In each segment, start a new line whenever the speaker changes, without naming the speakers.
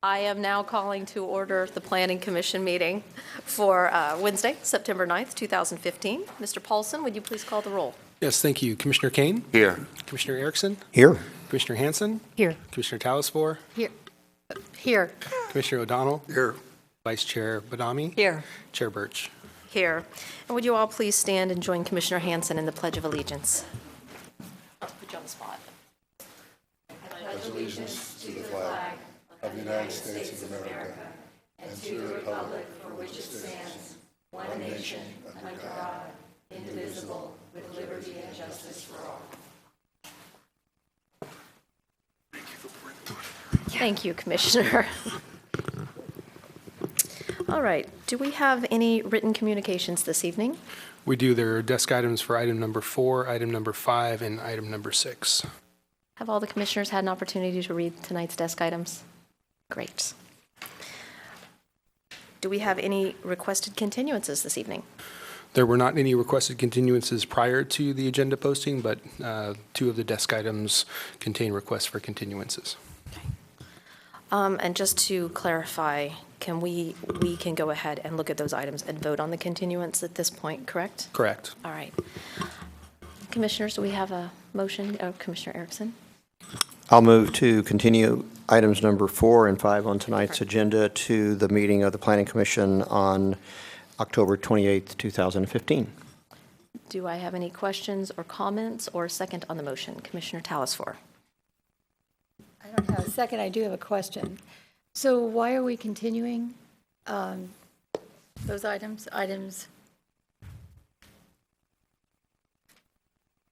I am now calling to order the Planning Commission meeting for Wednesday, September 9th, 2015. Mr. Paulson, would you please call the roll?
Yes, thank you. Commissioner Kane?
Here.
Commissioner Erickson?
Here.
Commissioner Hanson?
Here.
Commissioner Talasfor?
Here. Here.
Commissioner O'Donnell?
Here.
Vice Chair Badami?
Here.
Chair Birch?
Here. And would you all please stand and join Commissioner Hanson in the Pledge of Allegiance? I'll put you on the spot.
Pledge allegiance to the flag of the United States of America and to the republic for which it stands, one nation, under God, indivisible, with liberty and justice for all.
Thank you, Commissioner. All right. Do we have any written communications this evening?
We do. There are desk items for item number 4, item number 5, and item number 6.
Have all the commissioners had an opportunity to read tonight's desk items? Great. Do we have any requested continuances this evening?
There were not any requested continuances prior to the agenda posting, but 2 of the desk items contain requests for continuances.
And just to clarify, we can go ahead and look at those items and vote on the continuance at this point, correct?
Correct.
All right. Commissioners, do we have a motion? Oh, Commissioner Erickson?
I'll move to continue items number 4 and 5 on tonight's agenda to the meeting of the Planning Commission on October 28th, 2015.
Do I have any questions or comments or second on the motion? Commissioner Talasfor?
I don't have a second. I do have a question. So why are we continuing those items?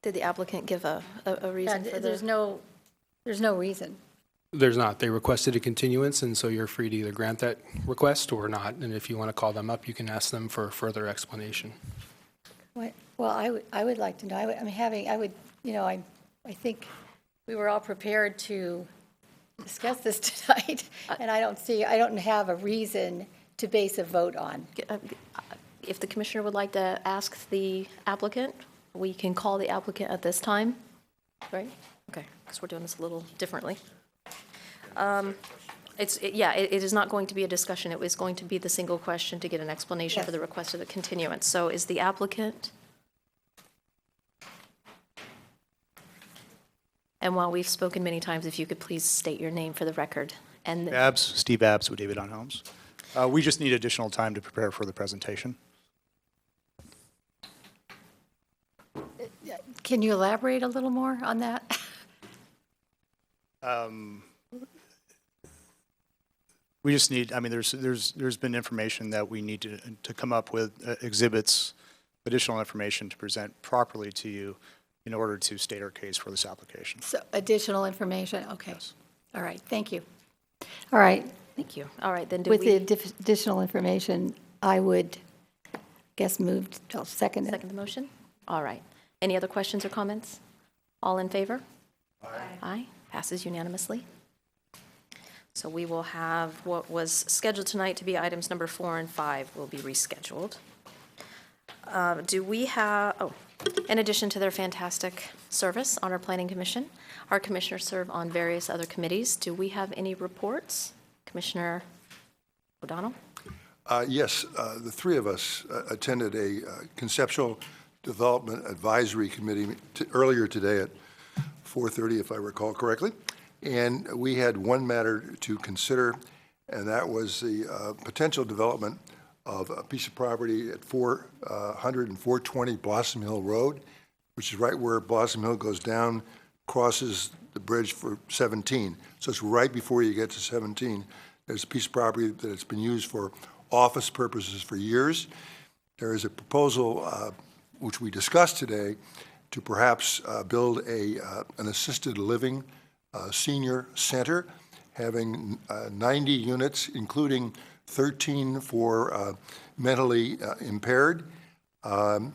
Did the applicant give a reason for the?
There's no reason.
There's not. They requested a continuance, and so you're free to either grant that request or not. And if you want to call them up, you can ask them for further explanation.
What? Well, I would like to know. I think we were all prepared to discuss this tonight, and I don't have a reason to base a vote on.
If the commissioner would like to ask the applicant, we can call the applicant at this time, right? Okay, because we're doing this a little differently. It is not going to be a discussion. It was going to be the single question to get an explanation
Yes.
for the request of the continuance. So is the applicant? And while we've spoken many times, if you could please state your name for the record. And
Steve Abbs with David on Homes. We just need additional time to prepare for the presentation.
Can you elaborate a little more on that?
We just need, there's been information that we need to come up with exhibits, additional information to present properly to you in order to state our case for this application.
So additional information, okay.
Yes.
All right, thank you. All right,
thank you. All right, then
with the additional information, I would guess I'll second it.
Second the motion? All right. Any other questions or comments? All in favor? Aye. Aye. Passes unanimously. So we will have what was scheduled tonight to be items number 4 and 5 will be rescheduled. Do we have, in addition to their fantastic service on our Planning Commission, our commissioners serve on various other committees. Do we have any reports? Commissioner O'Donnell?
Yes, the 3 of us attended a conceptual development advisory committee earlier today at 4:30, if I recall correctly. And we had one matter to consider, and that was the potential development of a piece of property at 400 and 420 Blossom Hill Road, which is right where Blossom Hill goes down, crosses the bridge for 17. So it's right before you get to 17. There's a piece of property that has been used for office purposes for years. There is a proposal, which we discussed today, to perhaps build an assisted living senior center, having 90 units, including 13 for mentally impaired.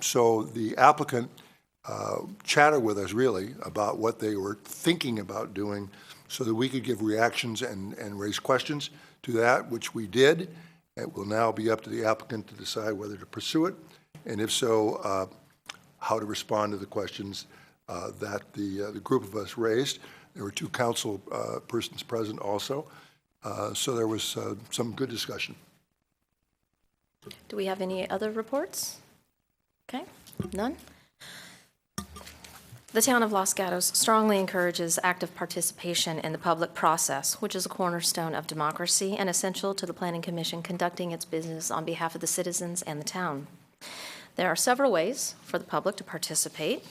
So the applicant chatted with us really about what they were thinking about doing so that we could give reactions and raise questions to that, which we did. It will now be up to the applicant to decide whether to pursue it, and if so, how to respond to the questions that the group of us raised. There were 2 council persons present also, So there was some good discussion.
Do we have any other reports? Okay, none? The town of Los Gatos strongly encourages active participation in the public process, which is a cornerstone of democracy and essential to the Planning Commission conducting its business on behalf of the citizens and the town. There are several ways for the public to participate.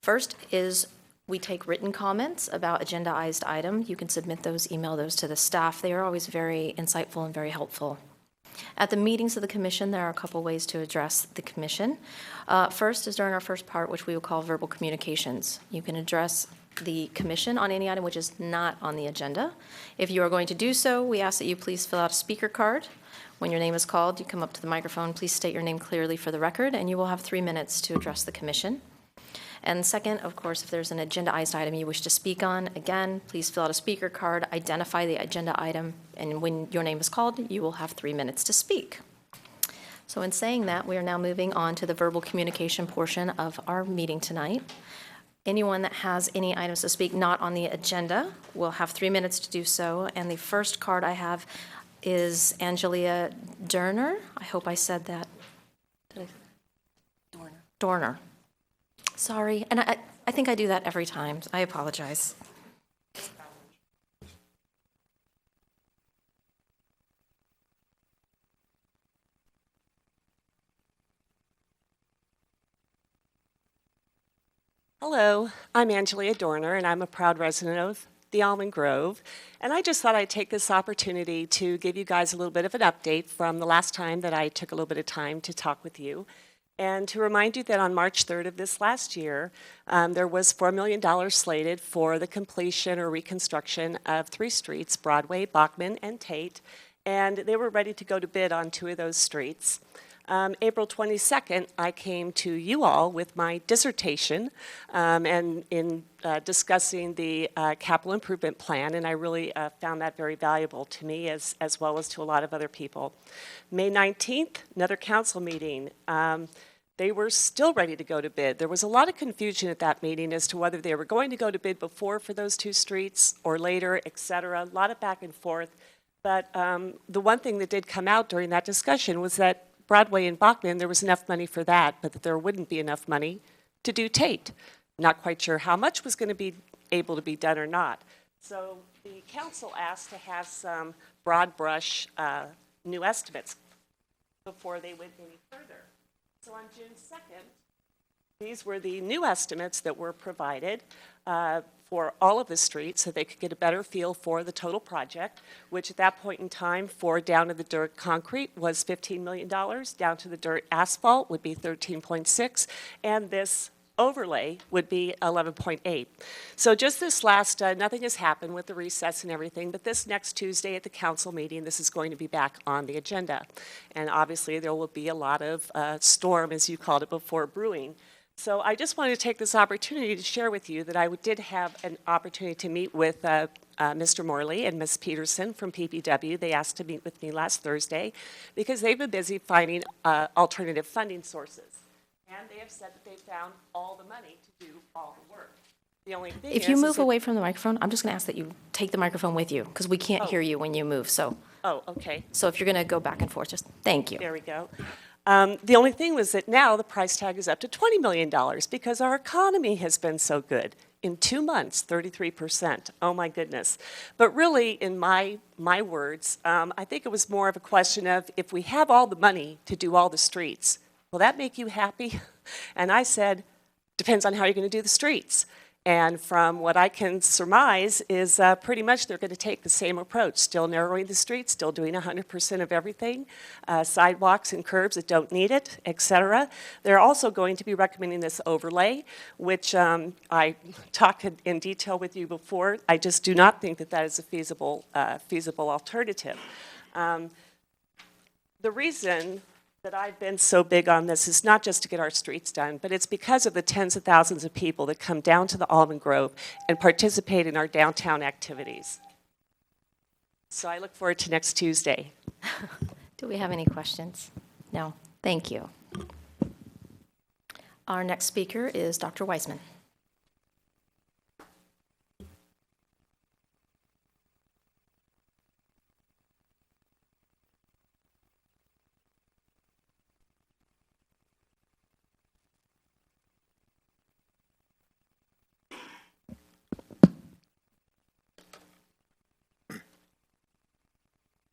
First is we take written comments about agendized items. You can submit those, email those to the staff. They are always very insightful and very helpful. At the meetings of the commission, there are a couple ways to address the commission. First is during our first part, which we will call verbal communications. You can address the commission on any item which is not on the agenda. If you are going to do so, we ask that you please fill out a speaker card. When your name is called, you come up to the microphone. Please state your name clearly for the record, and you will have 3 minutes to address the commission. And second, of course, if there's an agendized item you wish to speak on, again, please fill out a speaker card, identify the agenda item, and when your name is called, you will have 3 minutes to speak. So in saying that, we are now moving on to the verbal communication portion of our meeting tonight. Anyone that has any items to speak not on the agenda will have 3 minutes to do so, and the first card I have is Angelia Dorner. I hope I said that. Dorner. Sorry, and I think I do that every time. I apologize.
Hello, I'm Angelia Dorner, and I'm a proud resident of the Almond Grove. And I just thought I'd take this opportunity to give you guys a little bit of an update from the last time that I took a little bit of time to talk with you. And to remind you that on March 3rd of this last year, there was $4 million slated for the completion or reconstruction of 3 streets, Broadway, Bachman, and Tate, and they were ready to go to bid on 2 of those streets. April 22nd, I came to you all with my dissertation and in discussing the capital improvement plan, and I really found that very valuable to me as well as to a lot of other people. May 19th, another council meeting. They were still ready to go to bid. There was a lot of confusion at that meeting as to whether they were going to go to bid before for those 2 streets or later, et cetera. A lot of back and forth. But the one thing that did come out during that discussion was that Broadway and Bachman, there was enough money for that, but that there wouldn't be enough money to do Tate. Not quite sure how much was going to be able to be done or not. So the council asked to have some broad brush new estimates before they went any further. So on June 2nd, these were the new estimates that were provided for all of the streets so they could get a better feel for the total project, which at that point in time for down to the dirt concrete was $15 million, down to the dirt asphalt would be 13.6, and this overlay would be 11.8. So just this last, nothing has happened with the recess and everything, but this next Tuesday at the council meeting, this is going to be back on the agenda. And obviously there will be a lot of storm, as you called it before, brewing. So I just wanted to take this opportunity to share with you that I did have an opportunity to meet with Mr. Morley and Ms. Peterson from PPW. They asked to meet with me last Thursday because they've been busy finding alternative funding sources. And they have said that they found all the money to do all the work. The only thing
If you move away from the microphone, I'm just going to ask that you take the microphone with you, because we can't hear you when you move, so.
Oh, okay.
So if you're going to go back and forth, just, thank you.
There we go. The only thing was that now the price tag is up to $20 million because our economy has been so good. In 2 months, 33%. Oh, my goodness. But really, in my words, I think it was more of a question of if we have all the money to do all the streets, will that make you happy? And I said, depends on how you're going to do the streets. And from what I can surmise is pretty much they're going to take the same approach, still narrowing the streets, still doing 100% of everything, sidewalks and curbs that don't need it, et cetera. They're also going to be recommending this overlay, which I talked in detail with you before. I just do not think that that is a feasible alternative. The reason that I've been so big on this is not just to get our streets done, but it's because of the tens of thousands of people that come down to the Almond Grove and participate in our downtown activities. So I look forward to next Tuesday.
Do we have any questions? No, thank you. Our next speaker is Dr. Weisman.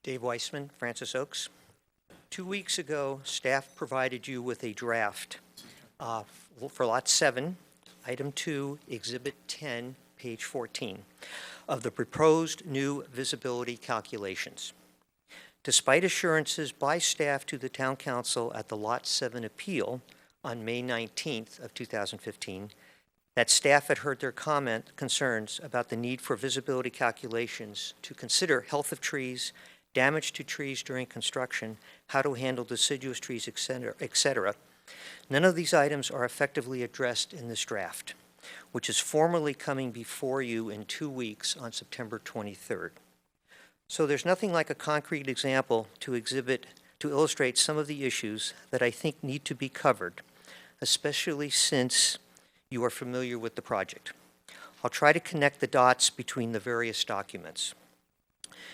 Dave Weissman, Francis Oaks. 2 weeks ago, staff provided you with a draft for Lot 7, Item 2, Exhibit 10, page 14, of the proposed new visibility calculations. Despite assurances by staff to the Town Council at the Lot 7 appeal on May 19th of 2015, that staff had heard their concerns about the need for visibility calculations to consider health of trees, damage to trees during construction, how to handle deciduous trees, etc. None of these items are effectively addressed in this draft, which is formally coming before you in 2 weeks on September 23rd. So there's nothing like a concrete example to illustrate some of the issues that I think need to be covered, especially since you are familiar with the project. I'll try to connect the dots between the various documents.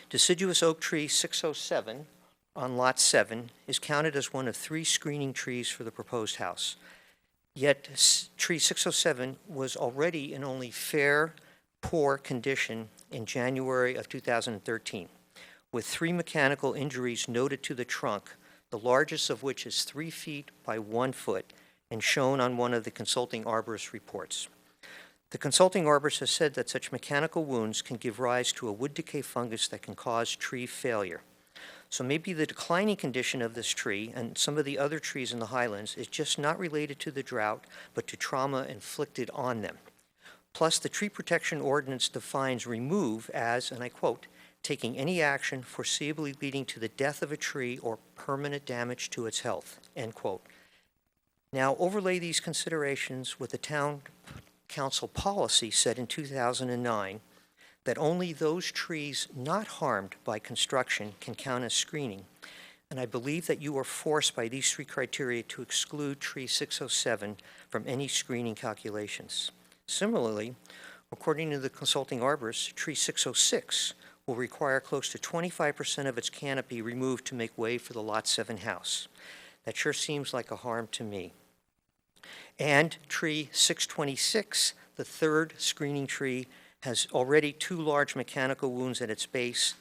Deciduous oak tree 607 on Lot 7 is counted as one of 3 screening trees for the proposed house. Yet tree 607 was already in only fair, poor condition in January of 2013, with 3 mechanical injuries noted to the trunk, the largest of which is 3 feet by 1 foot and shown on one of the consulting arborist reports. The consulting arborist has said that such mechanical wounds can give rise to a wood decay fungus that can cause tree failure. So maybe the declining condition of this tree and some of the other trees in the highlands is just not related to the drought, but to trauma inflicted on them. Plus, the tree protection ordinance defines remove as, and I quote, taking any action foreseeably leading to the death of a tree or permanent damage to its health, end quote. Now, overlay these considerations with the town council policy set in 2009 that only those trees not harmed by construction can count as screening. And I believe that you are forced by these 3 criteria to exclude tree 607 from any screening calculations. Similarly, according to the consulting arborist, tree 606 will require close to 25% of its canopy removed to make way for the Lot 7 house. That sure seems like a harm to me. And tree 626, the 3rd screening tree, has already 2 large mechanical wounds at its base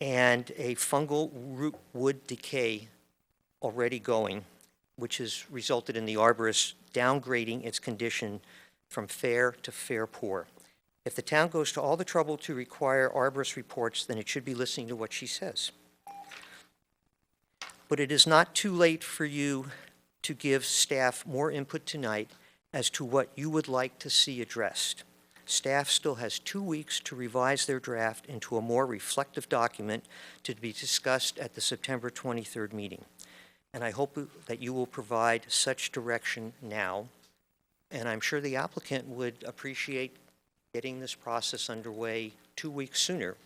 and a fungal root wood decay already going, which has resulted in the arborist downgrading its condition from fair to fair poor. If the town goes to all the trouble to require arborist reports, then it should be listening to what she says. But it is not too late for you to give staff more input tonight as to what you would like to see addressed. Staff still has 2 weeks to revise their draft into a more reflective document to be discussed at the September 23rd meeting. And I hope that you will provide such direction now. And I'm sure the applicant would appreciate getting this process underway 2 weeks sooner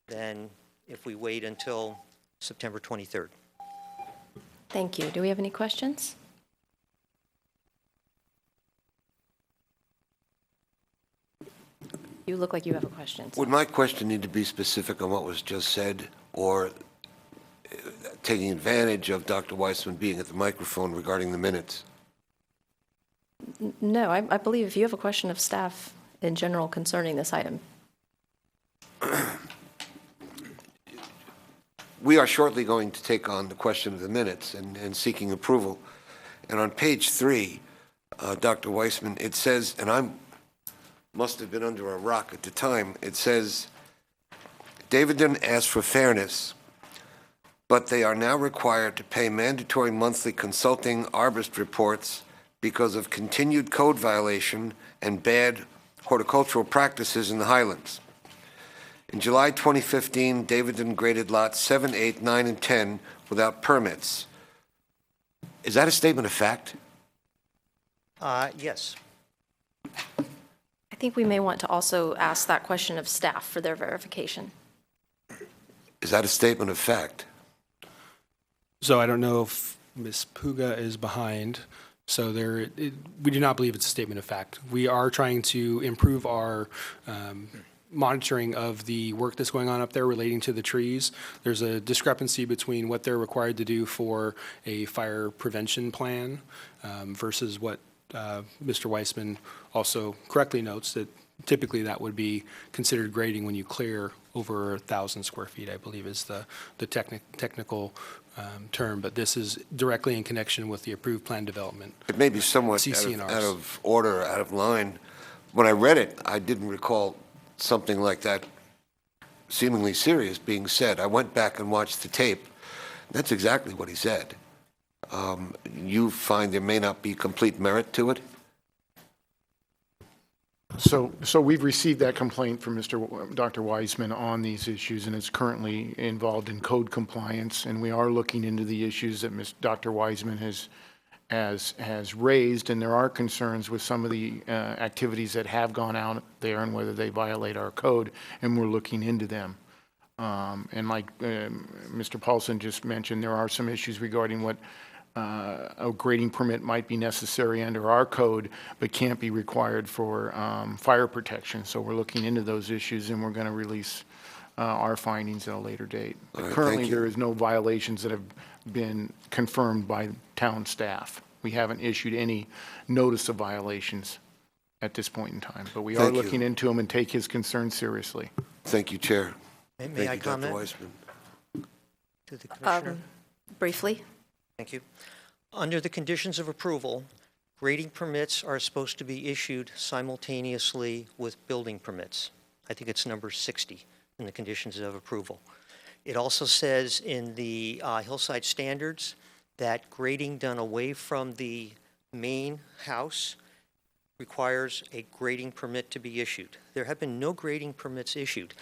than if we wait until September 23rd.
Thank you. Do we have any questions? You look like you have a question.
Would my question need to be specific on what was just said, or taking advantage of Dr. Weissman being at the microphone regarding the minutes?
No, I believe if you have a question of staff in general concerning this item.
We are shortly going to take on the question of the minutes and seeking approval. And on page 3, Dr. Weissman, it says, and I must have been under a rock at the time, it says, Davidson asked for fairness, but they are now required to pay mandatory monthly consulting arborist reports because of continued code violation and bad horticultural practices in the highlands. In July 2015, Davidson graded lots 7, 8, 9, and 10 without permits. Is that a statement of fact?
Yes.
I think we may want to also ask that question of staff for their verification.
Is that a statement of fact?
So I don't know if Ms. Puga is behind. So we do not believe it's a statement of fact. We are trying to improve our monitoring of the work that's going on up there relating to the trees. There's a discrepancy between what they're required to do for a fire prevention plan versus what Mr. Weissman also correctly notes, that typically that would be considered grading when you clear over 1,000 square feet, I believe is the technical term, but this is directly in connection with the approved plan development.
It may be somewhat
CCNRs.
out of order, out of line. When I read it, I didn't recall something like that seemingly serious being said. I went back and watched the tape. That's exactly what he said. You find there may not be complete merit to it?
So we've received that complaint from Dr. Wiseman on these issues, and it's currently involved in code compliance, and we are looking into the issues that Dr. Wiseman has raised, and there are concerns with some of the activities that have gone out there and whether they violate our code, and we're looking into them. And like Mr. Paulson just mentioned, there are some issues regarding what a grading permit might be necessary under our code, but can't be required for fire protection. So we're looking into those issues, and we're going to release our findings at a later date. But
All right,
currently,
thank you.
there is no violations that have been confirmed by town staff. We haven't issued any notice of violations at this point in time, but we are
Thank you.
looking into them and take his concerns seriously.
Thank you, Chair.
May
Thank
I
you, Dr.
comment
Weissman.
to the Commissioner?
Briefly?
Thank you. Under the conditions of approval, grading permits are supposed to be issued simultaneously with building permits. I think it's number 60 in the conditions of approval. It also says in the hillside standards that grading done away from the main house requires a grading permit to be issued. There have been no grading permits issued.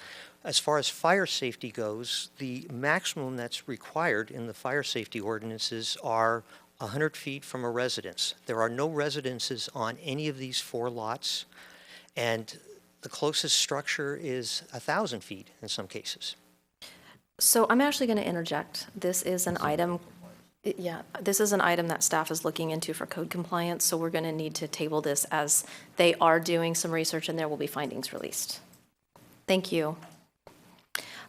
As far as fire safety goes, the maximum that's required in the fire safety ordinances are 100 feet from a residence. There are no residences on any of these 4 lots, and the closest structure is 1,000 feet in some cases.
So I'm actually going to interject. This is an item, this is an item that staff is looking into for code compliance, so we're going to need to table this as they are doing some research and there will be findings released. Thank you.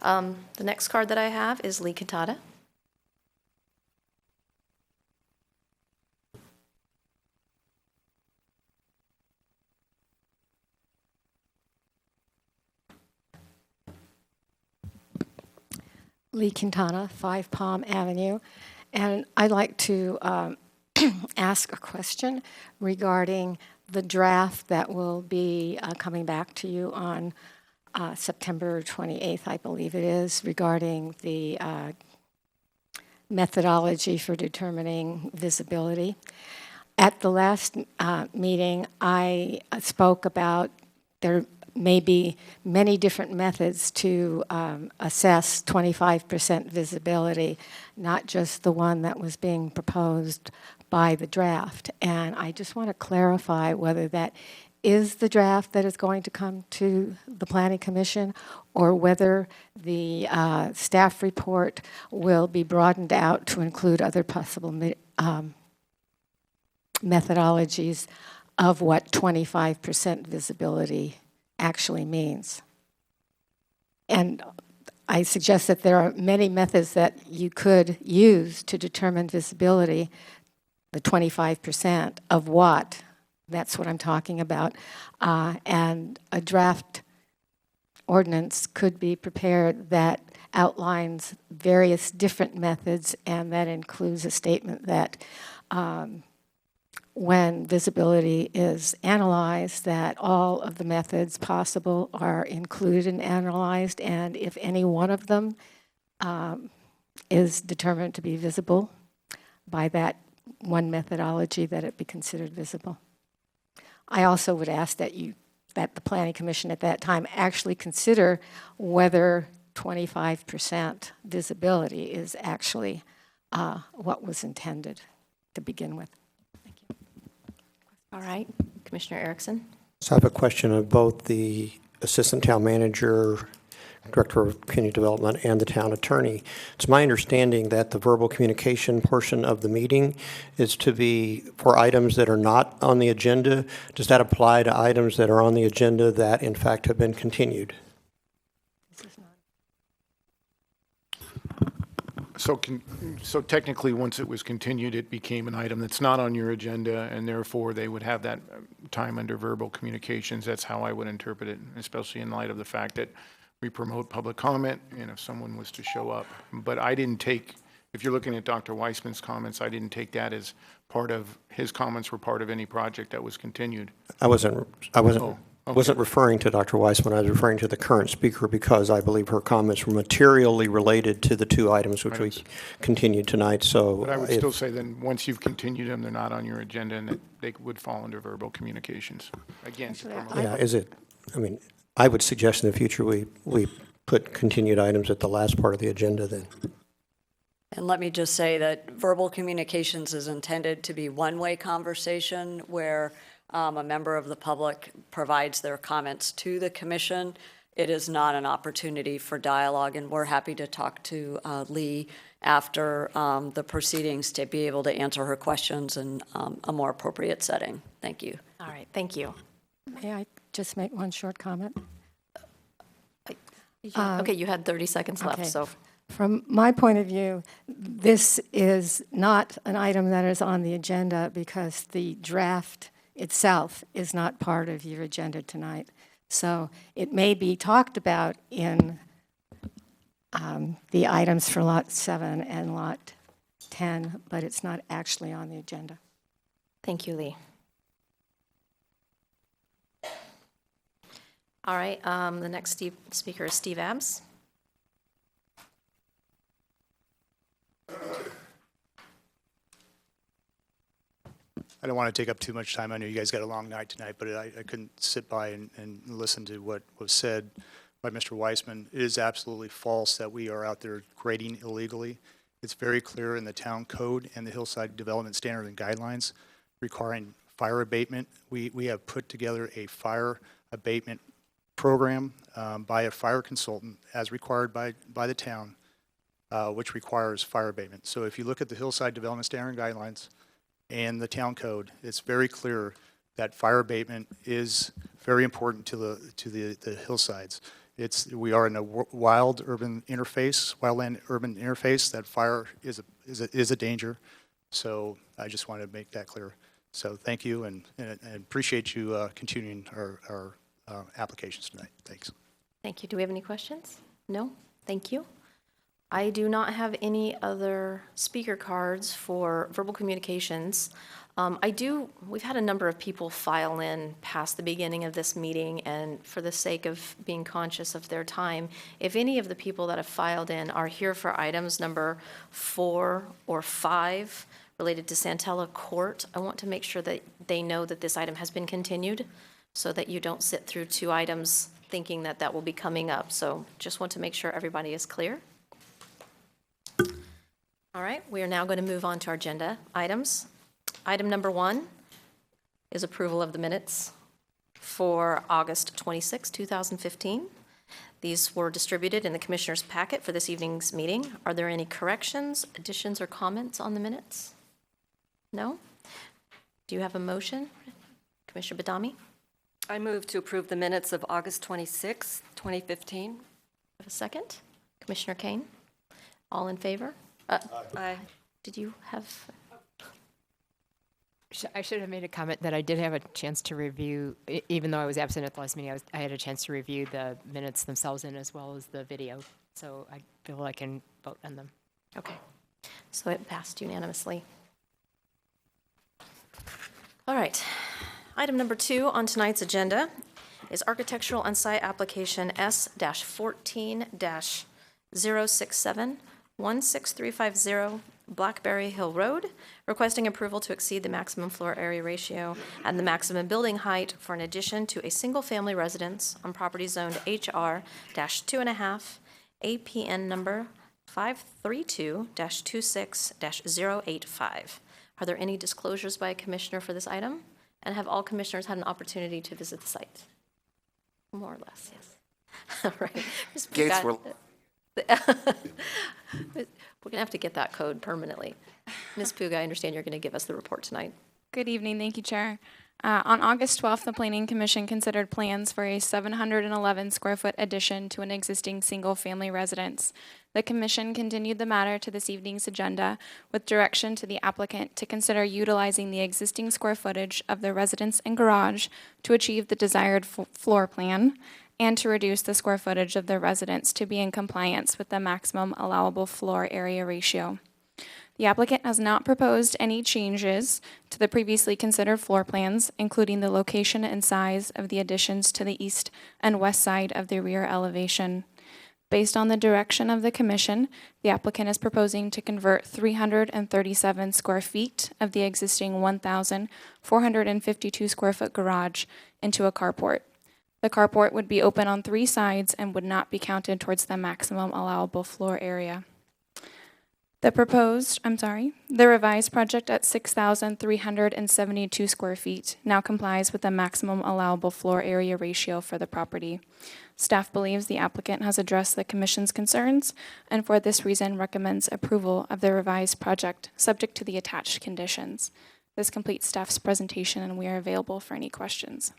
The next card that I have is Lee Cantata.
Lee Quintana, 5 Palm Avenue, and I'd like to ask a question regarding the draft that will be coming back to you on September 28th, I believe it is, regarding the methodology for determining visibility. At the last meeting, I spoke about there may be many different methods to assess 25% visibility, not just the one that was being proposed by the draft. And I just want to clarify whether that is the draft that is going to come to the Planning Commission, or whether the staff report will be broadened out to include other possible methodologies of what 25% visibility actually means. And I suggest that there are many methods that you could use to determine visibility. The 25% of what, that's what I'm talking about. And a draft ordinance could be prepared that outlines various different methods, and that includes a statement that when visibility is analyzed, that all of the methods possible are included and analyzed, and if any one of them is determined to be visible by that one methodology, that it be considered visible. I also would ask that the Planning Commission at that time actually consider whether 25% visibility is actually what was intended to begin with.
All right, Commissioner Erickson.
So I have a question of both the Assistant Town Manager, Director of Community Development, and the Town Attorney. It's my understanding that the verbal communication portion of the meeting is to be for items that are not on the agenda. Does that apply to items that are on the agenda that in fact have been continued?
So technically, once it was continued, it became an item that's not on your agenda, and therefore they would have that time under verbal communications. That's how I would interpret it, especially in light of the fact that we promote public comment, and if someone was to show up. But I didn't take, if you're looking at Dr. Weissman's comments, I didn't take that as part of, his comments were part of any project that was continued.
I wasn't
Oh, okay.
referring to Dr. Weissman. I was referring to the current speaker because I believe her comments were materially related to the two items which we continued tonight, so.
But I would
if-
still say then, once you've continued them, they're not on your agenda, and that they would fall under verbal communications. Again, to promote.
Yeah, is it, I mean, I would suggest in the future we put continued items at the last part of the agenda then.
And let me just say that verbal communications is intended to be one-way conversation where a member of the public provides their comments to the commission. It is not an opportunity for dialogue, and we're happy to talk to Lee after the proceedings to be able to answer her questions in a more appropriate setting. Thank you.
All right, thank you.
May I just make one short comment?
Okay, you had 30 seconds left,
okay.
so.
From my point of view, this is not an item that is on the agenda because the draft itself is not part of your agenda tonight. So it may be talked about in the items for Lot 7 and Lot 10, but it's not actually on the agenda.
Thank you, Lee. All right, the next speaker is Steve Abbs.
I don't want to take up too much time. I know you guys got a long night tonight, but I couldn't sit by and listen to what was said by Mr. Weissman. It is absolutely false that we are out there grading illegally. It's very clear in the town code and the Hillside Development Standard and Guidelines requiring fire abatement. We have put together a fire abatement program by a fire consultant as required by the town, which requires fire abatement. So if you look at the Hillside Development Standard and Guidelines and the town code, it's very clear that fire abatement is very important to the hillsides. We are in a wildland urban interface. That fire is a danger. So I just wanted to make that clear. So thank you, and appreciate you continuing our applications tonight. Thanks.
Thank you. Do we have any questions? No? Thank you. I do not have any other speaker cards for verbal communications. We've had a number of people file in past the beginning of this meeting, and for the sake of being conscious of their time, if any of the people that have filed in are here for items number 4 or 5 related to Santella Court, I want to make sure that they know that this item has been continued so that you don't sit through 2 items thinking that that will be coming up. So just want to make sure everybody is clear. All right, we are now going to move on to our agenda items. Item number 1 is approval of the minutes for August 26, 2015. These were distributed in the commissioner's packet for this evening's meeting. Are there any corrections, additions, or comments on the minutes? No? Do you have a motion? Commissioner Badami?
I move to approve the minutes of August 26, 2015.
Have a second? Commissioner Kane? All in favor?
Aye.
Did you have?
I should have made a comment that I did have a chance to review, even though I was absent at the last meeting, I had a chance to review the minutes themselves and as well as the video. So I feel I can vote on them.
Okay. So it passed unanimously. All right. Item number 2 on tonight's agenda is architectural on-site application S-14-067 16350 Blackberry Hill Road, requesting approval to exceed the maximum floor area ratio and the maximum building height for an addition to a single-family residence on property zoned HR-2.5, APN number 532-26-085. Are there any disclosures by a commissioner for this item? And have all commissioners had an opportunity to visit the site? More or less, yes. All right.
Gates were...
We're going to have to get that code permanently. Ms. Puga, I understand you're going to give us the report tonight.
Good evening. Thank you, Chair. On August 12th, the Planning Commission considered plans for a 711 square foot addition to an existing single-family residence. The Commission continued the matter to this evening's agenda with direction to the applicant to consider utilizing the existing square footage of the residence and garage to achieve the desired floor plan and to reduce the square footage of the residence to be in compliance with the maximum allowable floor area ratio. The applicant has not proposed any changes to the previously considered floor plans, including the location and size of the additions to the east and west side of the rear elevation. Based on the direction of the Commission, the applicant is proposing to convert 337 square feet of the existing 1,452 square foot garage into a carport. The carport would be open on 3 sides and would not be counted towards the maximum allowable floor area. The revised project at 6,372 square feet now complies with the maximum allowable floor area ratio for the property. Staff believes the applicant has addressed the Commission's concerns and for this reason recommends approval of the revised project subject to the attached conditions. This completes staff's presentation and we are available for any questions.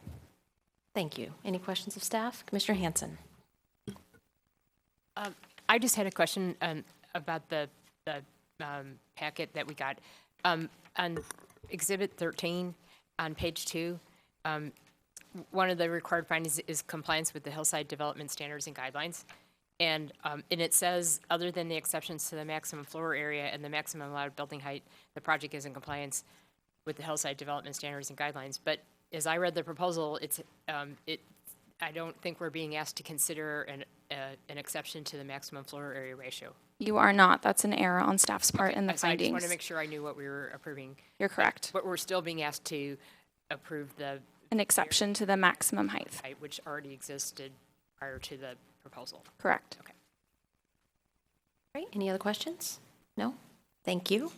Thank you. Any questions of staff? Commissioner Hanson.
I just had a question about the packet that we got. On Exhibit 13 on page 2, one of the required findings is compliance with the hillside development standards and guidelines. And it says, other than the exceptions to the maximum floor area and the maximum allowed building height, the project is in compliance with the hillside development standards and guidelines. But as I read the proposal, I don't think we're being asked to consider an exception to the maximum floor area ratio.
You are not. That's an error on staff's part in the
So I just
findings.
want to make sure I knew what we were approving.
You're correct.
But we're still being asked to approve
An exception to the maximum height.
which already existed prior to the proposal.
Correct.
Okay.
All right, any other questions? No? Thank you.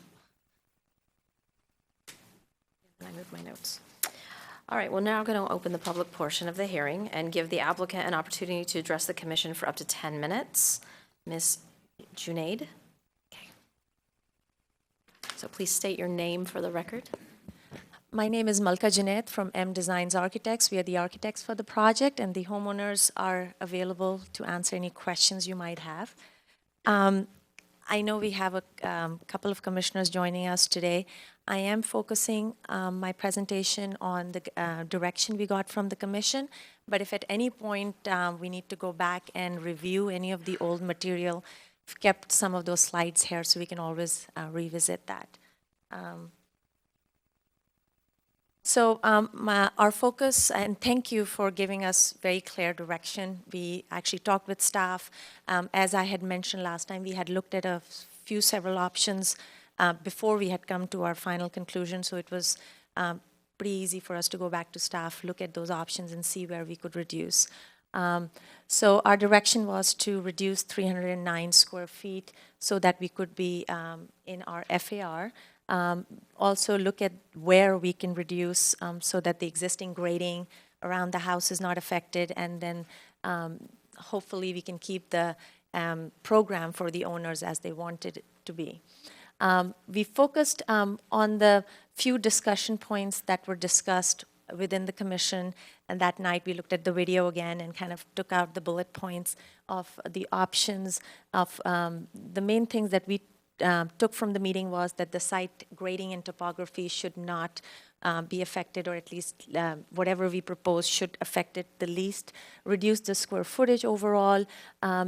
I moved my notes. All right, we're now going to open the public portion of the hearing and give the applicant an opportunity to address the commission for up to 10 minutes. Ms. Junaid? Okay. So please state your name for the record.
My name is Malka Junaid from M Designs Architects. We are the architects for the project, and the homeowners are available to answer any questions you might have. I know we have a couple of commissioners joining us today. I am focusing my presentation on the direction we got from the commission, but if at any point we need to go back and review any of the old material, I've kept some of those slides here so we can always revisit that. Our focus, and thank you for giving us very clear direction. We actually talked with staff. As I had mentioned last time, we had looked at several options before we had come to our final conclusion, so it was pretty easy for us to go back to staff, look at those options, and see where we could reduce. So our direction was to reduce 309 square feet so that we could be in our FAR. Also look at where we can reduce so that the existing grading around the house is not affected, and then hopefully we can keep the program for the owners as they wanted it to be. We focused on the few discussion points that were discussed within the commission, and that night we looked at the video again and kind of took out the bullet points of the options of the main things that we took from the meeting was that the site grading and topography should not be affected, or at least whatever we propose should affect it the least, reduce the square footage overall,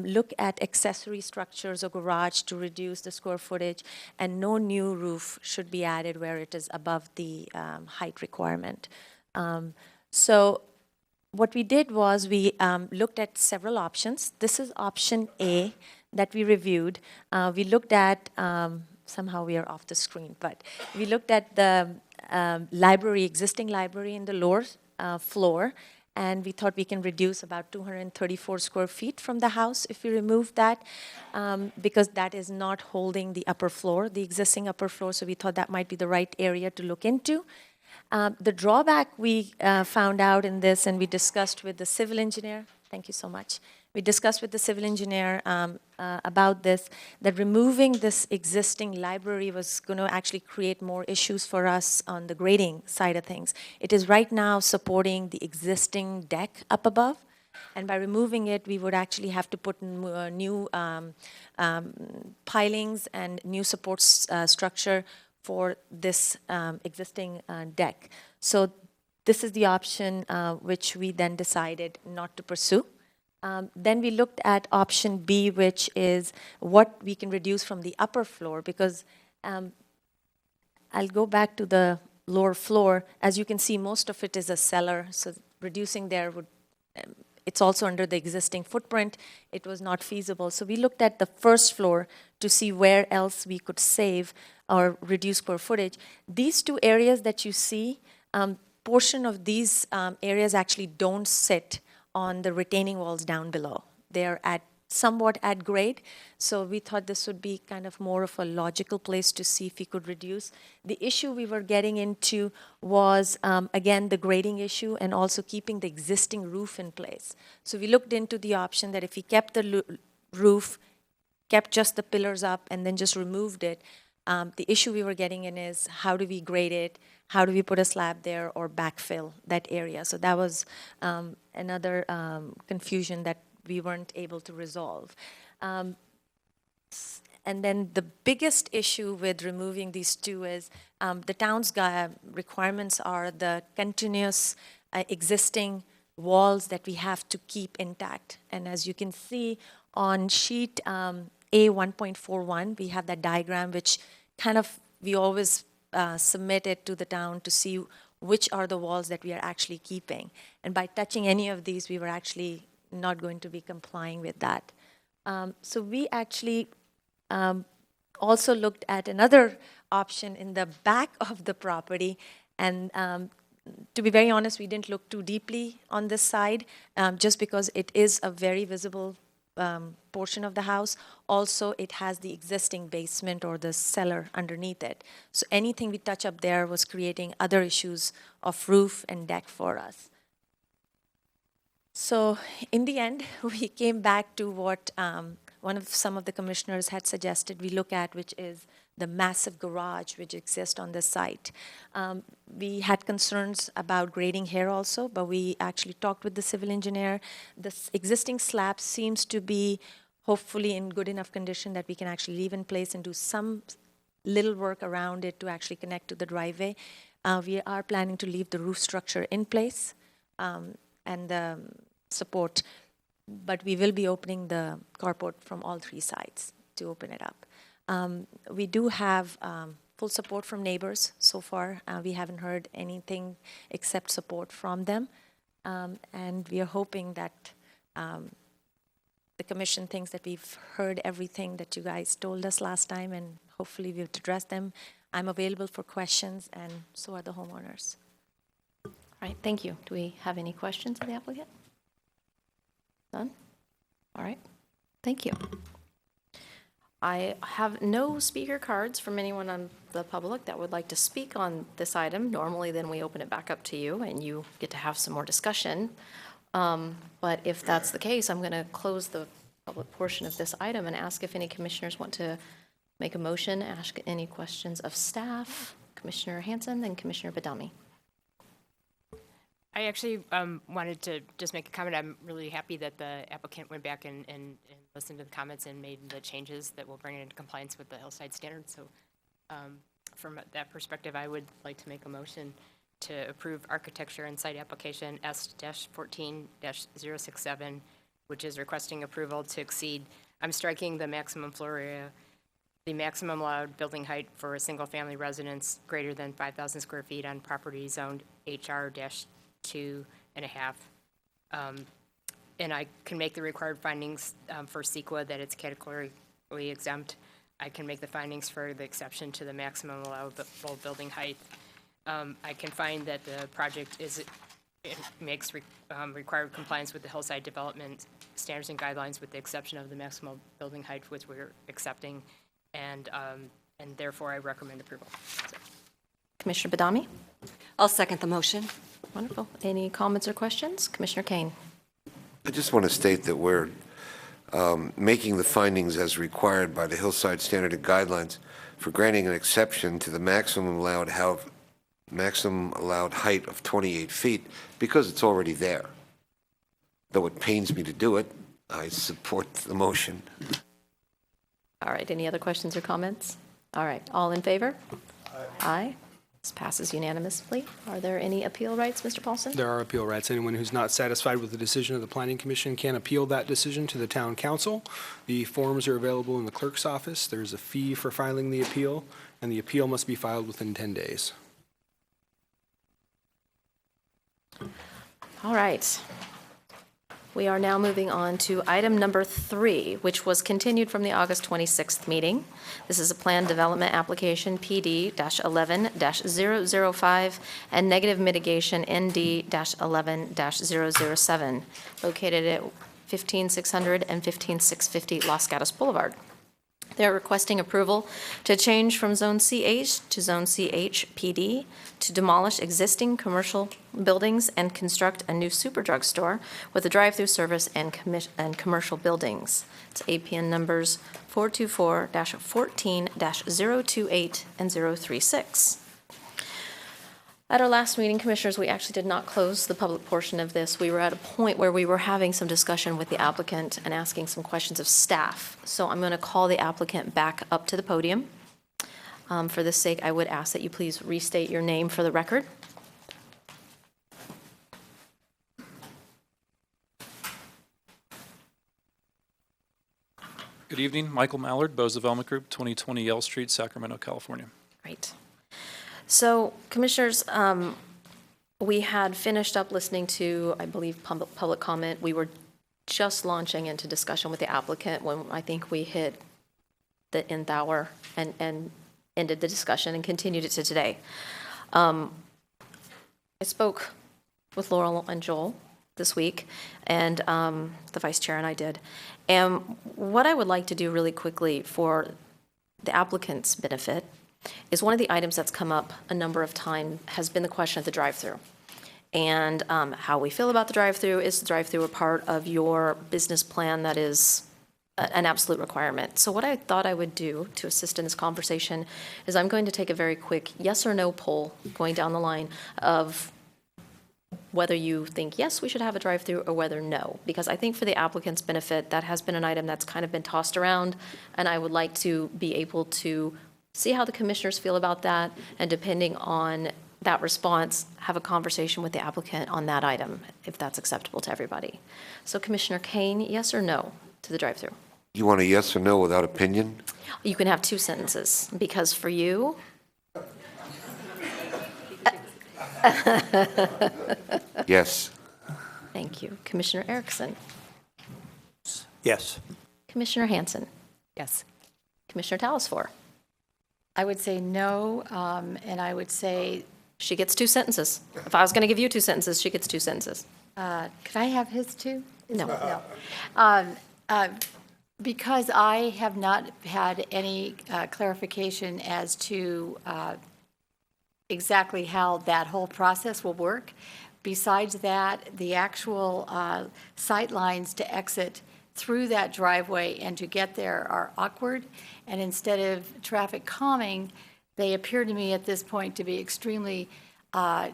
look at accessory structures or garage to reduce the square footage, and no new roof should be added where it is above the height requirement. So what we did was we looked at several options. This is option A that we reviewed. We looked at, somehow we are off the screen, but we looked at the existing library in the lower floor, and we thought we can reduce about 234 square feet from the house if we remove that, because that is not holding the upper floor, the existing upper floor, so we thought that might be the right area to look into. The drawback we found out in this, and we discussed with the civil engineer, thank you so much. we discussed with the civil engineer about this, that removing this existing library was going to actually create more issues for us on the grading side of things. It is right now supporting the existing deck up above, and by removing it, we would actually have to put in new pilings and new support structure for this existing deck. So this is the option which we then decided not to pursue. Then we looked at option B, which is what we can reduce from the upper floor, because I'll go back to the lower floor. As you can see, most of it is a cellar, so reducing there would, it's also under the existing footprint. It was not feasible. So we looked at the first floor to see where else we could save or reduce square footage. These two areas that you see, portion of these areas actually don't sit on the retaining walls down below. They're at somewhat at grade, so we thought this would be kind of more of a logical place to see if we could reduce. The issue we were getting into was, again, the grading issue and also keeping the existing roof in place. So we looked into the option that if we kept the roof, kept just the pillars up, and then just removed it, the issue we were getting in is how do we grade it, how do we put a slab there or backfill that area? So that was another confusion that we weren't able to resolve. And then the biggest issue with removing these two is the town's requirements are the continuous existing walls that we have to keep intact. And as you can see on sheet A 1.41, we have that diagram which kind of, we always submit it to the town to see which are the walls that we are actually keeping. And by touching any of these, we were actually not going to be complying with that. So we actually also looked at another option in the back of the property. And to be very honest, we didn't look too deeply on this side, just because it is a very visible portion of the house. Also, it has the existing basement or the cellar underneath it. So anything we touch up there was creating other issues of roof and deck for us. So in the end, we came back to what some of the commissioners had suggested we look at, which is the massive garage which exists on this site. We had concerns about grading here also, but we actually talked with the civil engineer. The existing slab seems to be hopefully in good enough condition that we can actually leave in place and do some little work around it to actually connect to the driveway. We are planning to leave the roof structure in place and the support, but we will be opening the carport from all three sides to open it up. We do have full support from neighbors so far. We haven't heard anything except support from them. And we are hoping that the commission thinks that we've heard everything that you guys told us last time, and hopefully we've addressed them. I'm available for questions, and so are the homeowners.
All right, thank you. Do we have any questions of the applicant? None? All right, thank you. I have no speaker cards from anyone on the public that would like to speak on this item. Normally, then we open it back up to you, and you get to have some more discussion. But if that's the case, I'm going to close the public portion of this item and ask if any commissioners want to make a motion, ask any questions of staff. Commissioner Hanson, then Commissioner Badami.
I actually wanted to just make a comment. I'm really happy that the applicant went back and listened to the comments and made the changes that will bring it into compliance with the Hillside standards. So from that perspective, I would like to make a motion to approve architecture and site application S-14-067, which is requesting approval to exceed, I'm striking the maximum floor area, the maximum allowed building height for a single-family residence greater than 5,000 square feet on property zoned HR-2.5. And I can make the required findings for CEQA that it's categorically exempt. I can make the findings for the exception to the maximum allowable building height. I can find that the project makes required compliance with the Hillside Development standards and guidelines with the exception of the maximum building height, which we're accepting, and therefore I recommend approval. So.
Commissioner Badami?
I'll second the motion.
Wonderful. Any comments or questions? Commissioner Kane?
I just want to state that we're making the findings as required by the Hillside Standard and Guidelines for granting an exception to the maximum allowed height of 28 feet because it's already there. Though it pains me to do it, I support the motion.
All right, any other questions or comments? All right, all in favor? Aye. This passes unanimously. Are there any appeal rights, Mr. Paulson?
There are appeal rights. Anyone who's not satisfied with the decision of the Planning Commission can appeal that decision to the Town Council. The forms are available in the clerk's office. There's a fee for filing the appeal, and the appeal must be filed within 10 days.
All right. We are now moving on to item number 3, which was continued from the August 26th meeting. This is a plan development application PD-11-005 and negative mitigation ND-11-007, located at 15600 and 15650 Los Gatos Boulevard. They're requesting approval to change from Zone CH to Zone CH PD to demolish existing commercial buildings and construct a new Superdrug store with a drive-through service and commercial buildings. It's APN numbers 424-14-028 and 036. At our last meeting, Commissioners, we actually did not close the public portion of this. We were at a point where we were having some discussion with the applicant and asking some questions of staff. So I'm going to call the applicant back up to the podium. For this sake, I would ask that you please restate your name for the record.
Good evening, Michael Mallard, Bose Development Group, 2020 Yale Street, Sacramento, California.
Great. So, Commissioners, we had finished up listening to, I believe, public comment. We were just launching into discussion with the applicant when I think we hit the nth hour and ended the discussion and continued it to today. I spoke with Laurel and Joel this week, and the Vice Chair and I did. And what I would like to do really quickly for the applicant's benefit is one of the items that's come up a number of times has been the question of the drive-through. And how we feel about the drive-through. Is the drive-through a part of your business plan that is an absolute requirement? So what I thought I would do to assist in this conversation is I'm going to take a very quick yes or no poll going down the line of whether you think, yes, we should have a drive-through, or whether no. Because I think for the applicant's benefit, that has been an item that's kind of been tossed around, and I would like to be able to see how the commissioners feel about that, and depending on that response, have a conversation with the applicant on that item, if that's acceptable to everybody. So Commissioner Kane, yes or no to the drive-through?
You want a yes or no without opinion?
You can have 2 sentences, because for you...
Yes.
Thank you. Commissioner Erickson?
Yes.
Commissioner Hanson?
Yes.
Commissioner Talasfor?
I would say no, and I would say...
She gets 2 sentences. If I was going to give you 2 sentences, she gets 2 sentences.
Could I have his too?
No.
No. Because I have not had any clarification as to exactly how that whole process will work. Besides that, the actual sight lines to exit through that driveway and to get there are awkward. And instead of traffic calming, they appear to me at this point to be extremely a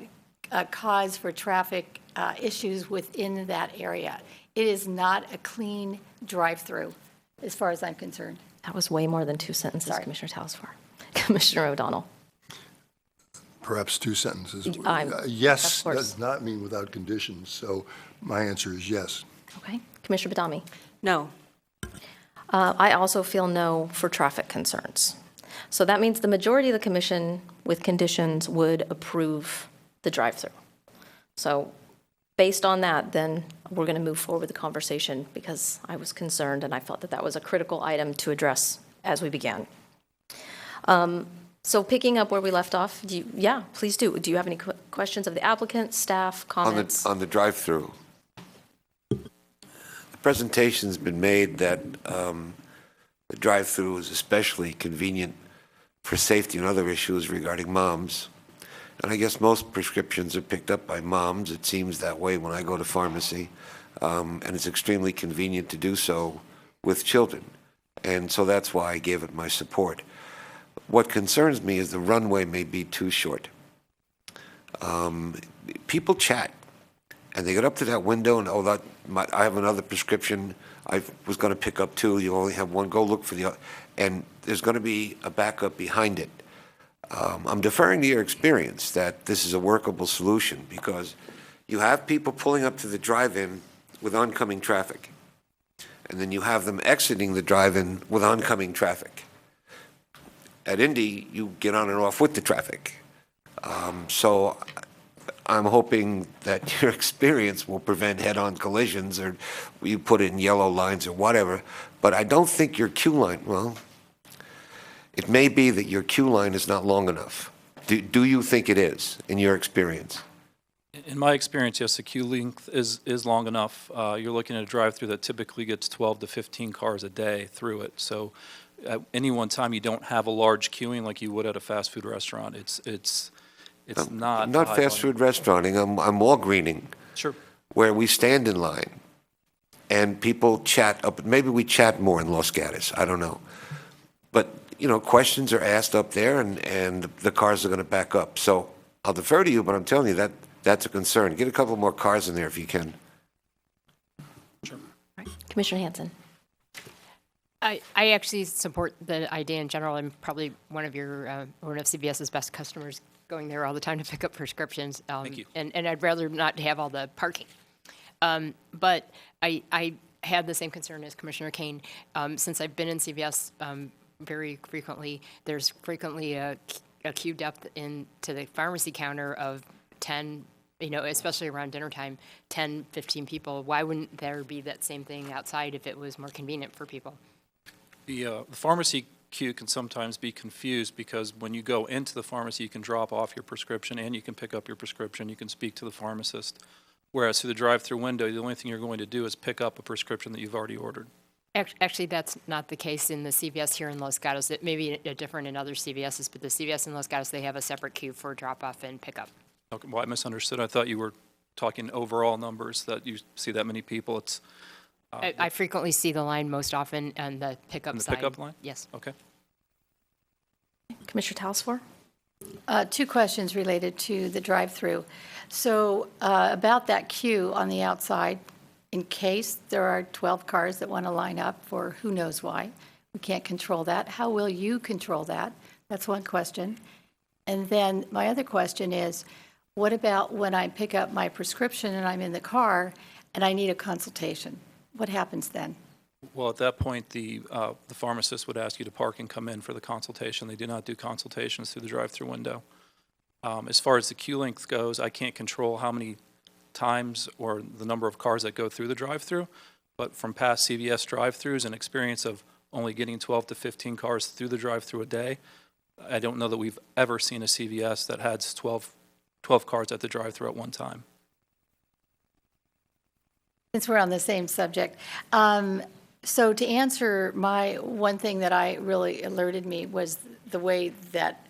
cause for traffic issues within that area. It is not a clean drive-through, as far as I'm concerned.
That was way more than 2 sentences,
Sorry.
Commissioner Talasfor. Commissioner O'Donnell?
Perhaps 2 sentences.
Of
Yes
course.
does not mean without conditions, so my answer is yes.
Okay. Commissioner Badami?
No.
I also feel no for traffic concerns. So that means the majority of the commission with conditions would approve the drive-through. So based on that, then we're going to move forward with the conversation because I was concerned and I felt that that was a critical item to address as we began. So picking up where we left off, please do. Do you have any questions of the applicant, staff, comments?
On the drive-through. The presentation's been made that the drive-through is especially convenient for safety and other issues regarding moms. And I guess most prescriptions are picked up by moms. It seems that way when I go to pharmacy. And it's extremely convenient to do so with children. And so that's why I gave it my support. What concerns me is the runway may be too short. People chat, and they get up to that window and, I have another prescription I was going to pick up too. You only have one. Go look for the other. And there's going to be a backup behind it. I'm deferring to your experience that this is a workable solution, because you have people pulling up to the drive-in with oncoming traffic, and then you have them exiting the drive-in with oncoming traffic. At Indy, you get on and off with the traffic. So I'm hoping that your experience will prevent head-on collisions, or you put in yellow lines or whatever. But I don't think your queue line, well, it may be that your queue line is not long enough. Do you think it is, in your experience?
In my experience, yes, the queue length is long enough. You're looking at a drive-through that typically gets 12 to 15 cars a day through it. So at any one time, you don't have a large queuing like you would at a fast food restaurant. It's not.
I'm not fast food restauranting, I'm Walgreening.
Sure.
Where we stand in line and people chat up. Maybe we chat more in Los Gatos, I don't know. But, questions are asked up there, and the cars are going to back up. So I'll defer to you, but I'm telling you that's a concern. Get a couple more cars in there if you can.
Sure.
Commissioner Hanson.
I actually support the idea in general. I'm probably one of CVS's best customers, going there all the time to pick up prescriptions.
Thank you.
And I'd rather not have all the parking. But I had the same concern as Commissioner Kane. Since I've been in CVS very frequently, there's frequently a queue depth into the pharmacy counter of 10, especially around dinner time, 10, 15 people. Why wouldn't there be that same thing outside if it was more convenient for people?
The pharmacy queue can sometimes be confused, because when you go into the pharmacy, you can drop off your prescription and you can pick up your prescription. You can speak to the pharmacist. Whereas through the drive-through window, the only thing you're going to do is pick up a prescription that you've already ordered.
Actually, that's not the case in the CVS here in Los Gatos. It may be different in other CVSs, but the CVS in Los Gatos, they have a separate queue for drop-off and pickup.
Okay, well, I misunderstood. I thought you were talking overall numbers, that you see that many people. It's
I frequently see the line most often on the pickup
on the
side.
pickup line?
Yes.
Okay.
Commissioner Talsfor.
Two questions related to the drive-through. So about that queue on the outside, in case there are 12 cars that want to line up for who knows why, we can't control that. How will you control that? That's one question. And then my other question is, what about when I pick up my prescription and I'm in the car and I need a consultation? What happens then?
Well, at that point, the pharmacist would ask you to park and come in for the consultation. They do not do consultations through the drive-through window. As far as the queue length goes, I can't control how many times or the number of cars that go through the drive-through, but from past CVS drive-throughs and experience of only getting 12 to 15 cars through the drive-through a day, I don't know that we've ever seen a CVS that has 12 cars at the drive-through at one time.
Since we're on the same subject, so to answer my one thing that I really alerted me was the way that,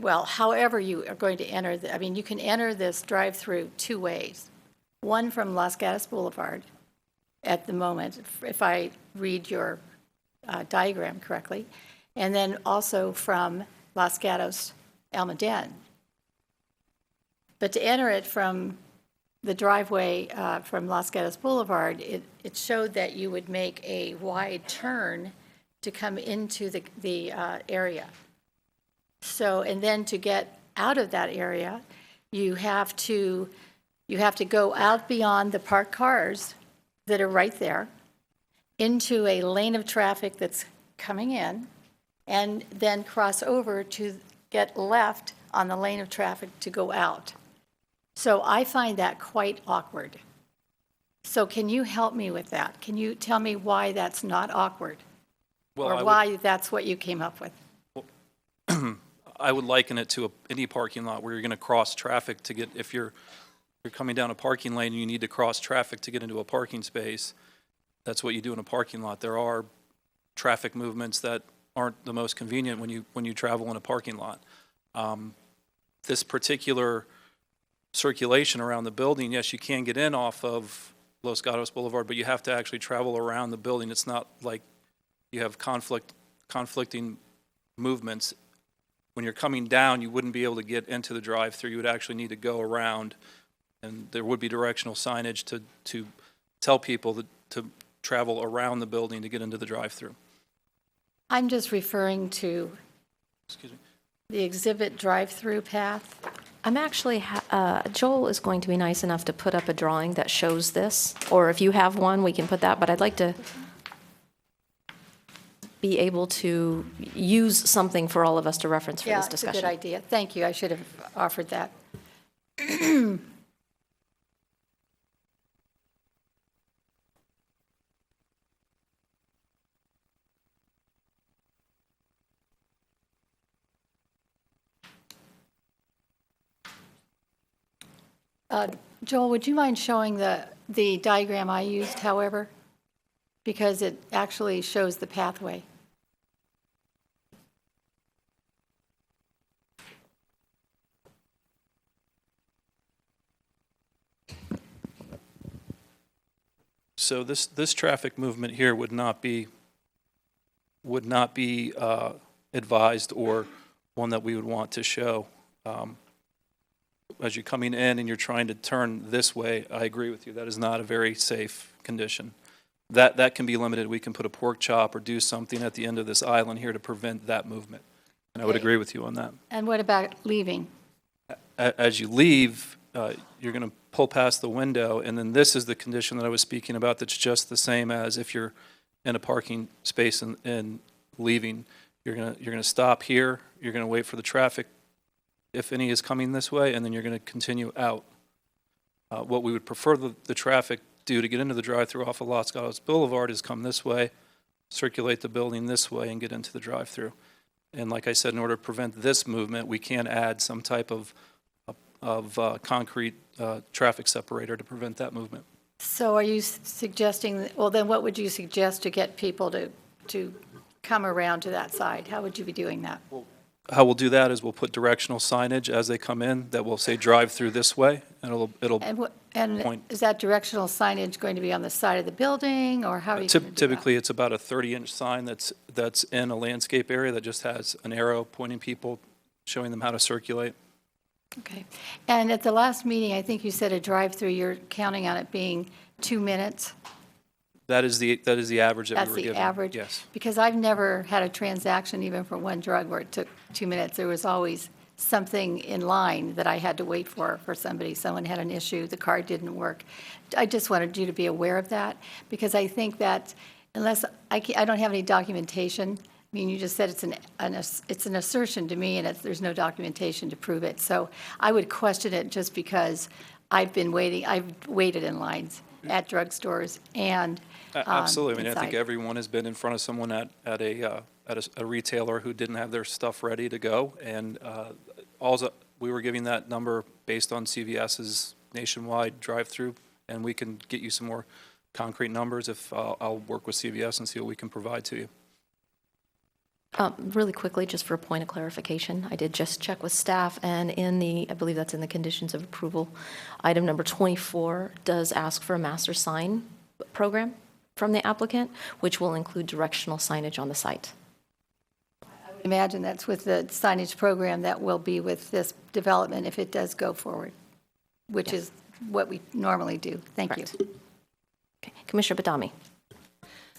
well, however you are going to enter, you can enter this drive-through two ways. One from Los Gatos Boulevard at the moment, if I read your diagram correctly, and then also from Los Gatos Almaden. But to enter it from the driveway from Los Gatos Boulevard, it showed that you would make a wide turn to come into the area. So, and then to get out of that area, you have to go out beyond the parked cars that are right there into a lane of traffic that's coming in, and then cross over to get left on the lane of traffic to go out. So I find that quite awkward. So can you help me with that? Can you tell me why that's not awkward?
Well,
or why that's what you came up with?
I would liken it to any parking lot where you're going to cross traffic to get, if you're coming down a parking lane and you need to cross traffic to get into a parking space, that's what you do in a parking lot. There are traffic movements that aren't the most convenient when you travel in a parking lot. This particular circulation around the building, yes, you can get in off of Los Gatos Boulevard, but you have to actually travel around the building. It's not like you have conflicting movements. When you're coming down, you wouldn't be able to get into the drive-through. You would actually need to go around, and there would be directional signage to tell people to travel around the building to get into the drive-through.
I'm just referring to
Excuse me.
the exhibit drive-through path.
I'm actually, Joel is going to be nice enough to put up a drawing that shows this, or if you have one, we can put that, but I'd like to be able to use something for all of us to reference for
Yeah,
this
it's a
discussion.
good idea. Thank you. I should have offered that. Joel, would you mind showing the diagram I used, however? Because it actually shows the pathway.
So this traffic movement here would not be advised or one that we would want to show. As you're coming in and you're trying to turn this way, I agree with you, that is not a very safe condition. That can be limited. We can put a pork chop or do something at the end of this island here to prevent that movement. And I would agree with you on that.
And what about leaving?
As you leave, you're going to pull past the window, and then this is the condition that I was speaking about that's just the same as if you're in a parking space and leaving. You're going to stop here, you're going to wait for the traffic, if any is coming this way, and then you're going to continue out. What we would prefer the traffic do to get into the drive-through off of Los Gatos Boulevard is come this way, circulate the building this way, and get into the drive-through. And like I said, in order to prevent this movement, we can add some type of concrete traffic separator to prevent that movement.
So are you suggesting, well, then what would you suggest to get people to come around to that side? How would you be doing that?
How we'll do that is we'll put directional signage as they come in that will say drive through this way, and it'll
And
point.
is that directional signage going to be on the side of the building, or how are you going to do that?
Typically, it's about a 30-inch sign that's in a landscape area that just has an arrow pointing people, showing them how to circulate.
Okay. And at the last meeting, I think you said a drive-through, you're counting on it being 2 minutes?
That is the average that
That's
we were
the
given.
average?
Yes.
Because I've never had a transaction, even for one drug, where it took 2 minutes. There was always something in line that I had to wait for somebody. Someone had an issue, the card didn't work. I just wanted you to be aware of that, because I think that unless, I don't have any documentation. I mean, you just said it's an assertion to me, and there's no documentation to prove it. So I would question it just because I've waited in lines at drugstores and
Absolutely. I mean, I think
inside.
everyone has been in front of someone at a retailer who didn't have their stuff ready to go, and we were giving that number based on CVS's nationwide drive-through, and we can get you some more concrete numbers if I'll work with CVS and see what we can provide to you.
Really quickly, just for a point of clarification, I did just check with staff, and I believe that's in the conditions of approval, item number 24 does ask for a master sign program from the applicant, which will include directional signage on the site.
Imagine that's with the signage program that will be with this development if it does go forward, which is what we normally do. Thank you.
Okay. Commissioner Badami.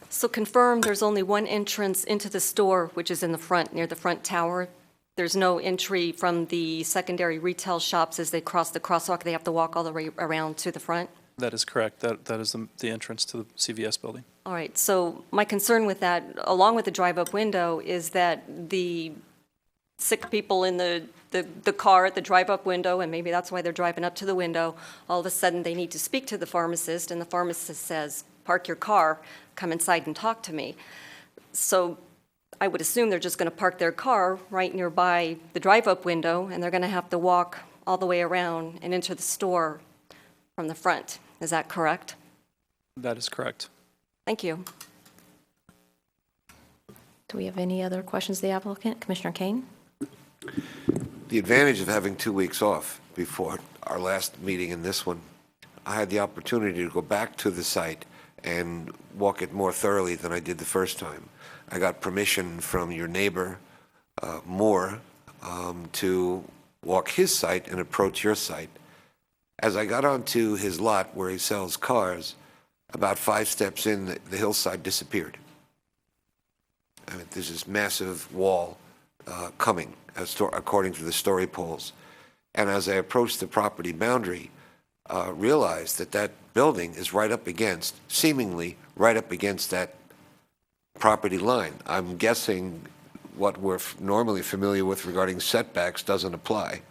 So confirm there's only one entrance into the store, which is in the front, near the front tower. There's no entry from the secondary retail shops as they cross the crosswalk. They have to walk all the way around to the front?
That is correct. That is the entrance to the CVS building.
All right, so my concern with that, along with the drive-up window, is that the sick people in the car at the drive-up window, and maybe that's why they're driving up to the window, all of a sudden they need to speak to the pharmacist, and the pharmacist says, park your car, come inside and talk to me. So I would assume they're just going to park their car right nearby the drive-up window, and they're going to have to walk all the way around and into the store from the front. Is that correct?
That is correct.
Thank you.
Do we have any other questions of the applicant? Commissioner Kane?
The advantage of having 2 weeks off before our last meeting and this one, I had the opportunity to go back to the site and walk it more thoroughly than I did the first time. I got permission from your neighbor, Moore, to walk his site and approach your site. As I got onto his lot where he sells cars, about 5 steps in, the hillside disappeared. I mean, there's this massive wall coming, according to the story poles. And as I approached the property boundary, realized that that building is right up against, seemingly right up against that property line. I'm guessing what we're normally familiar with regarding setbacks doesn't apply.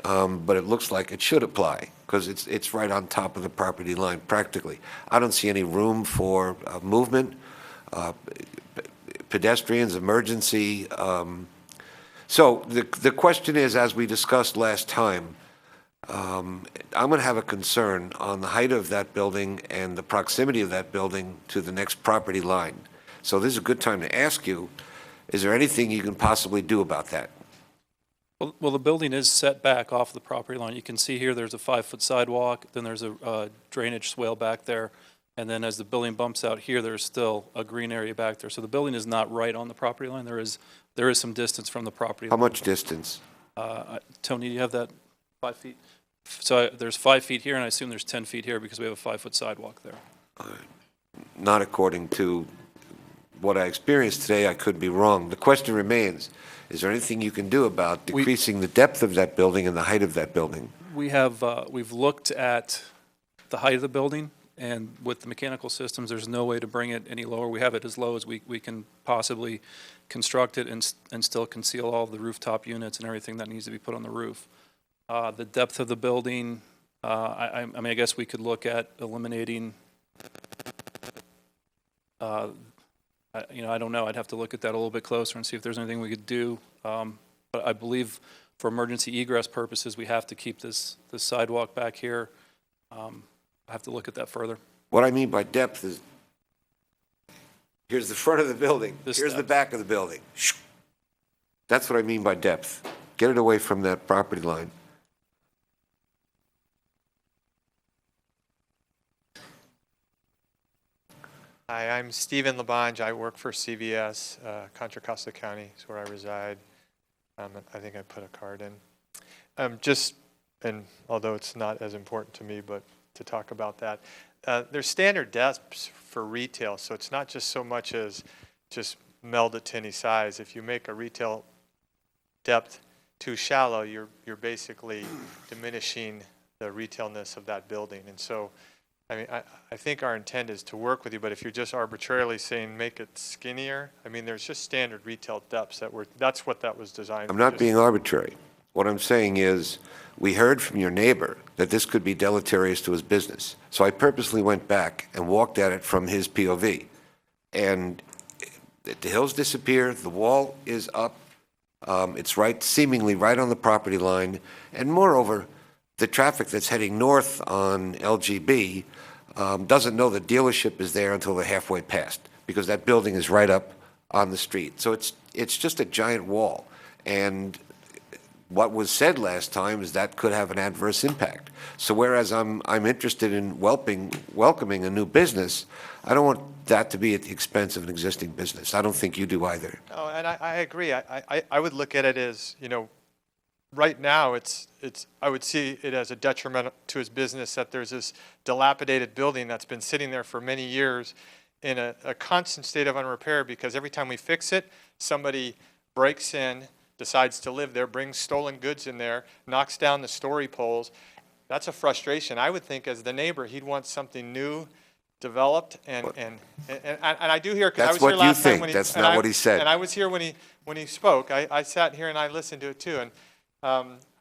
But it looks like it should apply because it's right on top of the property line practically. I don't see any room for movement, pedestrians, emergency. So the question is, as we discussed last time, I'm going to have a concern on the height of that building and the proximity of that building to the next property line. So this is a good time to ask you, is there anything you can possibly do about that?
Well, the building is set back off the property line. You can see here, there's a 5-foot sidewalk, then there's a drainage swale back there, and then as the building bumps out here, there's still a green area back there. So the building is not right on the property line. There is some distance from the property line.
How much distance?
Tony, do you have that 5 feet? So there's 5 feet here, and I assume there's 10 feet here because we have a 5-foot sidewalk there.
Not according to what I experienced today. I could be wrong. The question remains, is there anything you can do about decreasing the depth of that building and the height of that building?
We've looked at the height of the building, and with the mechanical systems, there's no way to bring it any lower. We have it as low as we can possibly construct it and still conceal all of the rooftop units and everything that needs to be put on the roof. The depth of the building, I mean, I guess we could look at eliminating, I don't know. I'd have to look at that a little bit closer and see if there's anything we could do. But I believe for emergency egress purposes, we have to keep this sidewalk back here. I have to look at that further.
What I mean by depth is, here's the front of the building, here's the back of the building. That's what I mean by depth. Get it away from that property line.
Hi, I'm Stephen Labange. I work for CVS, Contra Costa County is where I reside. I think I put a card in. And although it's not as important to me, but to talk about that, there's standard depths for retail, so it's not just so much as just meld it to any size. If you make a retail depth too shallow, you're basically diminishing the retailness of that building. And so, I mean, I think our intent is to work with you, but if you're just arbitrarily saying make it skinnier, I mean, there's just standard retail depths that's what that was designed.
I'm not being arbitrary. What I'm saying is, we heard from your neighbor that this could be deleterious to his business. So I purposely went back and walked at it from his POV. And the hills disappear, the wall is up, it's seemingly right on the property line, and moreover, the traffic that's heading north on LGB doesn't know the dealership is there until they're halfway past, because that building is right up on the street. So it's just a giant wall. And what was said last time is that could have an adverse impact. So whereas I'm interested in welcoming a new business, I don't want that to be at the expense of an existing business. I don't think you do either.
No, and I agree. I would look at it as, right now I would see it as a detriment to his business that there's this dilapidated building that's been sitting there for many years in a constant state of unrepair, because every time we fix it, somebody breaks in, decides to live there, brings stolen goods in there, knocks down the story poles. That's a frustration. I would think as the neighbor, he'd want something new, developed, and I do hear, because I was here last time when he...
That's not what he said.
And I was here when he spoke. I sat here and I listened to it too. And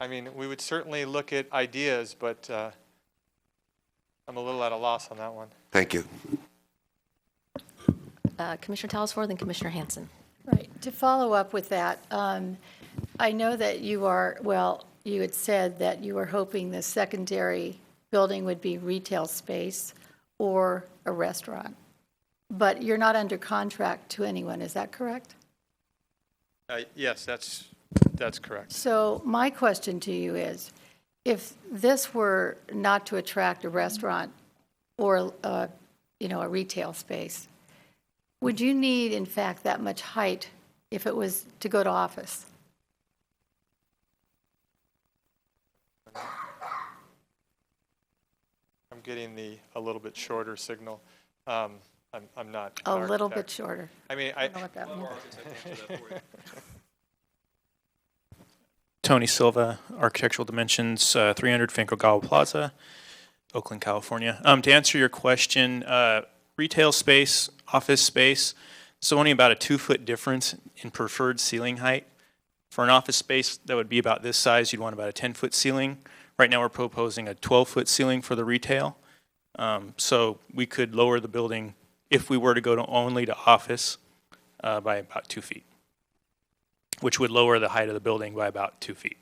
I mean, we would certainly look at ideas, but I'm a little at a loss on that one.
Thank you.
Commissioner Talesford, then Commissioner Hanson.
Right. To follow up with that, I know that you had said that you were hoping the secondary building would be retail space or a restaurant, but you're not under contract to anyone, is that correct?
Yes, that's correct.
So my question to you is, if this were not to attract a restaurant or, you know, a retail space, would you need, in fact, that much height if it was to go to office?
I'm getting a little bit shorter signal. I'm not.
A
an
little
architect.
bit shorter.
I mean,
I don't know what that means.
Tony Silva, Architectural Dimensions, 300 Finkel Plaza, Oakland, California. To answer your question, retail space, office space, it's only about a 2-foot difference in preferred ceiling height. For an office space that would be about this size, you'd want about a 10-foot ceiling. Right now, we're proposing a 12-foot ceiling for the retail. So we could lower the building, if we were to go to only to office, by about 2 feet, which would lower the height of the building by about 2 feet.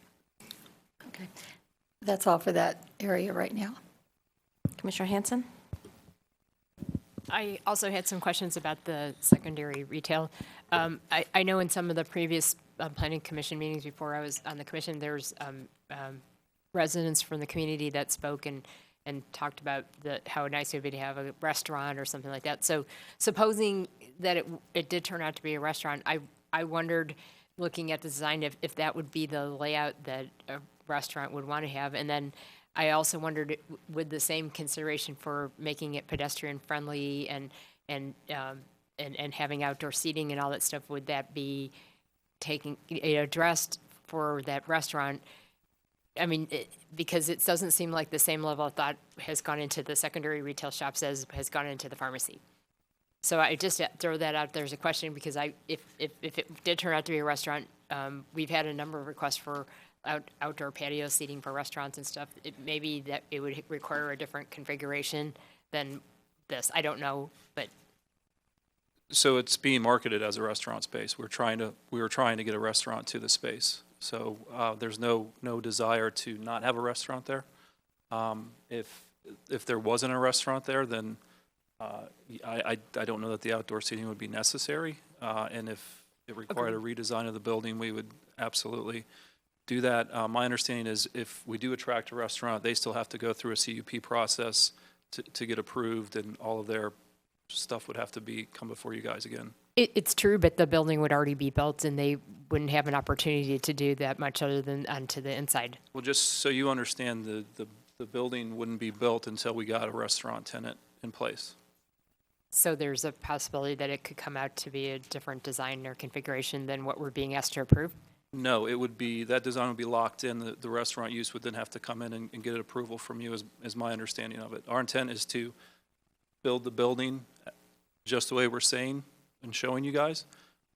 Okay. That's all for that area right now.
Commissioner Hanson?
I also had some questions about the secondary retail. I know in some of the previous planning commission meetings before I was on the commission, there's residents from the community that spoke and talked about how nice it would be to have a restaurant or something like that. So supposing that it did turn out to be a restaurant, I wondered, looking at the design, if that would be the layout that a restaurant would want to have. And then I also wondered, would the same consideration for making it pedestrian friendly and having outdoor seating and all that stuff, would that be addressed for that restaurant? I mean, because it doesn't seem like the same level of thought has gone into the secondary retail shops as has gone into the pharmacy. So I just throw that out there as a question, because if it did turn out to be a restaurant, we've had a number of requests for outdoor patio seating for restaurants and stuff. Maybe that it would require a different configuration than this. I don't know, but.
So it's being marketed as a restaurant space. We were trying to get a restaurant to the space. So there's no desire to not have a restaurant there. If there wasn't a restaurant there, then I don't know that the outdoor seating would be necessary. And if it required a redesign of the building, we would absolutely do that. My understanding is if we do attract a restaurant, they still have to go through a CUP process to get approved, and all of their stuff would have to come before you guys again.
It's true, but the building would already be built, and they wouldn't have an opportunity to do that much other than onto the inside.
Well, just so you understand, the building wouldn't be built until we got a restaurant tenant in place.
So there's a possibility that it could come out to be a different design or configuration than what we're being asked to approve?
No, that design would be locked in. The restaurant use would then have to come in and get an approval from you, is my understanding of it. Our intent is to build the building just the way we're saying and showing you guys,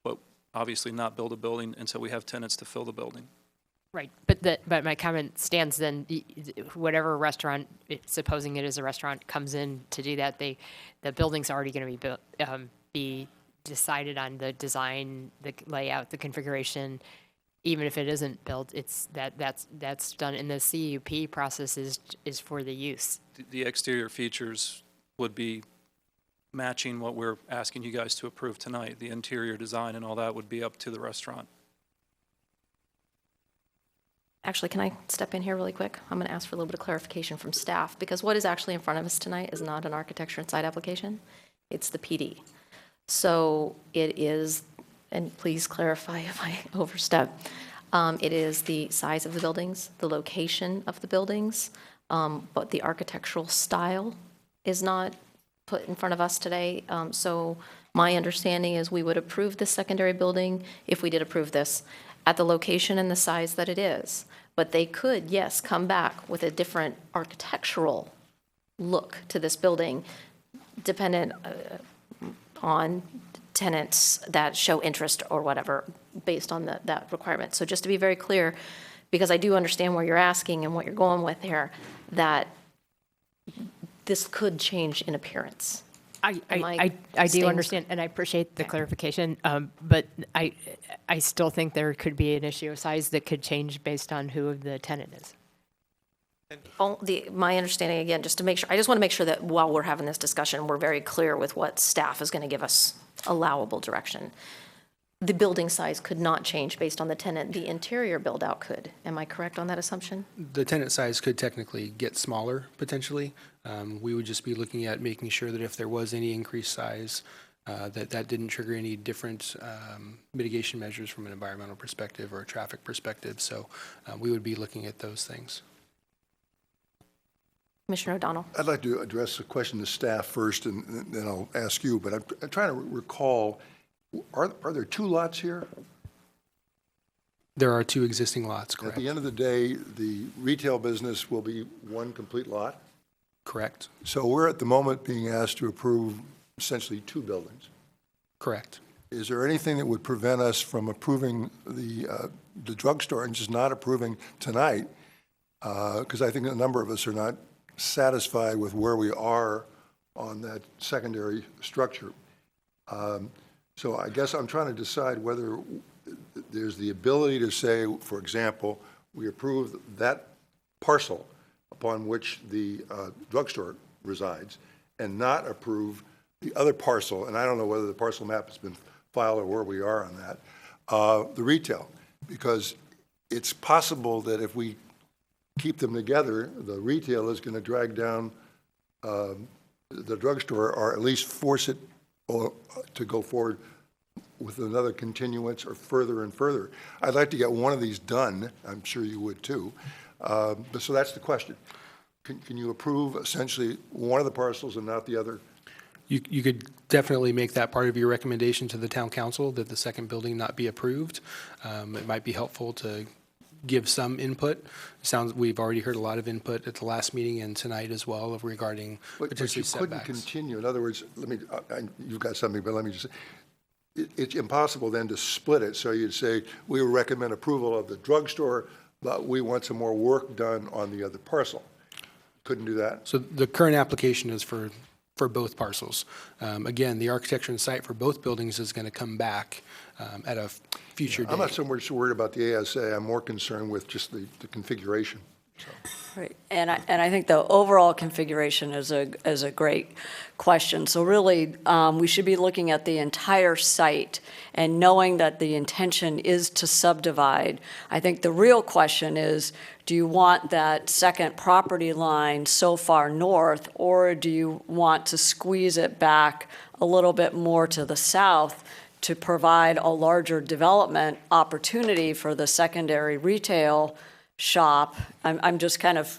but obviously not build a building until we have tenants to fill the building.
Right, but my comment stands then, whatever restaurant, supposing it is a restaurant, comes in to do that, the building's already going to be built, be decided on the design, the layout, the configuration. Even if it isn't built, that's done, and the CUP process is for the use.
The exterior features would be matching what we're asking you guys to approve tonight. The interior design and all that would be up to the restaurant.
Actually, can I step in here really quick? I'm going to ask for a little bit of clarification from staff, because what is actually in front of us tonight is not an architecture and site application. It's the PD. So it is, and please clarify if I overstep, it is the size of the buildings, the location of the buildings, but the architectural style is not put in front of us today. So my understanding is we would approve this secondary building if we did approve this at the location and the size that it is. But they could, yes, come back with a different architectural look to this building, dependent on tenants that show interest or whatever, based on that requirement. So just to be very clear, because I do understand where you're asking and what you're going with here, that this could change in appearance.
I do understand, and I appreciate the clarification, but I still think there could be an issue of size that could change based on who the tenant is.
My understanding, again, just to make sure, I just want to make sure that while we're having this discussion, we're very clear with what staff is going to give us allowable direction. the building size could not change based on the tenant, the interior build-out could. Am I correct on that assumption?
The tenant size could technically get smaller, potentially. We would just be looking at making sure that if there was any increased size, that didn't trigger any different mitigation measures from an environmental perspective or a traffic perspective. So we would be looking at those things.
Commissioner O'Donnell.
I'd like to address a question to staff first, and then I'll ask you, but I'm trying to recall, are there 2 lots here?
There are 2 existing lots,
At
correct?
the end of the day, the retail business will be one complete lot?
Correct.
So we're at the moment being asked to approve essentially 2 buildings.
Correct.
Is there anything that would prevent us from approving the drugstore and just not approving tonight? Because I think a number of us are not satisfied with where we are on that secondary structure. So I guess I'm trying to decide whether there's the ability to say, for example, we approve that parcel upon which the drugstore resides and not approve the other parcel, and I don't know whether the parcel map has been filed or where we are on that, the retail. Because it's possible that if we keep them together, the retail is going to drag down the drugstore, or at least force it to go forward with another continuance or further and further. I'd like to get one of these done. I'm sure you would too. But so that's the question. Can you approve essentially one of the parcels and not the other?
You could definitely make that part of your recommendation to the town council, that the second building not be approved. It might be helpful to give some input. We've already heard a lot of input at the last meeting and tonight as well regarding potentially setbacks.
But you couldn't continue. In other words, you've got something, but let me just say, it's impossible then to split it. So you'd say, we recommend approval of the drugstore, but we want some more work done on the other parcel. Couldn't do that?
So the current application is for both parcels. Again, the architecture and site for both buildings is going to come back at a future date.
I'm not so much worried about the ASA. I'm more concerned with just the configuration.
Right, and I think the overall configuration is a great question. So really, we should be looking at the entire site and knowing that the intention is to subdivide. I think the real question is, do you want that second property line so far north, or do you want to squeeze it back a little bit more to the south to provide a larger development opportunity for the secondary retail shop? I'm just kind of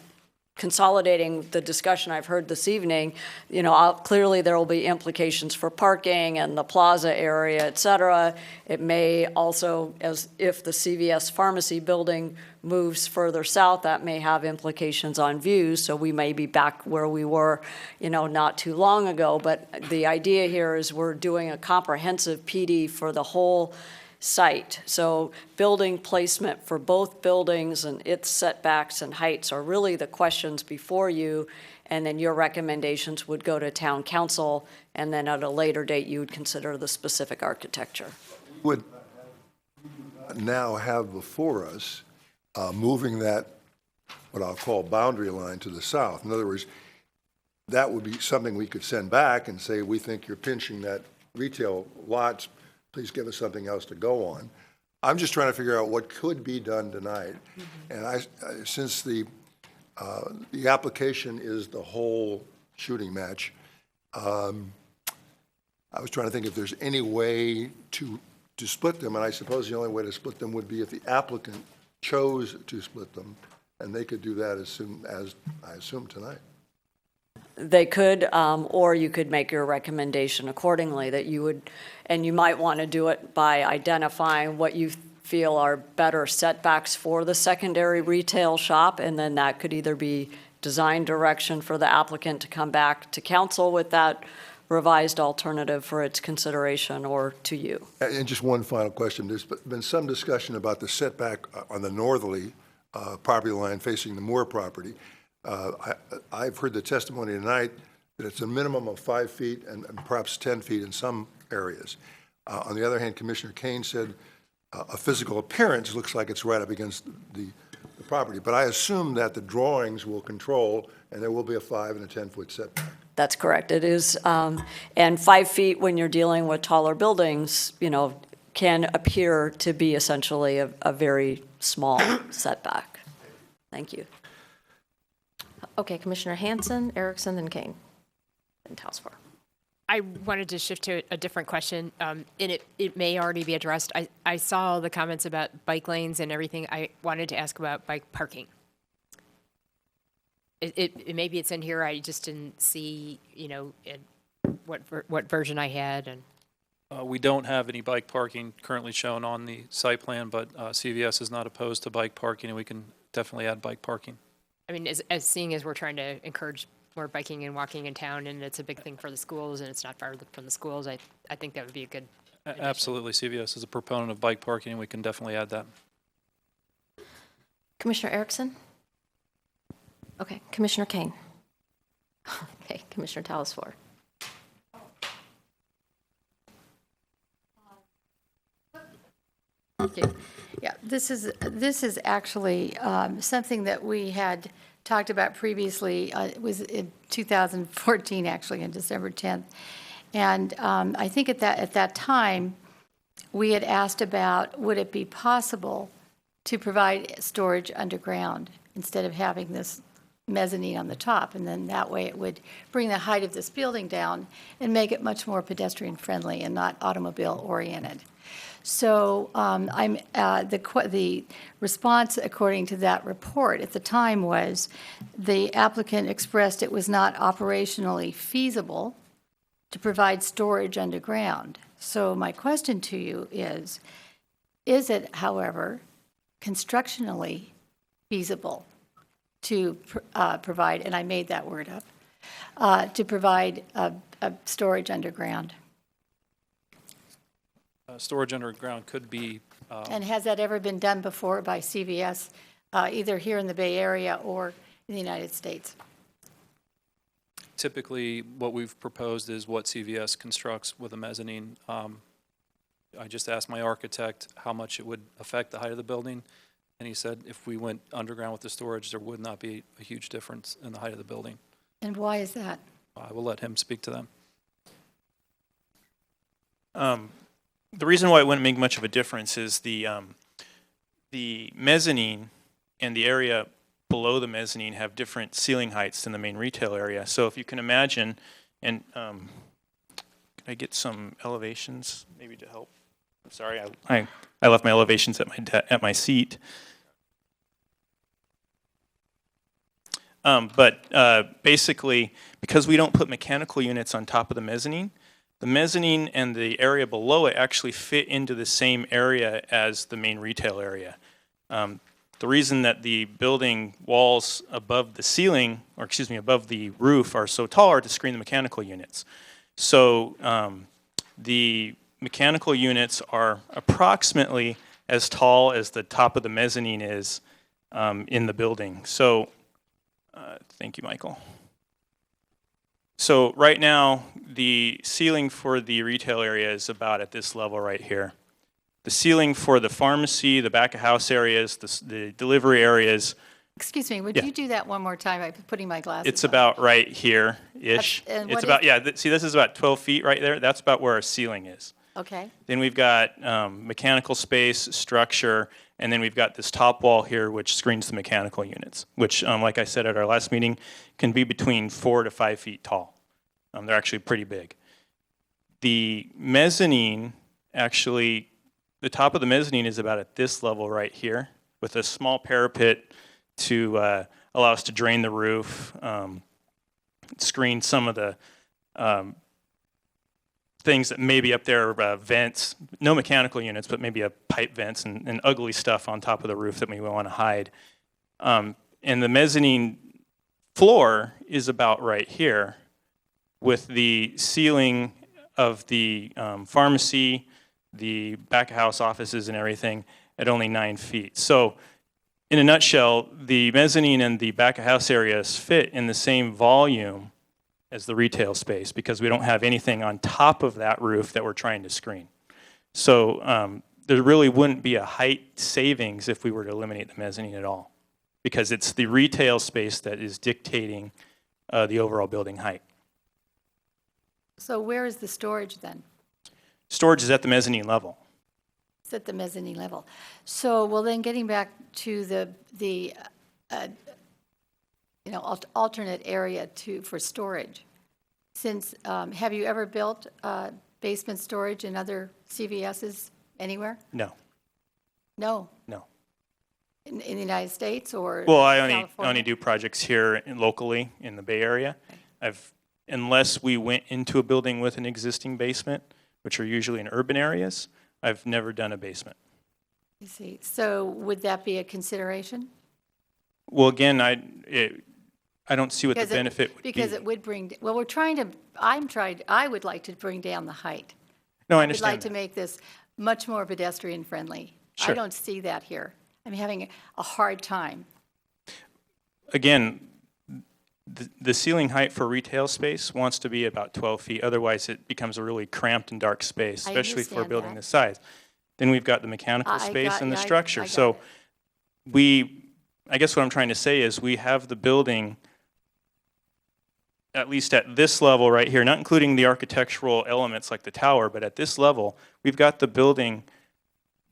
consolidating the discussion I've heard this evening. You know, clearly there will be implications for parking and the plaza area, et cetera. It may also, as if the CVS pharmacy building moves further south, that may have implications on views. So we may be back where we were, you know, not too long ago. But the idea here is we're doing a comprehensive PD for the whole site. So building placement for both buildings and its setbacks and heights are really the questions before you, and then your recommendations would go to town council, and then at a later date you would consider the specific architecture.
Would now have before us moving that, what I'll call boundary line to the south. In other words, that would be something we could send back and say, we think you're pinching that retail lots, please give us something else to go on. I'm just trying to figure out what could be done tonight. And since the application is the whole shooting match, I was trying to think if there's any way to split them, and I suppose the only way to split them would be if the applicant chose to split them, and they could do that as soon as, I assume, tonight.
They could, or you could make your recommendation accordingly, that you would, and you might want to do it by identifying what you feel are better setbacks for the secondary retail shop, and then that could either be design direction for the applicant to come back to council with that revised alternative for its consideration, or to you.
And just one final question. There's been some discussion about the setback on the northerly property line facing the Moore property. I've heard the testimony tonight that it's a minimum of 5 feet and perhaps 10 feet in some areas. On the other hand, Commissioner Kane said a physical appearance looks like it's right up against the property. But I assume that the drawings will control, and there will be a 5 and a 10-foot setback.
That's correct. It is, and 5 feet when you're dealing with taller buildings, you know, can appear to be essentially a very small setback. Thank you.
Okay, Commissioner Hanson, Erickson, then Kane, and Talsfor.
I wanted to shift to a different question, and it may already be addressed. I saw the comments about bike lanes and everything. I wanted to ask about bike parking. Maybe it's in here. I just didn't see, what version I had. And
We don't have any bike parking currently shown on the site plan, but CVS is not opposed to bike parking, and we can definitely add bike parking.
I mean, as seeing as we're trying to encourage more biking and walking in town, and it's a big thing for the schools, and it's not far from the schools, I think that would be a good addition.
Absolutely. CVS is a proponent of bike parking, and we can definitely add that.
Commissioner Erickson? Okay, Commissioner Kane? Okay, Commissioner Talsfor?
Okay. Yeah, this is actually something that we had talked about previously. It was in 2014, actually, on December 10th. And I think at that time, we had asked about, would it be possible to provide storage underground instead of having this mezzanine on the top? And then that way it would bring the height of this building down and make it much more pedestrian-friendly and not automobile-oriented. So the response, according to that report at the time, was the applicant expressed it was not operationally feasible to provide storage underground. So my question to you is it, however, constructionally feasible to provide, and I made that word up, to provide a storage underground?
Storage underground could be.
And has that ever been done before by CVS, either here in the Bay Area or in the United States?
Typically, what we've proposed is what CVS constructs with a mezzanine. I just asked my architect how much it would affect the height of the building, and he said if we went underground with the storage, there would not be a huge difference in the height of the building.
And why is that?
I will let him speak to them.
The reason why it wouldn't make much of a difference is the mezzanine and the area below the mezzanine have different ceiling heights than the main retail area. So if you can imagine, and can I get some elevations maybe to help? I'm sorry, I left my elevations at my seat. Basically, because we don't put mechanical units on top of the mezzanine and the area below it actually fit into the same area as the main retail area. The reason that the building walls above the ceiling, or excuse me, above the roof are so tall are to screen the mechanical units. So the mechanical units are approximately as tall as the top of the mezzanine is in the building. So thank you, Michael. So right now, the ceiling for the retail area is about at this level right here. The ceiling for the pharmacy, the back of house areas, the delivery areas.
Excuse me, would you do that one more time? I'm putting my glasses
It's
on.
about right here-ish. It's about, see, this is about 12 feet right there. That's about where our ceiling is.
Okay.
Then we've got mechanical space, structure, and then we've got this top wall here which screens the mechanical units, which, like I said at our last meeting, can be between 4 to 5 feet tall. They're actually pretty big. The mezzanine, actually, the top of the mezzanine is about at this level right here with a small parapet to allow us to drain the roof, screen some of the things that may be up there, vents, no mechanical units, but maybe a pipe vents and ugly stuff on top of the roof that we want to hide. And the mezzanine floor is about right here with the ceiling of the pharmacy, the back of house offices and everything at only 9 feet. So in a nutshell, the mezzanine and the back of house areas fit in the same volume as the retail space because we don't have anything on top of that roof that we're trying to screen. So there really wouldn't be a height savings if we were to eliminate the mezzanine at all because it's the retail space that is dictating the overall building height.
So where is the storage then?
Storage is at the mezzanine level.
It's at the mezzanine level. So, well, then getting back to the alternate area for storage. Since, have you ever built basement storage in other CVSs anywhere?
No,
No.
no.
In the United States or
Well, I
California?
only do projects here locally in the Bay Area. Unless we went into a building with an existing basement, which are usually in urban areas, I've never done a basement.
You see, so would that be a consideration?
Well, again, I don't see what the benefit would be.
Because it would bring, well, I would like to bring down the height.
No, I
I would
understand
like to make this much more pedestrian friendly. I
Sure.
don't see that here. I'm having a hard time.
Again, the ceiling height for retail space wants to be about 12 feet. Otherwise, it becomes a really cramped and dark space,
I
especially for a
understand
building
that.
this size. Then we've got the mechanical
I
space
got-
and the
yeah, I
structure.
got
So
it.
I guess what I'm trying to say is we have the building, at least at this level right here, not including the architectural elements like the tower, but at this level, we've got the building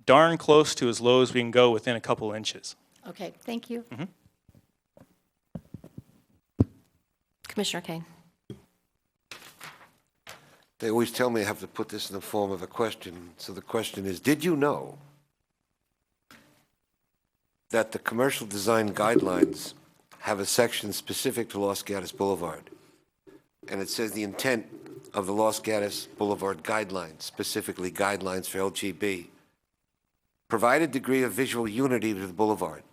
darn close to as low as we can go within a couple inches.
Okay, thank you.
Mm-hmm.
Commissioner Kane.
They always tell me I have to put this in the form of a question. So the question is, did you know that the commercial design guidelines have a section specific to Los Gatos Boulevard? And it says the intent of the Los Gatos Boulevard guidelines, specifically guidelines for LGB, provide a degree of visual unity to the boulevard,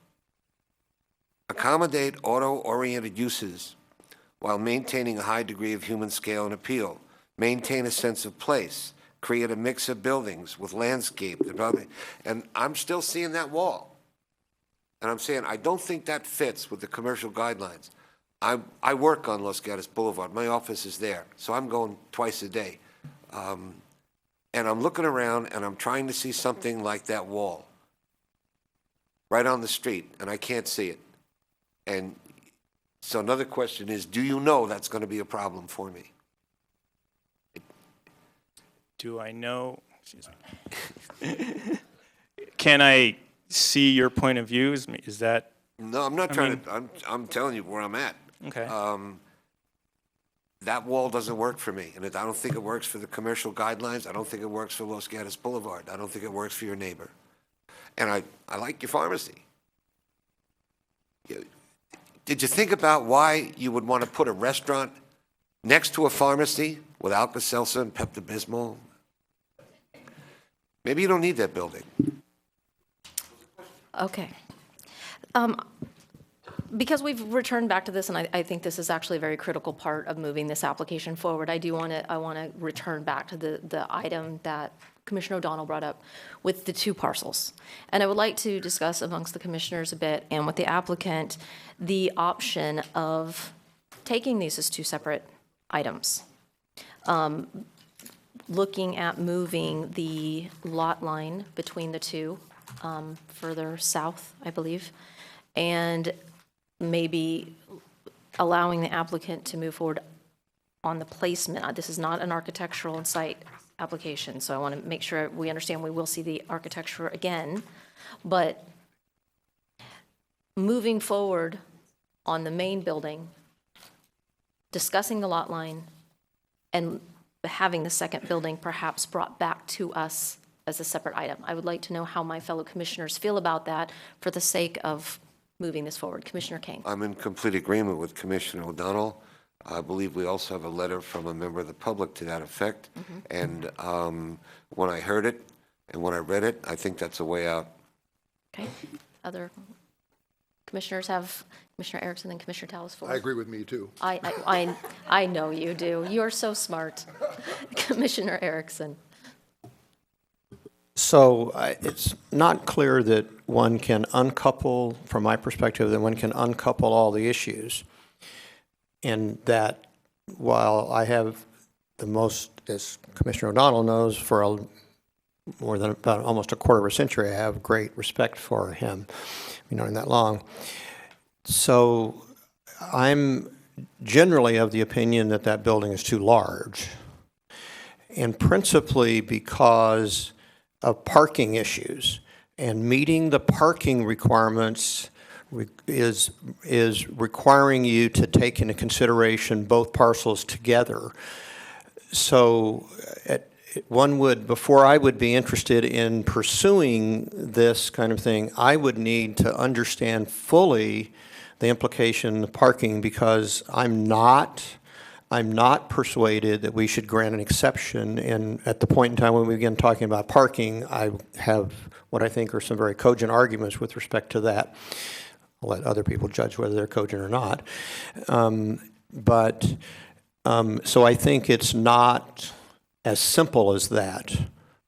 accommodate auto-oriented uses while maintaining a high degree of human scale and appeal, maintain a sense of place, create a mix of buildings with landscape, and I'm still seeing that wall. And I'm saying, I don't think that fits with the commercial guidelines. I work on Los Gatos Boulevard. My office is there, so I'm going twice a day. And I'm looking around, and I'm trying to see something like that wall right on the street, and I can't see it. And so another question is, do you know that's going to be a problem for me?
Do I know? Excuse me. Can I see your point of view? Is that?
No, I'm not trying to. I'm telling you where I'm at.
Okay.
That wall doesn't work for me, and I don't think it works for the commercial guidelines. I don't think it works for Los Gatos Boulevard. I don't think it works for your neighbor. And I like your pharmacy. Did you think about why you would want to put a restaurant next to a pharmacy with Alka-Seltzer and Pepto-Bismol? Maybe you don't need that building.
Okay. Because we've returned back to this, and I think this is actually a very critical part of moving this application forward, I want to return back to the item that Commissioner O'Donnell brought up with the two parcels. And I would like to discuss amongst the commissioners a bit and with the applicant, the option of taking these as two separate items. Looking at moving the lot line between the two further south, I believe, and maybe allowing the applicant to move forward on the placement. This is not an architectural and site application, so I want to make sure we understand we will see the architecture again, but moving forward on the main building, discussing the lot line, and having the second building perhaps brought back to us as a separate item. I would like to know how my fellow commissioners feel about that for the sake of moving this forward. Commissioner Kane.
I'm in complete agreement with Commissioner O'Donnell. I believe we also have a letter from a member of the public to that effect. And when I heard it and when I read it, I think that's a way out.
Okay. Other commissioners have Commissioner Erickson and Commissioner Talas.
I agree with me, too.
I know you do. You are so smart. Commissioner Erickson.
So it's not clear that one can uncouple, from my perspective, that one can uncouple all the issues. And that while I have the most, as Commissioner O'Donnell knows, for more than about almost a quarter of a century, I have great respect for him, known that long. So I'm generally of the opinion that that building is too large. And principally because of parking issues. And meeting the parking requirements is requiring you to take into consideration both parcels together. So before I would be interested in pursuing this kind of thing, I would need to understand fully the implication of parking, because I'm not persuaded that we should grant an exception. And at the point in time when we begin talking about parking, I have what I think are some very cogent arguments with respect to that. I'll let other people judge whether they're cogent or not. So I think it's not as simple as that,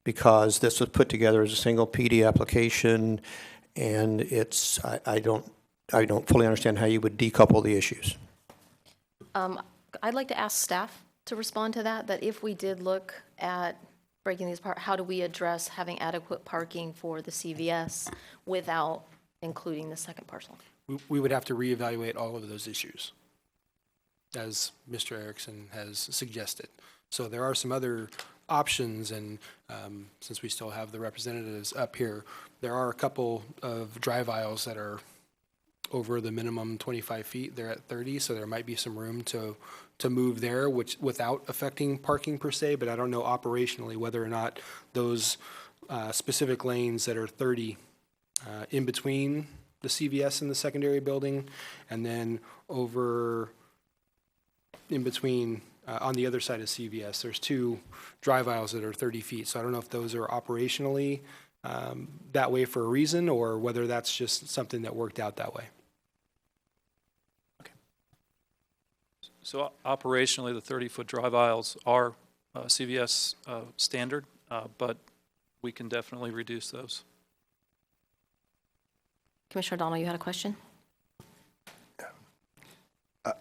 because this was put together as a single PD application, and I don't fully understand how you would decouple the issues.
I'd like to ask staff to respond to that if we did look at breaking these apart, how do we address having adequate parking for the CVS without including the second parcel?
We would have to reevaluate all of those issues, as Mr. Erickson has suggested. So there are some other options, and since we still have the representatives up here, there are a couple of drive aisles that are over the minimum 25 feet. They're at 30, so there might be some room to move there, which without affecting parking per se, but I don't know operationally whether or not those specific lanes that are 30 in between the CVS and the secondary building, and then over in between on the other side of CVS, there's two drive aisles that are 30 feet. So I don't know if those are operationally that way for a reason, or whether that's just something that worked out that way.
So operationally, the 30-foot drive aisles are CVS standard, but we can definitely reduce those.
Commissioner O'Donnell, you had a question?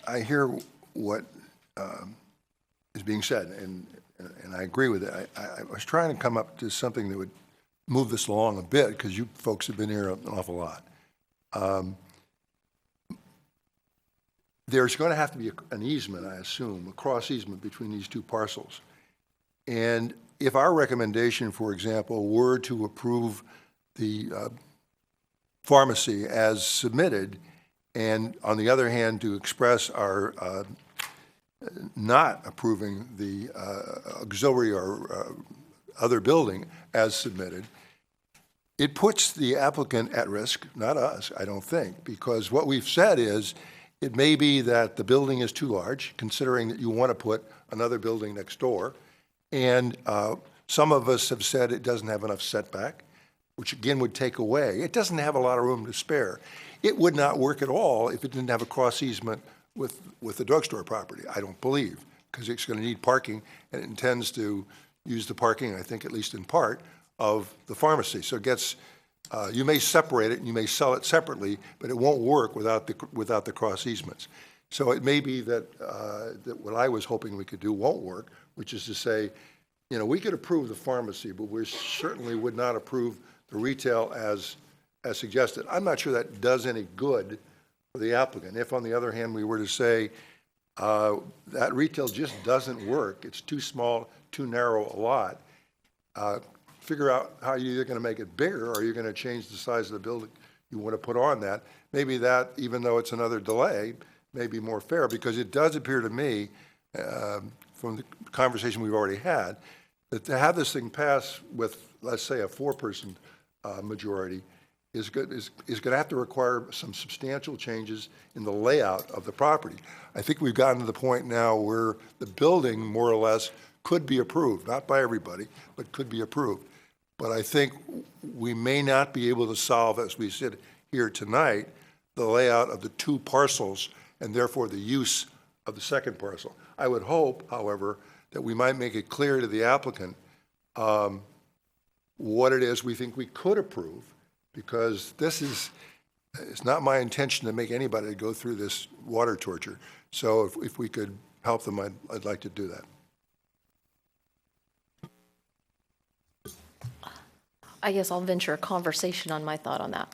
I hear what is being said, and I agree with it. I was trying to come up to something that would move this along a bit, because you folks have been here an awful lot. There's going to have to be an easement, I assume, a cross easement between these two parcels. And if our recommendation, for example, were to approve the pharmacy as submitted, and on the other hand, to express our not approving the auxiliary or other building as submitted, it puts the applicant at risk, not us, I don't think, because what we've said is it may be that the building is too large, considering that you want to put another building next door, and some of us have said it doesn't have enough setback, which again would take away. It doesn't have a lot of room to spare. It would not work at all if it didn't have a cross easement with the drugstore property, I don't believe, because it's going to need parking, and it intends to use the parking, I think at least in part, of the pharmacy. So it gets, you may separate it and you may sell it separately, but it won't work without the cross easements. So it may be that, that what I was hoping we could do won't work, which is to say, you know, we could approve the pharmacy, but we certainly would not approve the retail as suggested. I'm not sure that does any good for the applicant. If, on the other hand, we were to say that retail just doesn't work, it's too small, too narrow a lot, figure out how you're either going to make it bigger or you're going to change the size of the building you want to put on that. Maybe that, even though it's another delay, may be more fair, because it does appear to me, from the conversation we've already had, that to have this thing pass with, let's say, a 4-person majority is going to have to require some substantial changes in the layout of the property. I think we've gotten to the point now where the building, more or less, could be approved, not by everybody, but could be approved. But I think we may not be able to solve, as we sit here tonight, the layout of the two parcels and therefore the use of the second parcel. I would hope, however, that we might make it clear to the applicant what it is we think we could approve, because it's not my intention to make anybody go through this water torture. So if we could help them, I'd like to do that.
I guess I'll venture a conversation on my thought on that.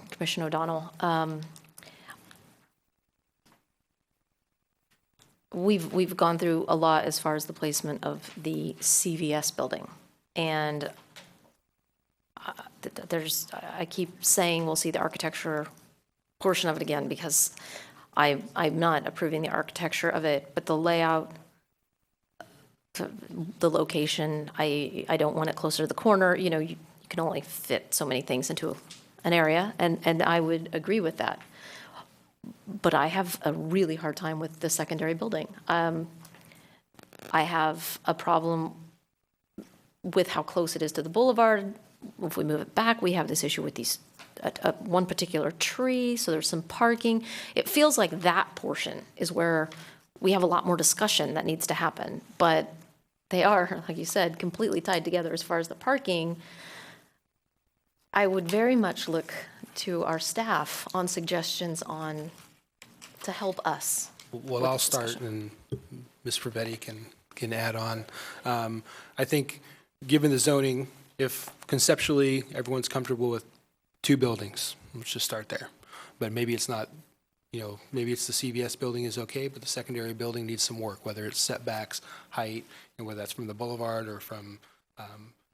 Commissioner O'Donnell, we've gone through a lot as far as the placement of the CVS building. And I keep saying we'll see the architecture portion of it again because I'm not approving the architecture of it, but the layout, the location, I don't want it closer to the corner. You know, you can only fit so many things into an area, and I would agree with that. But I have a really hard time with the secondary building. I have a problem with how close it is to the boulevard. If we move it back, we have this issue with these one particular tree, so there's some parking. It feels like that portion is where we have a lot more discussion that needs to happen, but they are, like you said, completely tied together as far as the parking. I would very much look to our staff on suggestions to help us.
Well, I'll start and Ms. Pravetti can add on. I think, given the zoning, if conceptually everyone's comfortable with 2 buildings, let's just start there. But maybe it's not, maybe it's the CVS building is okay, but the secondary building needs some work, whether it's setbacks, height, and whether that's from the boulevard or from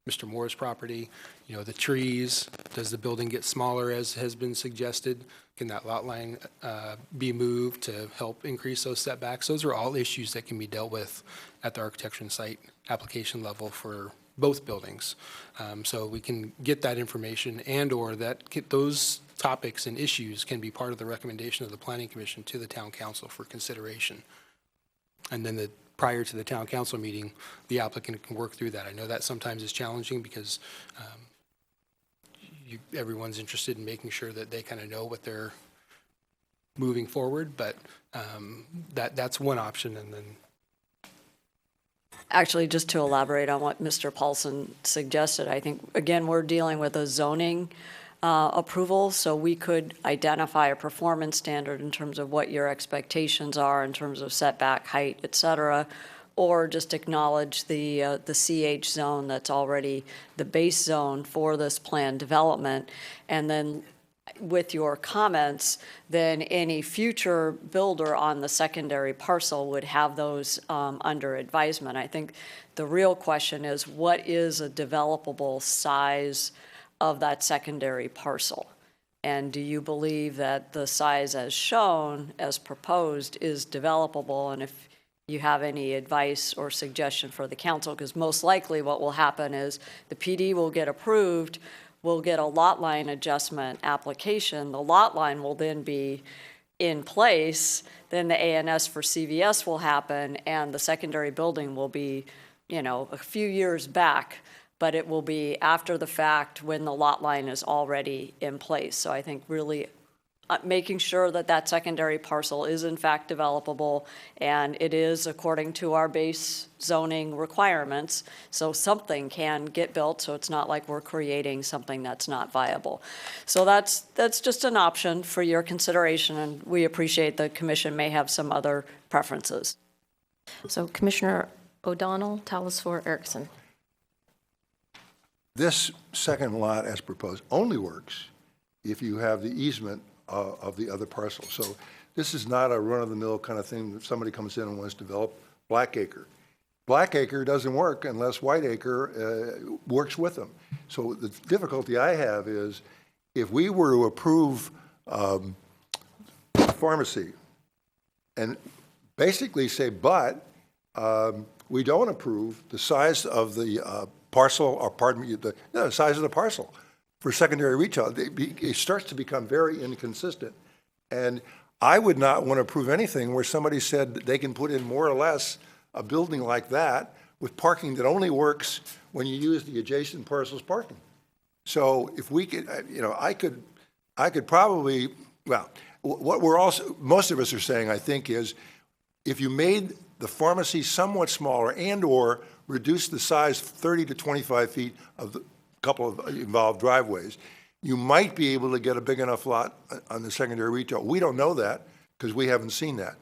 Mr. Moore's property. The trees, does the building get smaller as has been suggested? Can that lot line be moved to help increase those setbacks? Those are all issues that can be dealt with at the architecture and site application level for both buildings. So we can get that information and/or those topics and issues can be part of the recommendation of the Planning Commission to the Town Council for consideration. And then prior to the Town Council meeting, the applicant can work through that. I know that sometimes is challenging because everyone's interested in making sure that they kind of know what they're moving forward, but that's one option. And then
Actually, just to elaborate on what Mr. Paulson suggested, I think, again, we're dealing with a zoning approval, so we could identify a performance standard in terms of what your expectations are in terms of setback, height, et cetera, or just acknowledge the CH zone that's already the base zone for this planned development. And then with your comments, then any future builder on the secondary parcel would have those under advisement. I think the real question is, what is a developable size of that secondary parcel? And do you believe that the size as shown, as proposed, is developable? And if you have any advice or suggestion for the council, because most likely what will happen is the PD will get approved, we'll get a lot line adjustment application. The lot line will then be in place. Then the ANS for CVS will happen, and the secondary building will be, a few years back, but it will be after the fact when the lot line is already in place. So I think really making sure that that secondary parcel is in fact developable, and it is according to our base zoning requirements, so something can get built, so it's not like we're creating something that's not viable. So that's just an option for your consideration, and we appreciate the commission may have some other preferences.
So Commissioner O'Donnell, Talasor, Erickson.
This second lot as proposed only works if you have the easement of the other parcel. So this is not a run-of-the-mill kind of thing that somebody comes in and wants to develop Blackacre. Blackacre doesn't work unless Whiteacre works with them. So the difficulty I have is if we were to approve a pharmacy and basically say, but we don't approve the size of the parcel, or pardon me, the size of the parcel for secondary retail, it starts to become very inconsistent. And I would not want to approve anything where somebody said that they can put in more or less a building like that with parking that only works when you use the adjacent parcel's parking. So if we could, I could probably, well, what we're also, most of us are saying, I think, is if you made the pharmacy somewhat smaller and/or reduce the size 30 to 25 feet of the couple of involved driveways, you might be able to get a big enough lot on the secondary retail. We don't know that because we haven't seen that.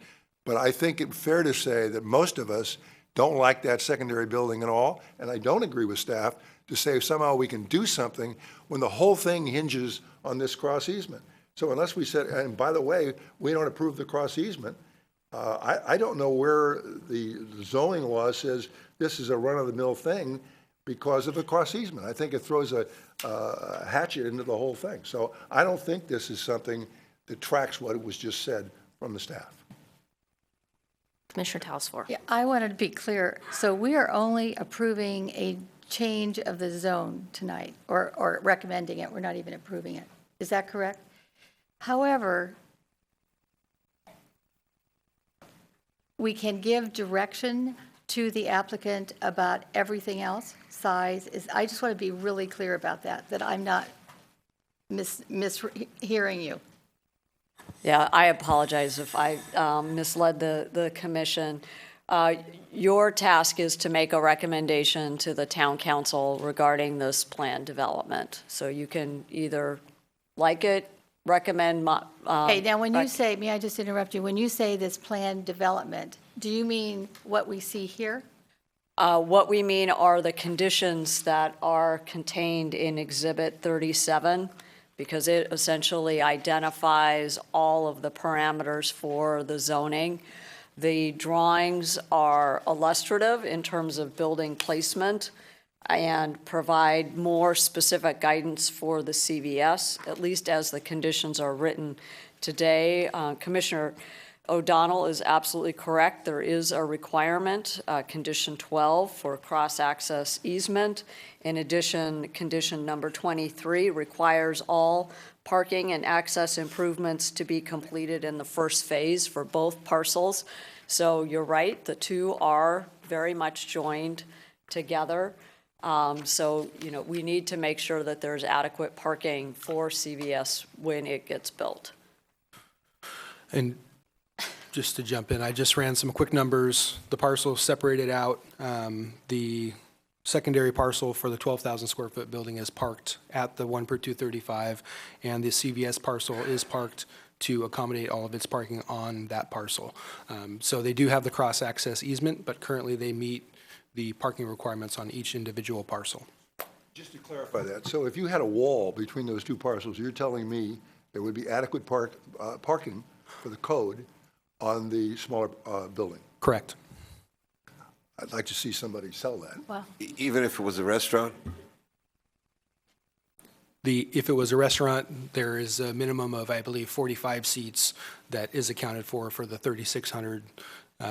But I think it's fair to say that most of us don't like that secondary building at all, and I don't agree with staff to say somehow we can do something when the whole thing hinges on this cross easement. So unless we said, and by the way, we don't approve the cross easement, I don't know where the zoning law says this is a run-of-the-mill thing because of a cross easement. I think it throws a hatchet into the whole thing. So I don't think this is something that tracks what was just said from the staff.
Commissioner Talsfor.
Yeah, I wanted to be clear. So we are only approving a change of the zone tonight, or recommending it. We're not even approving it. Is that correct? However, we can give direction to the applicant about everything else, size. I just want to be really clear about that I'm not mishearing you.
Yeah, I apologize if I misled the commission. Your task is to make a recommendation to the town council regarding this plan development. So you can either like it, recommend.
Okay, now when you say, may I just interrupt you? When you say this plan development, do you mean what we see here?
What we mean are the conditions that are contained in Exhibit 37, because it essentially identifies all of the parameters for the zoning. The drawings are illustrative in terms of building placement and provide more specific guidance for the CVS, at least as the conditions are written today. Commissioner O'Donnell is absolutely correct. There is a requirement, condition 12, for cross-access easement. In addition, condition number 23 requires all parking and access improvements to be completed in the first phase for both parcels. So you're right, the two are very much joined together. So, we need to make sure that there's adequate parking for CVS when it gets built.
And just to jump in, I just ran some quick numbers. The parcel separated out. The secondary parcel for the 12,000 square foot building is parked at the 1/235, and the CVS parcel is parked to accommodate all of its parking on that parcel. So they do have the cross-access easement, but currently they meet the parking requirements on each individual parcel.
Just to clarify that, so if you had a wall between those two parcels, you're telling me there would be adequate parking for the code on the smaller building?
Correct.
I'd like to see somebody sell that.
Well,
Even if it was a restaurant?
If it was a restaurant, there is a minimum of, I believe, 45 seats that is accounted for the 3,600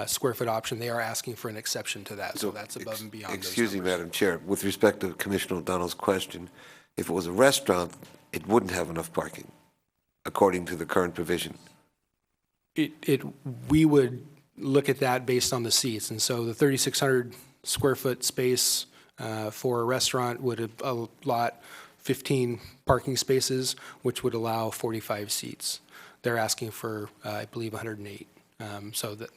square foot option. They are asking for an exception to that, so that's above and beyond those
Excuse me,
numbers.
Madam Chair, with respect to Commissioner O'Donnell's question, if it was a restaurant, it wouldn't have enough parking, according to the current provision.
We would look at that based on the seats, and so the 3,600 square foot space for a restaurant would allot 15 parking spaces, which would allow 45 seats. They're asking for, I believe, 108. So that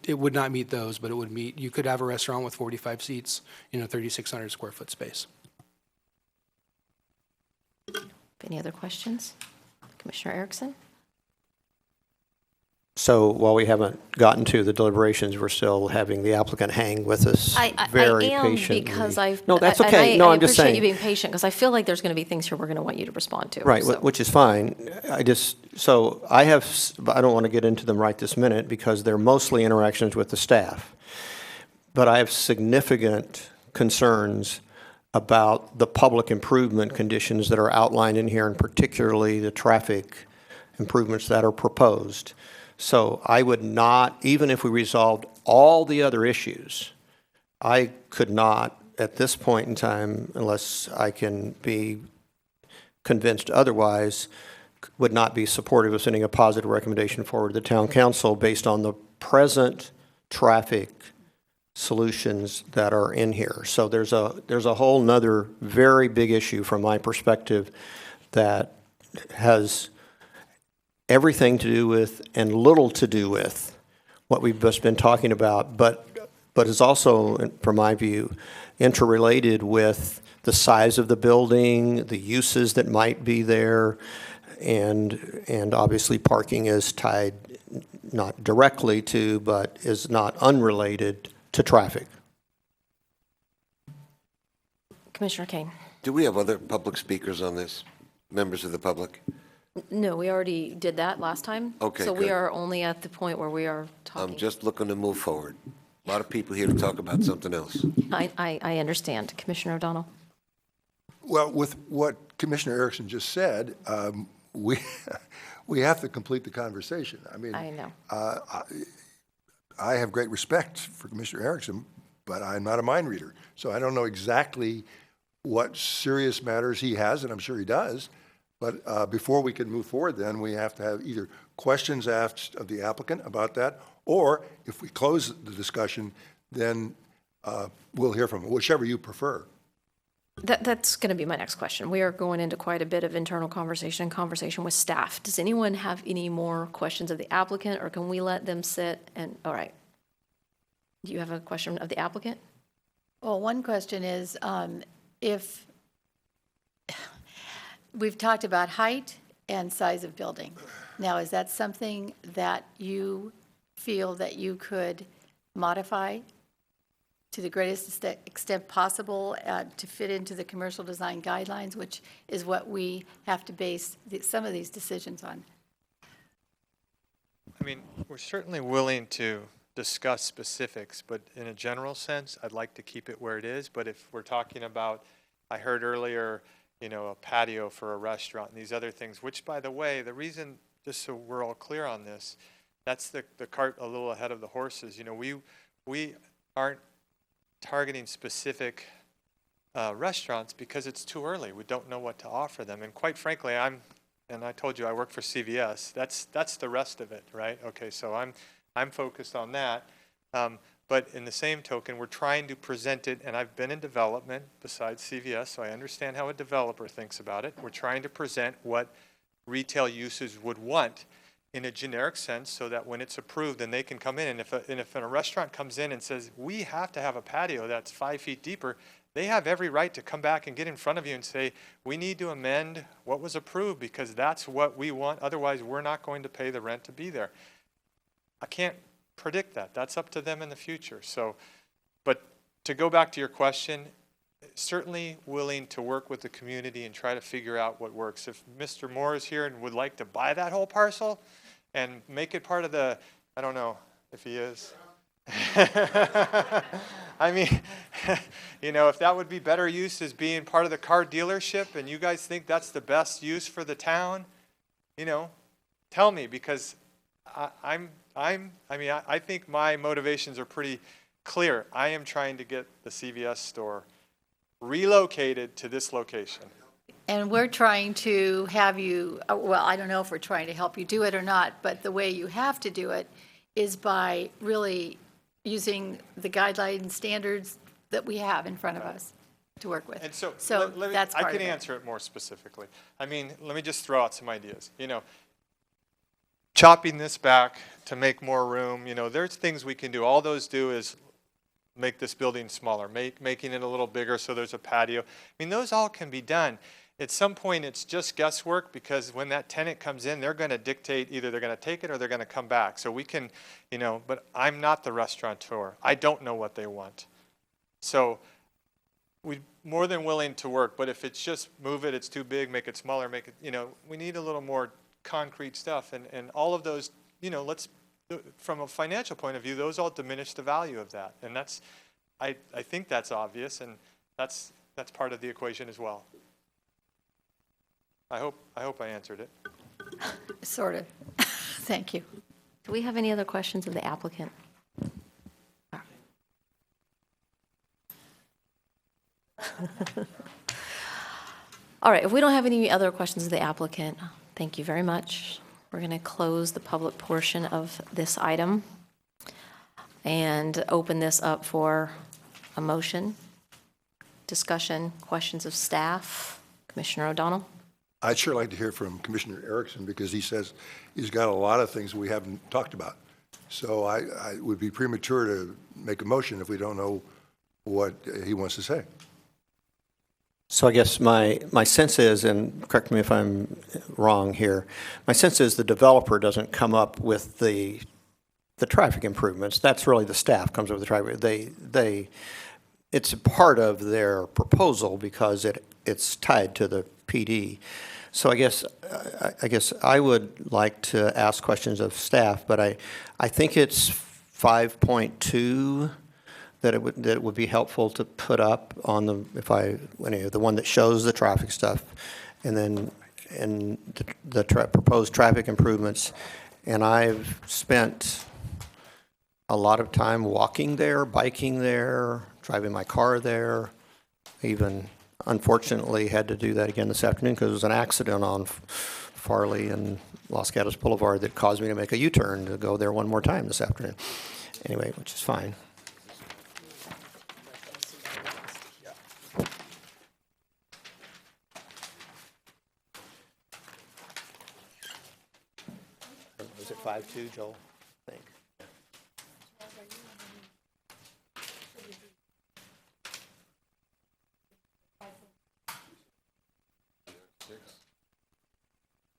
it would not meet those, but it would meet, you could have a restaurant with 45 seats in a 3,600 square foot space.
Any other questions? Commissioner Erickson?
So while we haven't gotten to the deliberations, we're still having the applicant hang with us very
I am
patiently.
because I've.
No, that's
and
okay. No, I'm just saying.
I appreciate you being patient because I feel like there's going to be things here we're going to want you to respond to.
Right,
so.
which is fine. I don't want to get into them right this minute because they're mostly interactions with the staff. But I have significant concerns about the public improvement conditions that are outlined in here, and particularly the traffic improvements that are proposed. So I would not, even if we resolved all the other issues, I could not, at this point in time, unless I can be convinced otherwise, would not be supportive of sending a positive recommendation forward to the town council based on the present traffic solutions that are in here. So there's a whole nother very big issue from my perspective that has everything to do with and little to do with what we've just been talking about, but is also, from my view, interrelated with the size of the building, the uses that might be there, and obviously parking is tied not directly to, but is not unrelated to traffic.
Commissioner Kane?
Do we have other public speakers on this, members of the public?
No, we already did that last time.
Okay,
So we
good.
are only at the point where we are talking.
I'm just looking to move forward. A lot of people here to talk about something else.
I understand. Commissioner O'Donnell?
Well, with what Commissioner Erickson just said, we we have to complete the conversation. I mean,
I know.
I have great respect for Commissioner Erickson, but I'm not a mind reader. So I don't know exactly what serious matters he has, and I'm sure he does. But before we can move forward, then we have to have either questions asked of the applicant about that, or if we close the discussion, then we'll hear from him, whichever you prefer.
That's going to be my next question. We are going into quite a bit of internal conversation with staff. Does anyone have any more questions of the applicant, or can we let them sit and, all right. Do you have a question of the applicant?
Well, one question is, if we've talked about height and size of building. Now, is that something that you feel that you could modify to the greatest extent possible to fit into the commercial design guidelines, which is what we have to base some of these decisions on?
I mean, we're certainly willing to discuss specifics, but in a general sense, I'd like to keep it where it is. But if we're talking about, I heard earlier, you know, a patio for a restaurant and these other things, which, by the way, the reason, just so we're all clear on this, that's the cart a little ahead of the horses. You know, we aren't targeting specific restaurants because it's too early. We don't know what to offer them. And quite frankly, and I told you I work for CVS. That's the rest of it, right? Okay, so I'm focused on that. But in the same token, we're trying to present it, and I've been in development besides CVS, so I understand how a developer thinks about it. We're trying to present what retail users would want in a generic sense, so that when it's approved, then they can come in. And if a restaurant comes in and says, we have to have a patio that's 5 feet deeper, they have every right to come back and get in front of you and say, we need to amend what was approved because that's what we want. Otherwise, we're not going to pay the rent to be there. I can't predict that. That's up to them in the future. So, but to go back to your question, certainly willing to work with the community and try to figure out what works. If Mr. Moore is here and would like to buy that whole parcel and make it part of the, I don't know if he is. I mean, you know, if that would be better use as being part of the car dealership and you guys think that's the best use for the town, you know, tell me, because I think my motivations are pretty clear. I am trying to get the CVS store relocated to this location.
And we're trying to have you, well, I don't know if we're trying to help you do it or not, but the way you have to do it is by really using the guideline standards that we have in front of us to work with.
And so
that's part
I can
of it.
answer it more specifically. I mean, let me just throw out some ideas. You know, chopping this back to make more room, you know, there's things we can do. All those do is make this building smaller, making it a little bigger so there's a patio. I mean, those all can be done. At some point, it's just guesswork because when that tenant comes in, they're going to dictate either they're going to take it or they're going to come back. So we can, you know, but I'm not the restaurateur. I don't know what they want. So we're more than willing to work, but if it's just move it, it's too big, make it smaller, make it, you know, we need a little more concrete stuff. And all of those, you know, from a financial point of view, those all diminish the value of that. And that's, I think that's obvious, and that's part of the equation as well. I hope I answered it.
Sort of. Thank you.
Do we have any other questions of the applicant? All right, if we don't have any other questions of the applicant, thank you very much. We're going to close the public portion of this item and open this up for a motion, discussion, questions of staff. Commissioner O'Donnell?
I'd sure like to hear from Commissioner Erickson because he says he's got a lot of things we haven't talked about. So I would be premature to make a motion if we don't know what he wants to say.
So I guess my sense is, and correct me if I'm wrong here, my sense is the developer doesn't come up with the traffic improvements. That's really the staff comes up with the traffic. It's a part of their proposal because it's tied to the PD. So I guess I would like to ask questions of staff, but I think it's 5.2 that it would be helpful to put up on the, the one that shows the traffic stuff, and then the proposed traffic improvements. And I've spent a lot of time walking there, biking there, driving my car there. Even unfortunately had to do that again this afternoon because there was an accident on Farley and Los Gatos Boulevard that caused me to make a U-turn to go there one more time this afternoon. Anyway, which is fine. Was it 5.2, Joel? I think.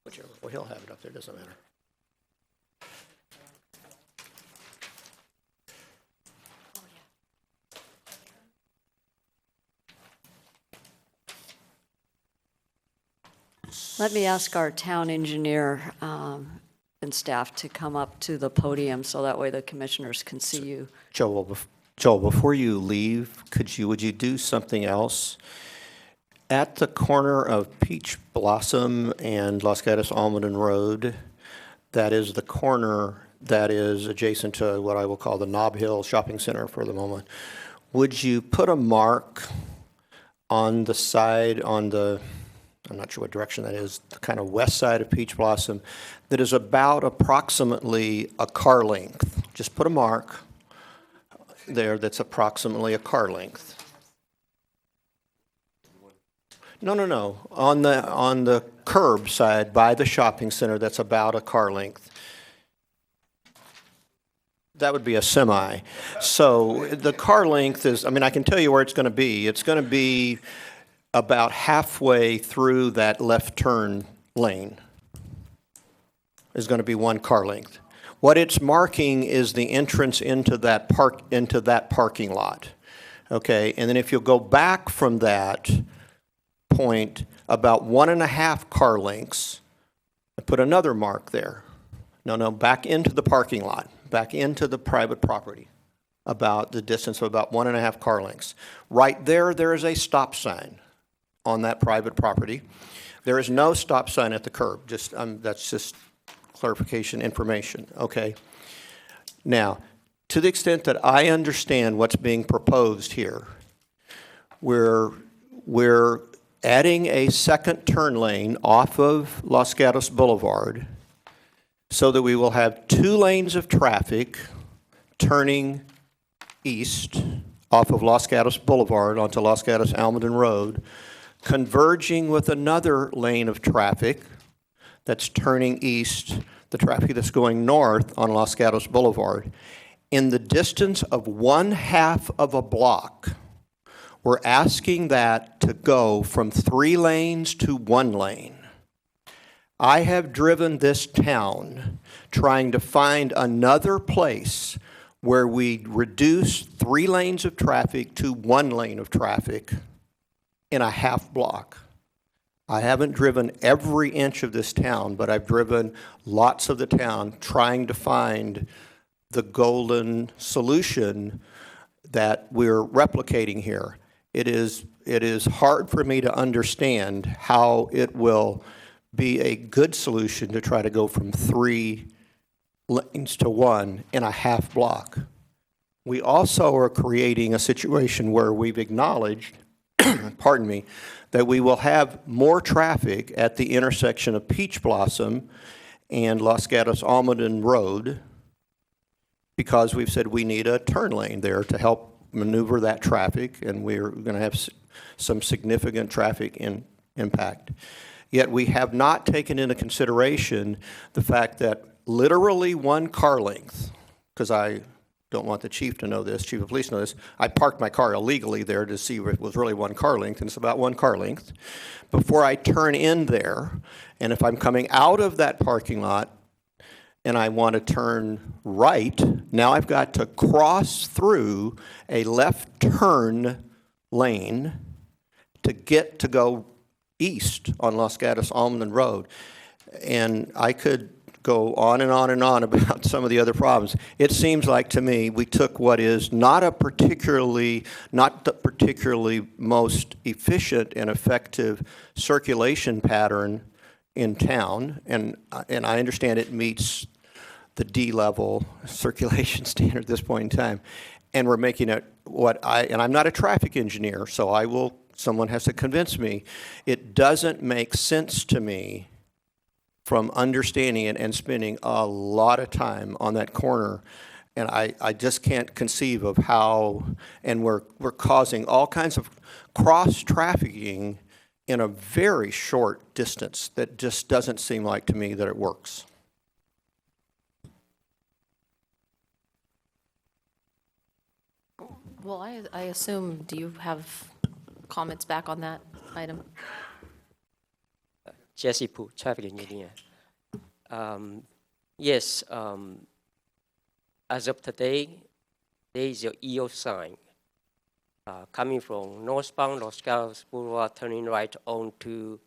Whichever. Well, he'll have it up there. Doesn't matter.
Let me ask our town engineer and staff to come up to the podium so that way the commissioners can see you.
Joel, before you leave, would you do something else? At the corner of Peach Blossom and Los Gatos Almaden Road, that is the corner that is adjacent to what I will call the Nob Hill Shopping Center for the moment. Would you put a mark on the side, I'm not sure what direction that is, the kind of west side of Peach Blossom, that is about approximately a car length? Just put a mark there that's approximately a car length. No. On the curb side by the shopping center, that's about a car length. That would be a semi. So the car length is, I can tell you where it's going to be. It's going to be about halfway through that left turn lane is going to be one car length. What it's marking is the entrance into that parking lot. Okay, and then if you'll go back from that point about 1.5 car lengths, I put another mark there. No, back into the parking lot, back into the private property, about the distance of about 1.5 car lengths. Right there is a stop sign on that private property. There is no stop sign at the curb. That's just clarification information, okay? Now, to the extent that I understand what's being proposed here, we're adding a second turn lane off of Los Gatos Boulevard so that we will have 2 lanes of traffic turning east off of Los Gatos Boulevard onto Los Gatos Almaden Road, converging with another lane of traffic that's turning east, the traffic that's going north on Los Gatos Boulevard. In the distance of 1/2 of a block, we're asking that to go from 3 lanes to 1 lane. I have driven this town trying to find another place where we reduce 3 lanes of traffic to 1 lane of traffic in a half block. I haven't driven every inch of this town, but I've driven lots of the town trying to find the golden solution that we're replicating here. It is hard for me to understand how it will be a good solution to try to go from 3 lanes to 1 in a half block. We also are creating a situation where we've acknowledged, pardon me, that we will have more traffic at the intersection of Peach Blossom and Los Gatos Almaden Road because we've said we need a turn lane there to help maneuver that traffic, and we're going to have some significant traffic impact. Yet we have not taken into consideration the fact that literally 1 car length, because I don't want the chief to know this, chief of police to know this, I parked my car illegally there to see if it was really 1 car length, and it's about 1 car length. Before I turn in there, and if I'm coming out of that parking lot and I want to turn right, now I've got to cross through a left turn lane to get to go east on Los Gatos Almaden Road. And I could go on and on and on about some of the other problems. It seems like to me we took what is not the particularly most efficient and effective circulation pattern in town, and I understand it meets the D-level circulation standard at this point in time, and we're making it and I'm not a traffic engineer, so someone has to convince me. It doesn't make sense to me from understanding it and spending a lot of time on that corner. And I just can't conceive of how, and we're causing all kinds of cross-trafficking in a very short distance that just doesn't seem like to me that it works.
Well, I assume, do you have comments back on that item?
Jesse Poo, traffic engineer. Yes, as of today, there is a EO sign coming from northbound Los Gatos Boulevard, turning right onto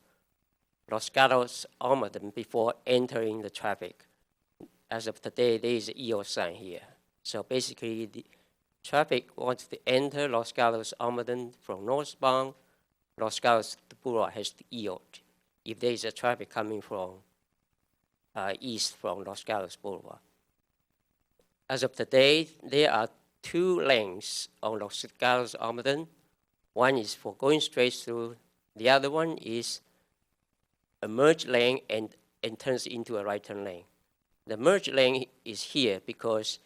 Los Gatos Almaden before entering the traffic. As of today, there is an EO sign here. So basically, the traffic wants to enter Los Gatos Almaden from northbound Los Gatos Boulevard has to yield if there is a traffic coming from east from Los Gatos Boulevard. As of today, there are 2 lanes on Los Gatos Almaden. One is for going straight through. The other one is a merge lane and turns into a right turn lane. The merge lane is here because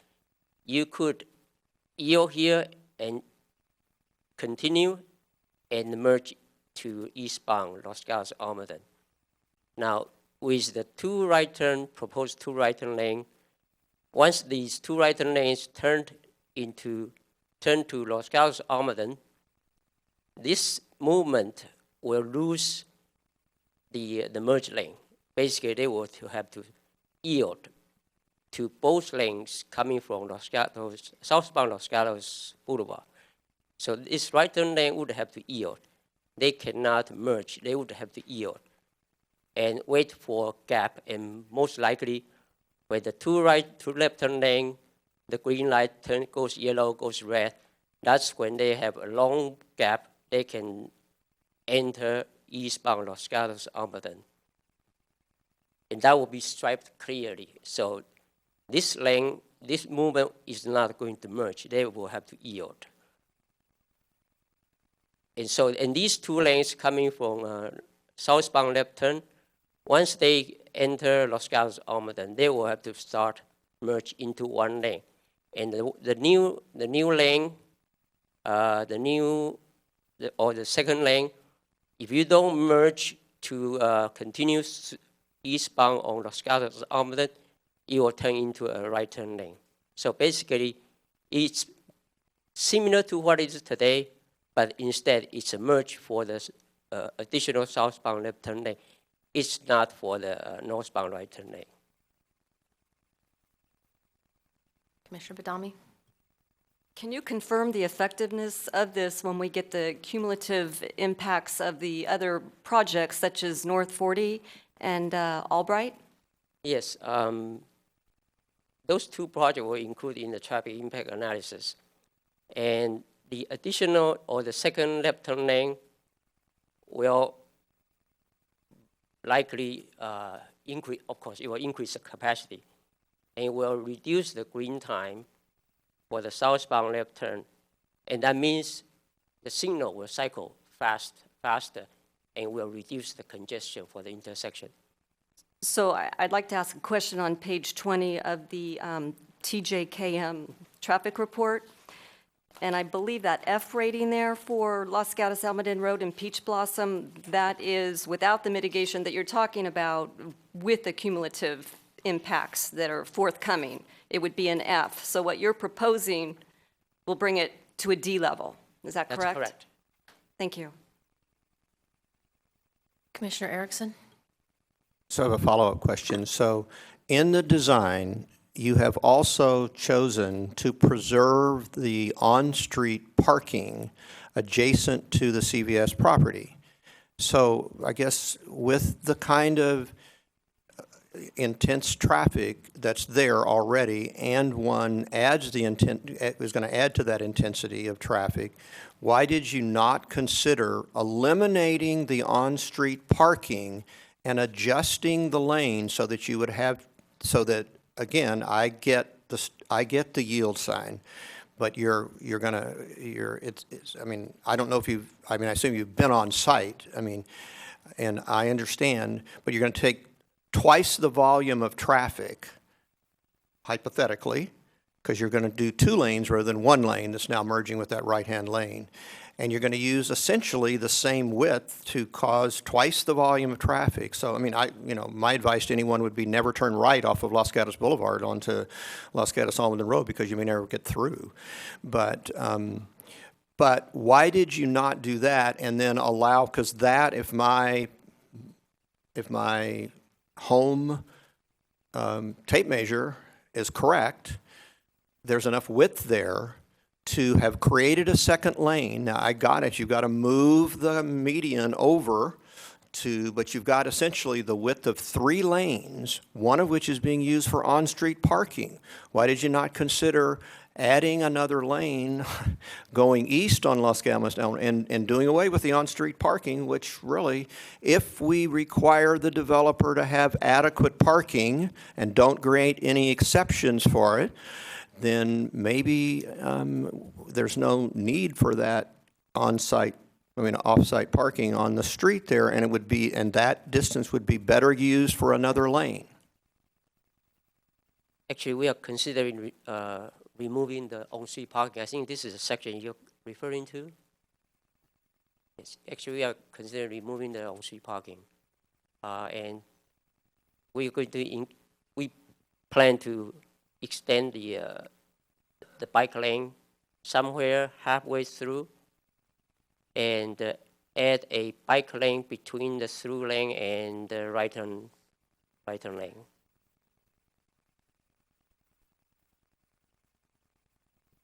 you could yield here and continue and merge to eastbound Los Gatos Almaden. Now, with the proposed 2 right turn lane, once these 2 right turn lanes turn to Los Gatos Almaden, this movement will lose the merge lane. Basically, they will have to yield to both lanes coming from Los Gatos, southbound Los Gatos Boulevard. So this right turn lane would have to yield. They cannot merge. They would have to yield and wait for a gap. And most likely, when the 2 left turn lane, the green light goes yellow, goes red, that's when they have a long gap. They can enter eastbound Los Gatos Almaden. And that will be striped clearly. So this lane, this movement is not going to merge. They will have to yield. And these 2 lanes coming from southbound left turn, once they enter Los Gatos Almaden, they will have to start merge into 1 lane. And the new lane, the second lane, if you don't merge to continue eastbound on Los Gatos Almaden, it will turn into a right turn lane. So basically, it's similar to what it is today, but instead it's a merge for the additional southbound left turn lane. It's not for the northbound right turn lane.
Commissioner Badami?
Can you confirm the effectiveness of this when we get the cumulative impacts of the other projects such as North 40 and Albright?
Yes, those 2 projects were included in the traffic impact analysis. And the additional or the second left turn lane will likely increase, of course, it will increase the capacity and will reduce the green time for the southbound left turn. And that means the signal will cycle faster and will reduce the congestion for the intersection.
So I'd like to ask a question on page 20 of the TJKM traffic report. And I believe that F rating there for Los Gatos Almaden Road and Peach Blossom, that is without the mitigation that you're talking about with the cumulative impacts that are forthcoming. It would be an F. So what you're proposing will bring it to a D level. Is that correct?
That's correct.
Thank you.
Commissioner Erickson?
So I have a follow-up question. So in the design, you have also chosen to preserve the on-street parking adjacent to the CVS property. So I guess with the kind of intense traffic that's there already, and one adds the is going to add to that intensity of traffic, why did you not consider eliminating the on-street parking and adjusting the lane so that you would have, so that, again, I get the yield sign, but I mean, I don't know if I assume you've been on site, and I understand, but you're going to take twice the volume of traffic, hypothetically, because you're going to do 2 lanes rather than 1 lane that's now merging with that right-hand lane. And you're going to use essentially the same width to cause twice the volume of traffic. So, my advice to anyone would be never turn right off of Los Gatos Boulevard onto Los Gatos Almaden Road, because you may never get through. But why did you not do that and then allow, because that, if my home tape measure is correct, there's enough width there to have created a second lane. Now, I got it. You've got to move the median over but you've got essentially the width of 3 lanes, one of which is being used for on-street parking. Why did you not consider adding another lane going east on Los Gatos and doing away with the on-street parking, which really, if we require the developer to have adequate parking and don't create any exceptions for it, then maybe there's no need for that off-site parking on the street there, and that distance would be better used for another lane.
Actually, we are considering removing the on-street parking. I think this is a section you're referring to. Yes, actually, we are considering removing the on-street parking, and we plan to extend the bike lane somewhere halfway through, and add a bike lane between the through lane and the right-hand lane.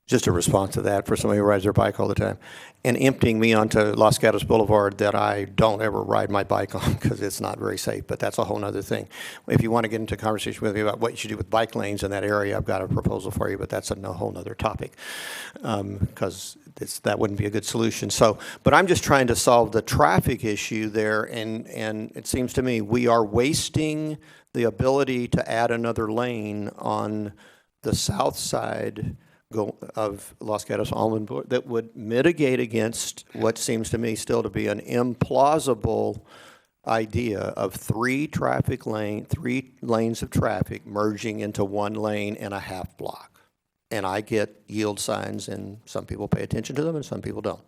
Just a response to that for somebody who rides their bike all the time, and emptying me onto Los Gatos Boulevard that I don't ever ride my bike on because it's not very safe, but that's a whole other thing. If you want to get into a conversation with me about what you should do with bike lanes in that area, I've got a proposal for you, but that's a whole other topic, because that wouldn't be a good solution. So, but I'm just trying to solve the traffic issue there, and it seems to me we are wasting the ability to add another lane on the south side of Los Gatos Almaden that would mitigate against what seems to me still to be an implausible idea of 3 lanes of traffic merging into 1 lane and a half block. And I get yield signs, and some people pay attention to them and some people don't.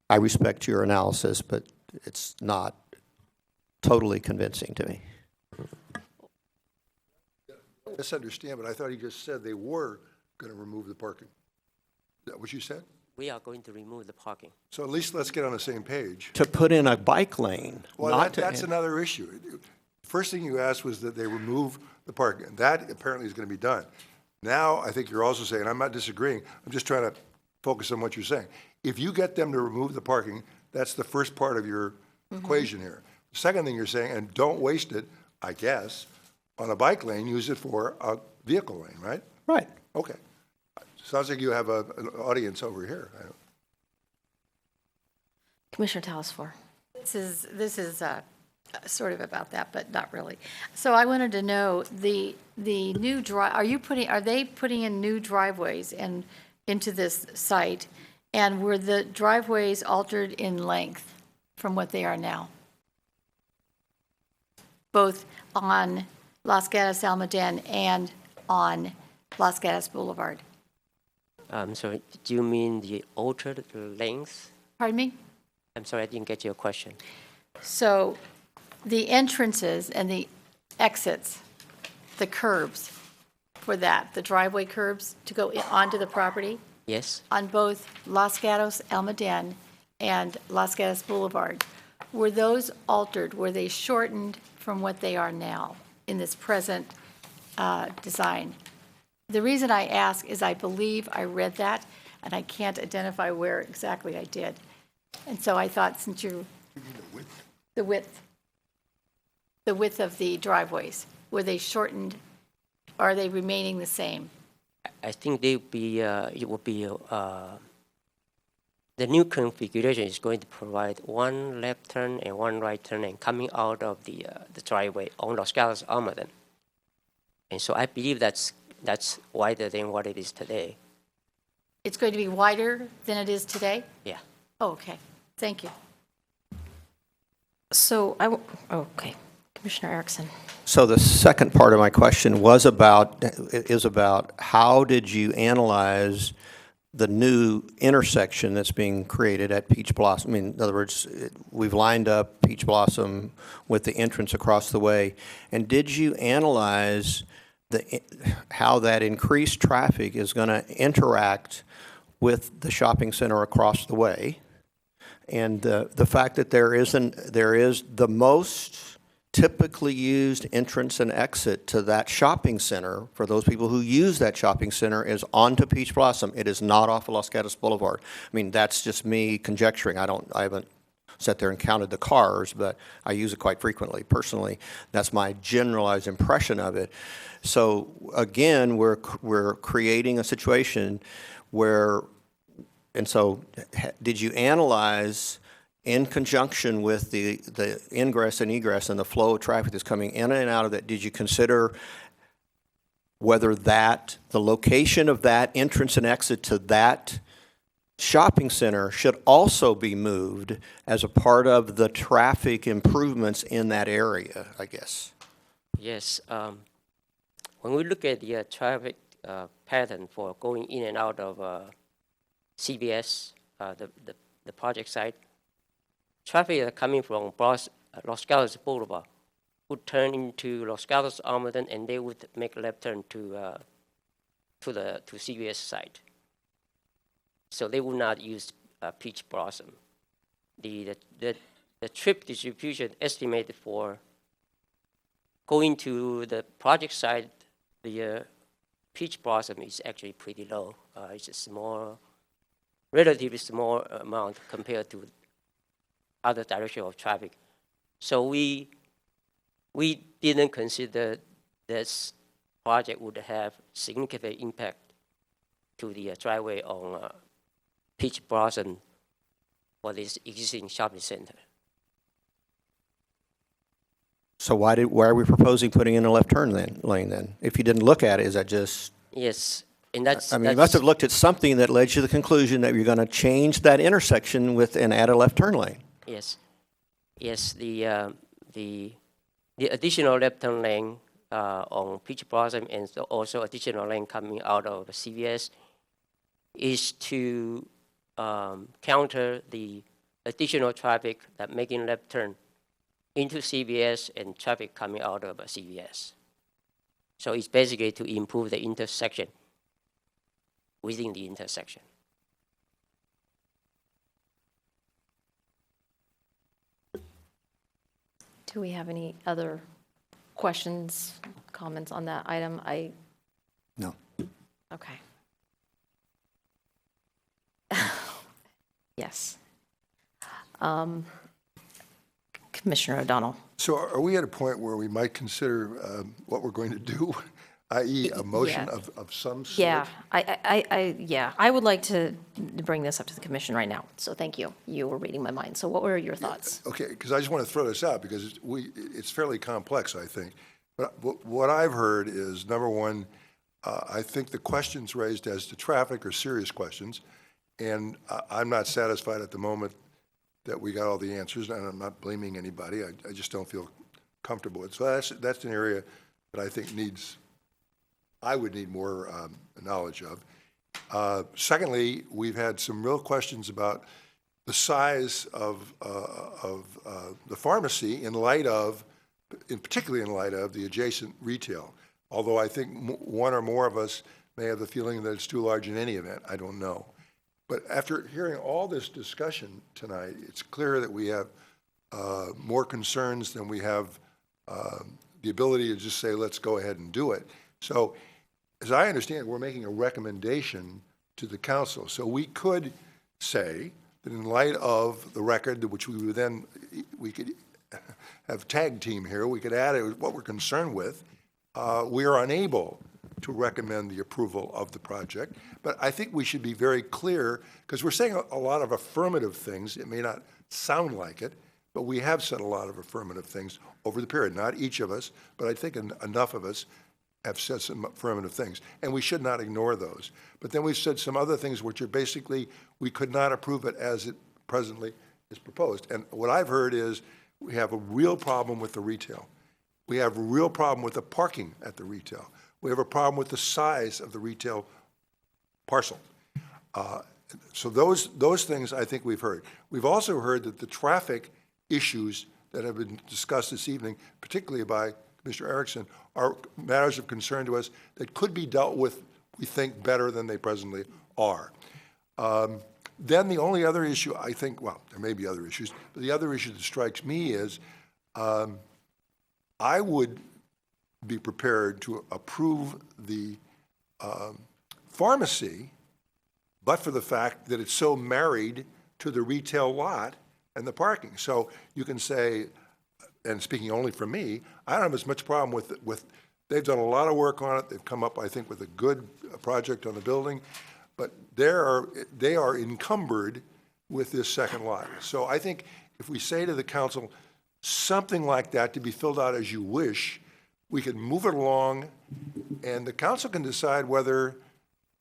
I respect your analysis, but it's not totally convincing to me.
Misunderstand, but I thought he just said they were going to remove the parking. Is that what you said?
We are going to remove the parking.
So at least let's get on the same page.
To put in a bike lane.
Well, that's another issue. First thing you asked was that they remove the parking. That apparently is going to be done. Now, I think you're also saying, I'm not disagreeing, I'm just trying to focus on what you're saying. If you get them to remove the parking, that's the first part of your equation here. The second thing you're saying, and don't waste it, I guess, on a bike lane, use it for a vehicle lane, right?
Right.
Okay. Sounds like you have an audience over here.
Commissioner Talasfor.
This is sort of about that, but not really. So I wanted to know the new are they putting in new driveways into this site? And were the driveways altered in length from what they are now? Both on Los Gatos Almaden and on Los Gatos Boulevard.
Sorry, do you mean the altered length?
Pardon me?
I'm sorry, I didn't get your question.
So the entrances and the exits, the curbs for that, the driveway curbs to go onto the property?
Yes.
On both Los Gatos Almaden and Los Gatos Boulevard, were those altered? Were they shortened from what they are now in this present design? The reason I ask is I believe I read that, and I can't identify where exactly I did. And so I thought, since you... The width. the width of the driveways? Were they shortened? Or are they remaining the same?
I think they be it will be the new configuration is going to provide one left turn and one right turn and coming out of the driveway on Los Gatos Almaden. And so I believe that's wider than what it is today.
It's going to be wider than it is today?
Yeah.
Oh, okay. Thank you.
So okay, Commissioner Erickson.
So the second part of my question is about how did you analyze the new intersection that's being created at Peach Blossom? I mean, in other words, we've lined up Peach Blossom with the entrance across the way. And did you analyze how that increased traffic is going to interact with the shopping center across the way? And the fact that there is the most typically used entrance and exit to that shopping center for those people who use that shopping center is onto Peach Blossom. It is not off of Los Gatos Boulevard. I mean, that's just me conjecturing. I haven't sat there and counted the cars, but I use it quite frequently. Personally, that's my generalized impression of it. So again, we're creating a situation where, and so did you analyze in conjunction with the ingress and egress and the flow of traffic that's coming in and out of that, did you consider whether the location of that entrance and exit to that shopping center should also be moved as a part of the traffic improvements in that area, I guess?
Yes. When we look at the traffic pattern for going in and out of CBS, the project site, traffic is coming from Los Gatos Boulevard would turn into Los Gatos Almaden, and they would make a left turn to CBS site. So they would not use Peach Blossom. The trip distribution estimated for going to the project site, the Peach Blossom is actually pretty low. It's a relatively small amount compared to other direction of traffic. So we didn't consider this project would have significant impact to the driveway on Peach Blossom for this existing shopping center.
So why are we proposing putting in a left turn lane then? If you didn't look at it, is that just?
Yes, and that's.
I mean, you must have looked at something that led you to the conclusion that you're going to change that intersection and add a left turn lane.
Yes, the additional left turn lane on Peach Blossom and also additional lane coming out of CVS is to counter the additional traffic that making left turn into CVS and traffic coming out of CVS. So it's basically to improve the intersection within the intersection.
Do we have any other questions, comments on that item?
No.
Okay. Yes. Commissioner O'Donnell.
So are we at a point where we might consider what we're going to do, i.e. a motion of some sort?
Yeah, I would like to bring this up to the commission right now. So thank you. You were reading my mind. So what were your thoughts?
Okay, because I just want to throw this out because it's fairly complex, I think. But what I've heard is, number one, I think the questions raised as to traffic are serious questions, and I'm not satisfied at the moment that we got all the answers, and I'm not blaming anybody. I just don't feel comfortable with it. So that's an area that I think I would need more knowledge of. Secondly, we've had some real questions about the size of the pharmacy particularly in light of the adjacent retail. Although I think one or more of us may have the feeling that it's too large in any event. I don't know. But after hearing all this discussion tonight, it's clear that we have more concerns than we have the ability to just say, let's go ahead and do it. So as I understand, we're making a recommendation to the council. So we could say that in light of the record, which we could have tag team here. We could add it, what we're concerned with. We are unable to recommend the approval of the project, but I think we should be very clear, because we're saying a lot of affirmative things. It may not sound like it, but we have said a lot of affirmative things over the period. Not each of us, but I think enough of us have said some affirmative things, and we should not ignore those. But then we've said some other things which are basically, we could not approve it as it presently is proposed. And what I've heard is we have a real problem with the retail. We have a real problem with the parking at the retail. We have a problem with the size of the retail parcel. So those things I think we've heard. We've also heard that the traffic issues that have been discussed this evening, particularly by Commissioner Erickson, are matters of concern to us that could be dealt with, we think, better than they presently are. Then the only other issue, I think, well, there may be other issues, but the other issue that strikes me is I would be prepared to approve the pharmacy, but for the fact that it's so married to the retail lot and the parking. So you can say, and speaking only for me, I don't have as much problem with they've done a lot of work on it. They've come up, I think, with a good project on the building, but they are encumbered with this second lot. So I think if we say to the council, something like that to be filled out as you wish, we can move it along, and the council can decide whether,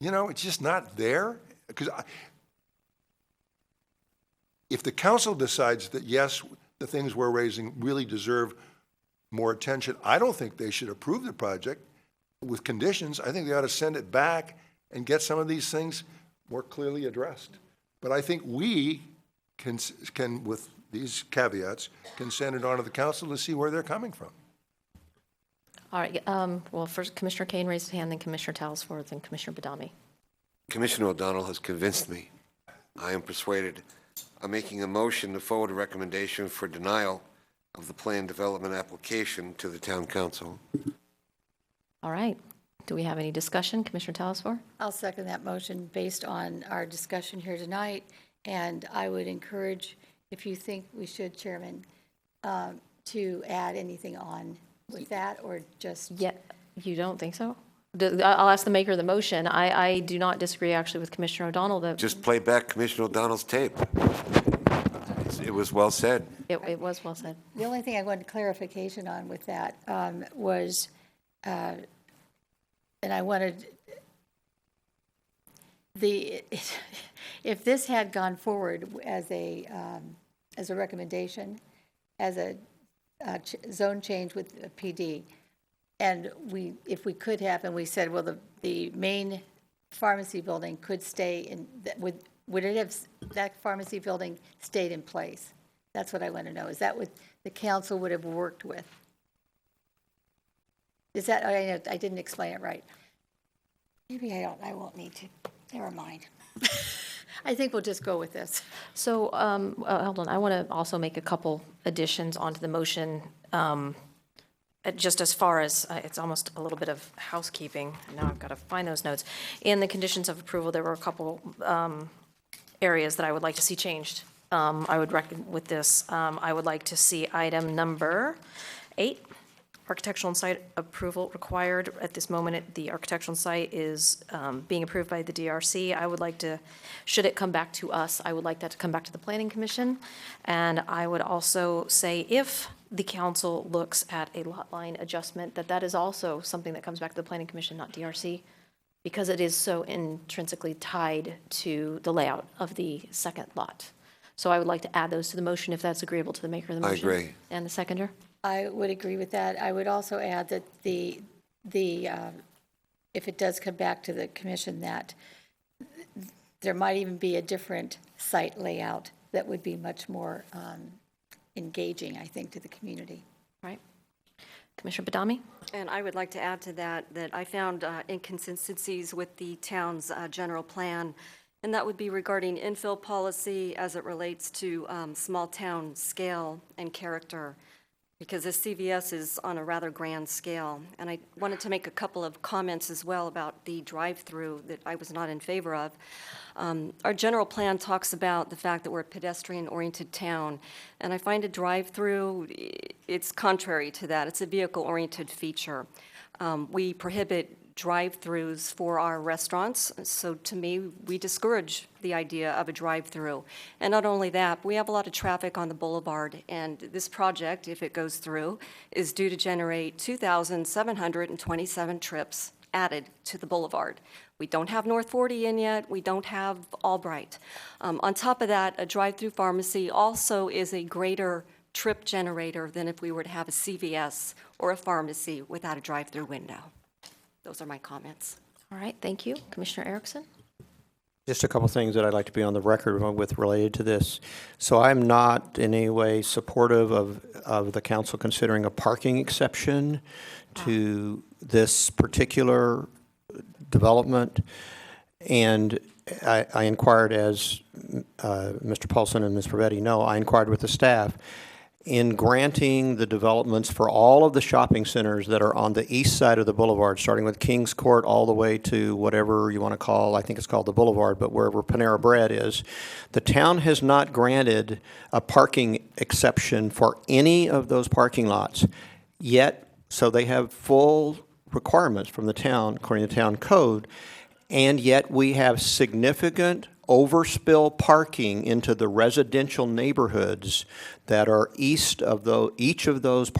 it's just not there. Because if the council decides that, yes, the things we're raising really deserve more attention, I don't think they should approve the project with conditions. I think they ought to send it back and get some of these things more clearly addressed. But I think we can with these caveats, can send it on to the council to see where they're coming from.
All right, well, first Commissioner Kane raised his hand, then Commissioner Talesforth, and Commissioner Badami.
Commissioner O'Donnell has convinced me. I am persuaded. I'm making a motion to forward a recommendation for denial of the planned development application to the town council.
All right, do we have any discussion? Commissioner Talesforth?
I'll second that motion based on our discussion here tonight, and I would encourage, if you think we should, Chairman, to add anything on with that, or just...
Yeah, you don't think so? I'll ask the maker of the motion. I do not disagree, actually, with Commissioner O'Donnell.
Just play back Commissioner O'Donnell's tape. It was well said.
It was well said.
The only thing I wanted clarification on with that was, and I wanted if this had gone forward as a recommendation, as a zone change with a PD, and if we could have, and we said, well, the main pharmacy building could stay in, would it have, that pharmacy building stayed in place? That's what I want to know. Is that what the council would have worked with? Is that, I didn't explain it right. Maybe I won't need to. Never mind. I think we'll just go with this.
So, hold on, I want to also make a couple additions onto the motion. Just as far as, it's almost a little bit of housekeeping. Now I've got to find those notes. In the conditions of approval, there were a couple areas that I would like to see changed. I would recommend with this, I would like to see item number 8, architectural and site approval required. At this moment, the architectural site is being approved by the DRC. I would like to, should it come back to us, I would like that to come back to the Planning Commission. And I would also say, if the council looks at a lot line adjustment, that is also something that comes back to the Planning Commission, not DRC, because it is so intrinsically tied to the layout of the second lot. So I would like to add those to the motion if that's agreeable to the maker of the motion.
I agree.
And the seconder?
I would agree with that. I would also add that the if it does come back to the commission, that there might even be a different site layout that would be much more engaging, I think, to the community.
Right. Commissioner Badami?
And I would like to add to that I found inconsistencies with the town's general plan, and that would be regarding infill policy as it relates to small town scale and character. because this CVS is on a rather grand scale. And I wanted to make a couple of comments as well about the drive-through that I was not in favor of. Our general plan talks about the fact that we're a pedestrian-oriented town, and I find a drive-through, it's contrary to that. It's a vehicle-oriented feature. We prohibit drive-throughs for our restaurants, so to me, we discourage the idea of a drive-through. And not only that, we have a lot of traffic on the Boulevard, and this project, if it goes through, is due to generate 2,727 trips added to the Boulevard. We don't have North 40 in yet, we don't have Albright. On top of that, a drive-through pharmacy also is a greater trip generator than if we were to have a CVS or a pharmacy without a drive-through window. Those are my comments.
All right, thank you. Commissioner Erickson?
Just a couple things that I'd like to be on the record with related to this. So I'm not in any way supportive of the council considering a parking exception to this particular development. And I inquired, as Mr. Paulson and Ms. Pavetti know, I inquired with the staff. In granting the developments for all of the shopping centers that are on the east side of the Boulevard, starting with Kings Court all the way to whatever you want to call, I think it's called the Boulevard, but wherever Panera Bread is, the town has not granted a parking exception for any of those parking lots yet, so they have full requirements from the town, according to the town code, and yet we have significant overspill parking into the residential neighborhoods that are east of each of those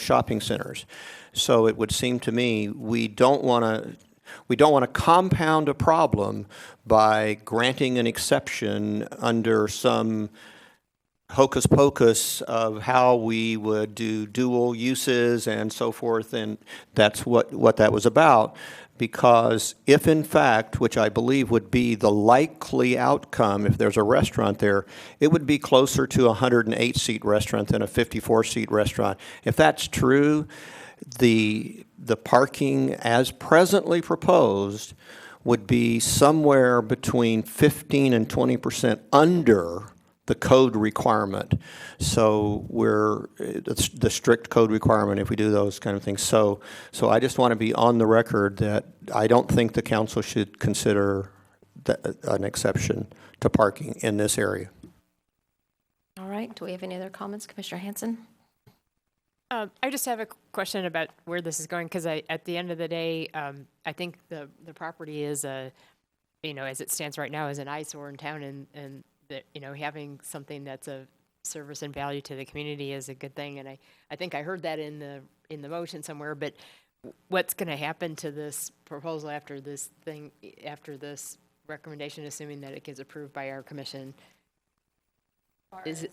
shopping centers. So it would seem to me we don't want to compound a problem by granting an exception under some hocus pocus of how we would do dual uses and so forth, and that's what that was about. Because if in fact, which I believe would be the likely outcome if there's a restaurant there, it would be closer to a 108-seat restaurant than a 54-seat restaurant. If that's true, the parking as presently proposed would be somewhere between 15 and 20% under the code requirement. So it's the strict code requirement if we do those kind of things. So I just want to be on the record that I don't think the council should consider an exception to parking in this area.
All right, do we have any other comments? Commissioner Hanson?
I just have a question about where this is going, because at the end of the day, I think the property is as it stands right now, is an eyesore in town, and that, having something that's of service and value to the community is a good thing. And I think I heard that in the motion somewhere, but what's going to happen to this proposal after this recommendation, assuming that it gets approved by our commission? Does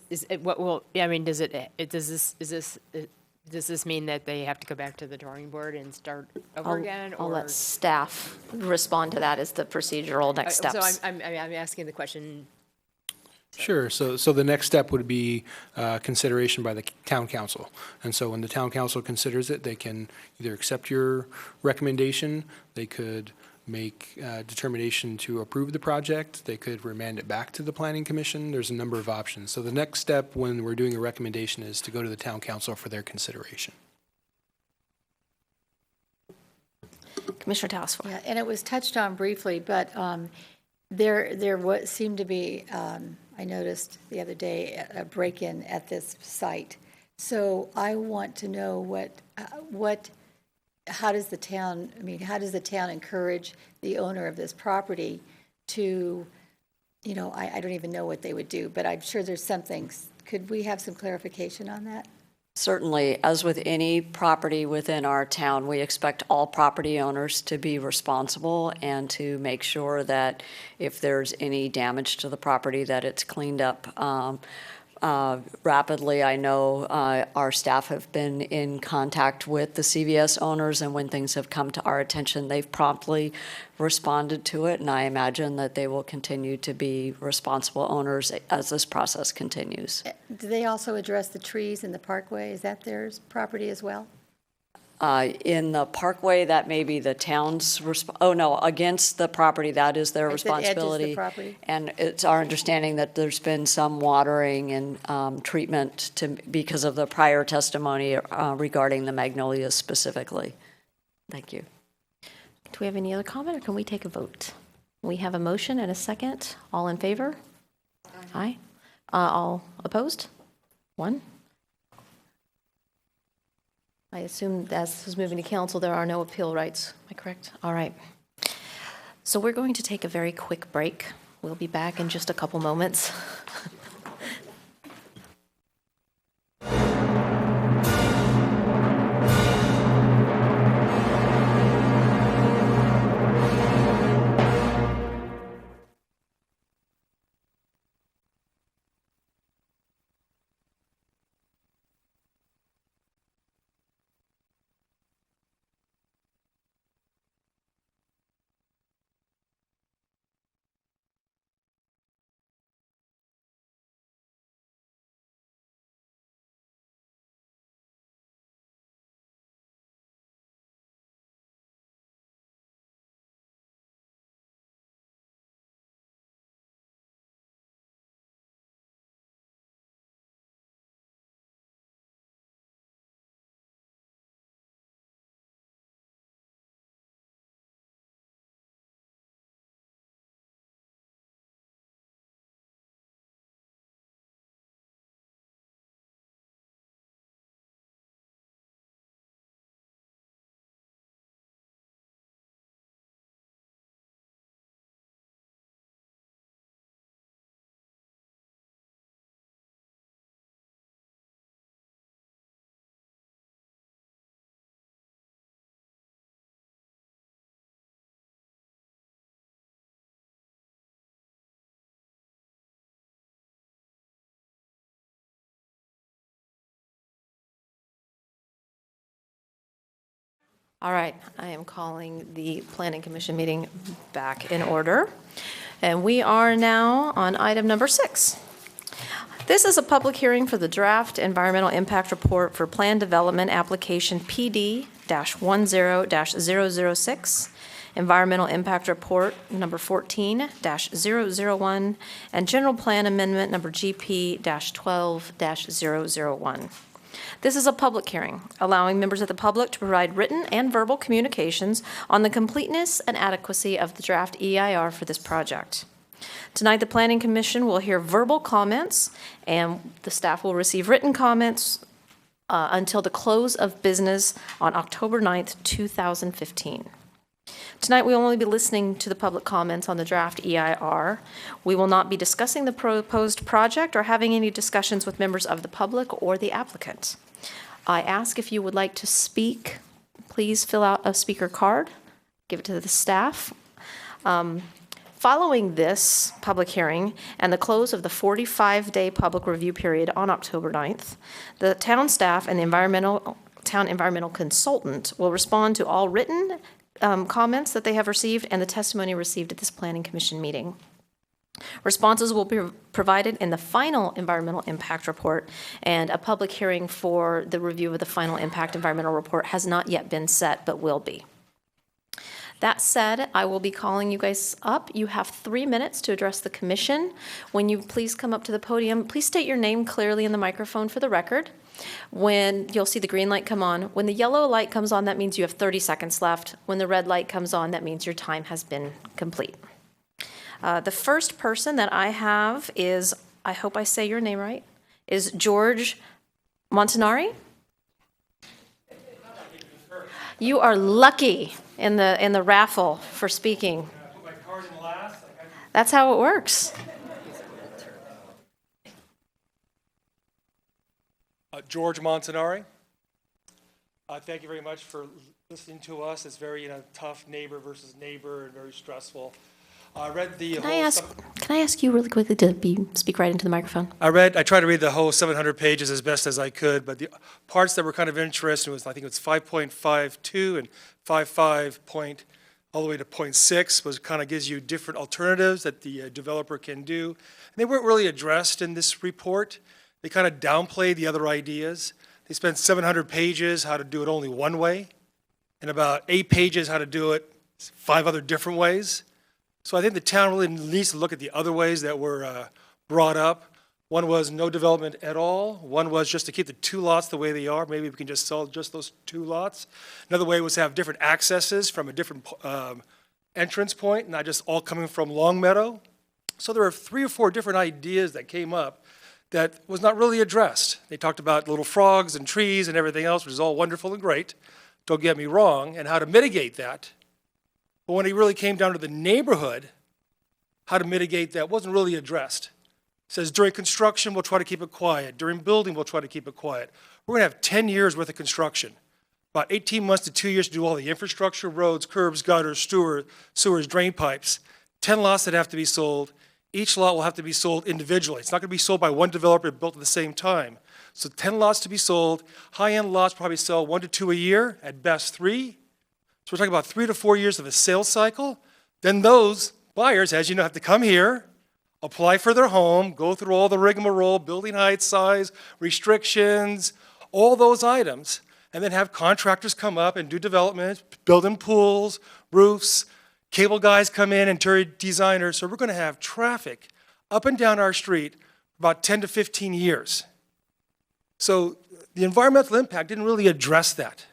this mean that they have to go back to the drawing board and start over again?
I'll let staff respond to that as the procedural next steps.
So I'm asking the question.
Sure. So the next step would be consideration by the town council. And so when the town council considers it, they can either accept your recommendation, they could make a determination to approve the project, they could remand it back to the planning commission. There's a number of options. So the next step when we're doing a recommendation is to go to the town council for their consideration.
Commissioner Tausfer.
Yeah, and it was touched on briefly, but there seemed to be, I noticed the other day, a break-in at this site. So I want to know how does the town encourage the owner of this property to, I don't even know what they would do, but I'm sure there's something. Could we have some clarification on that?
Certainly, as with any property within our town, we expect all property owners to be responsible and to make sure that if there's any damage to the property, that it's cleaned up rapidly. I know our staff have been in contact with the CVS owners, and when things have come to our attention, they've promptly responded to it, and I imagine that they will continue to be responsible owners as this process continues.
Do they also address the trees in the parkway? Is that their property as well?
In the parkway, that may be the town's, against the property, that is their
Right, that edges the
responsibility.
property.
And it's our understanding that there's been some watering and treatment because of the prior testimony regarding the magnolias specifically. Thank you.
Do we have any other comment, or can we take a vote? We have a motion and a second. All in favor? Aye. All opposed? One. I assume as this is moving to council, there are no appeal rights. Am I correct? All right. So we're going to take a very quick break. We'll be back in just a couple moments. All right, I am calling the Planning Commission meeting back in order. And we are now on item number 6. This is a public hearing for the draft environmental impact report for plan development application PD-10-006, environmental impact report number 14-001, and general plan amendment number GP-12-001. This is a public hearing, allowing members of the public to provide written and verbal communications on the completeness and adequacy of the draft EIR for this project. Tonight, the Planning Commission will hear verbal comments, and the staff will receive written comments until the close of business on October 9th, 2015. Tonight, we will only be listening to the public comments on the draft EIR. We will not be discussing the proposed project or having any discussions with members of the public or the applicant. I ask if you would like to speak, please fill out a speaker card, give it to the staff. Following this public hearing and the close of the 45-day public review period on October 9th, the town staff and the town environmental consultant will respond to all written comments that they have received and the testimony received at this Planning Commission meeting. Responses will be provided in the final environmental impact report, and a public hearing for the review of the final impact environmental report has not yet been set, but will be. That said, I will be calling you guys up. You have 3 minutes to address the commission. When you please come up to the podium, please state your name clearly in the microphone for the record. When you'll see the green light come on. When the yellow light comes on, that means you have 30 seconds left. When the red light comes on, that means your time has been complete. The first person that I have is, I hope I say your name right, is George Montanari. You are lucky in the raffle for speaking. That's how it works.
George Montanari. Thank you very much for listening to us. It's very tough neighbor versus neighbor and very stressful. I read the
Can I ask you really quickly to speak right into the microphone?
I tried to read the whole 700 pages as best as I could, but the parts that were kind of interesting was, I think it was 5.52 and 5.5 all the way to 0.6 was kind of gives you different alternatives that the developer can do. And they weren't really addressed in this report. They kind of downplayed the other ideas. They spent 700 pages how to do it only one way, and about 8 pages how to do it 5 other different ways. So I think the town really needs to look at the other ways that were brought up. One was no development at all. One was just to keep the 2 lots the way they are. Maybe we can just sell just those 2 lots. Another way was to have different accesses from a different entrance point, not just all coming from Longmeadow. So there were 3 or 4 different ideas that came up that was not really addressed. They talked about little frogs and trees and everything else, which is all wonderful and great, don't get me wrong, and how to mitigate that. But when it really came down to the neighborhood, how to mitigate that wasn't really addressed. It says during construction, we'll try to keep it quiet. During building, we'll try to keep it quiet. We're going to have 10 years worth of construction. About 18 months to 2 years to do all the infrastructure, roads, curbs, gutters, sewers, drain pipes. 10 lots that have to be sold. Each lot will have to be sold individually. It's not going to be sold by one developer built at the same time. So 10 lots to be sold. High-end lots probably sell 1 to 2 a year, at best 3. So we're talking about 3 to 4 years of a sales cycle. Then those buyers, as you know, have to come here, apply for their home, go through all the rigmarole, building height, size, restrictions, all those items, and then have contractors come up and do development, building pools, roofs, cable guys come in, interior designers. So we're going to have traffic up and down our street for about 10 to 15 years. So the environmental impact didn't really address that.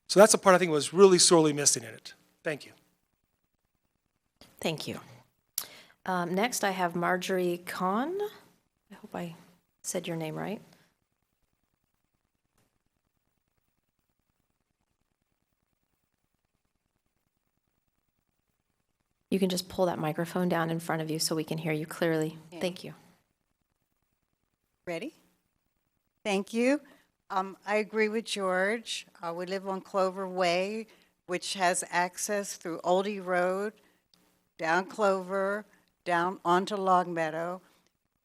So that's the part I think was really sorely missing in it. Thank you.
Thank you. Next, I have Marjorie Kahn. I hope I said your name right. You can just pull that microphone down in front of you so we can hear you clearly.
Yeah.
Thank you.
Ready? Thank you. I agree with George. We live on Clover Way, which has access through Oldie Road, down Clover, down onto Longmeadow.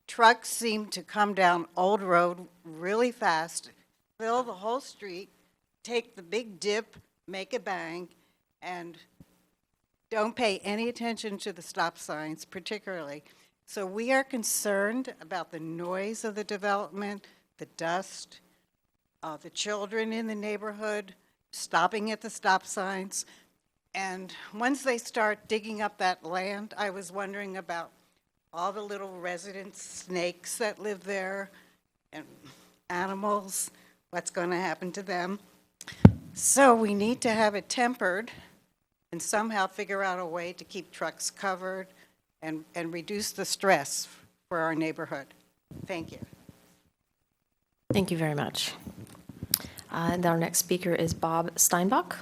Trucks seem to come down Old Road really fast, fill the whole street, take the big dip, make a bang, and don't pay any attention to the stop signs particularly. So we are concerned about the noise of the development, the dust, the children in the neighborhood stopping at the stop signs. And once they start digging up that land, I was wondering about all the little resident snakes that live there and animals, what's going to happen to them. So we need to have it tempered and somehow figure out a way to keep trucks covered and reduce the stress for our neighborhood. Thank you.
Thank you very much. And our next speaker is Bob Steinbach.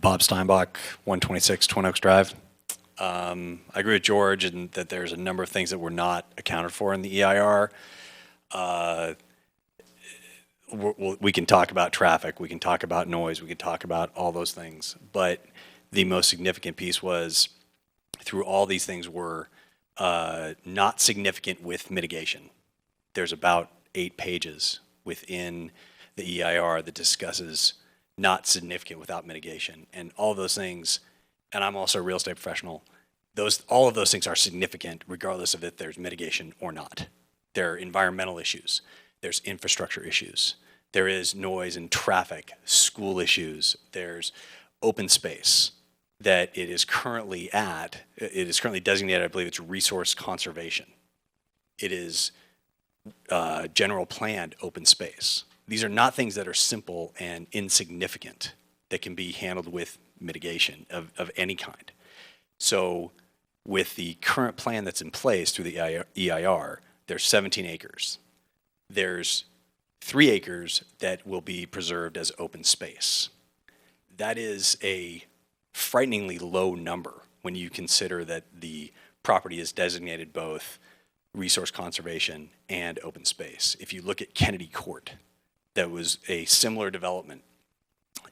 Bob Steinbach, 126 Twin Oaks Drive. I agree with George in that there's a number of things that were not accounted for in the EIR. We can talk about traffic, we can talk about noise, we can talk about all those things, but the most significant piece was through all these things were not significant with mitigation. There's about 8 pages within the EIR that discusses not significant without mitigation, and all those things, and I'm also a real estate professional, all of those things are significant regardless of if there's mitigation or not. There are environmental issues, there's infrastructure issues, there is noise and traffic, school issues, there's open space that it is currently designated, I believe it's resource conservation. It is general planned open space. These are not things that are simple and insignificant that can be handled with mitigation of any kind. So with the current plan that's in place through the EIR, there's 17 acres. There's 3 acres that will be preserved as open space. That is a frighteningly low number when you consider that the property is designated both resource conservation and open space. If you look at Kennedy Court, that was a similar development.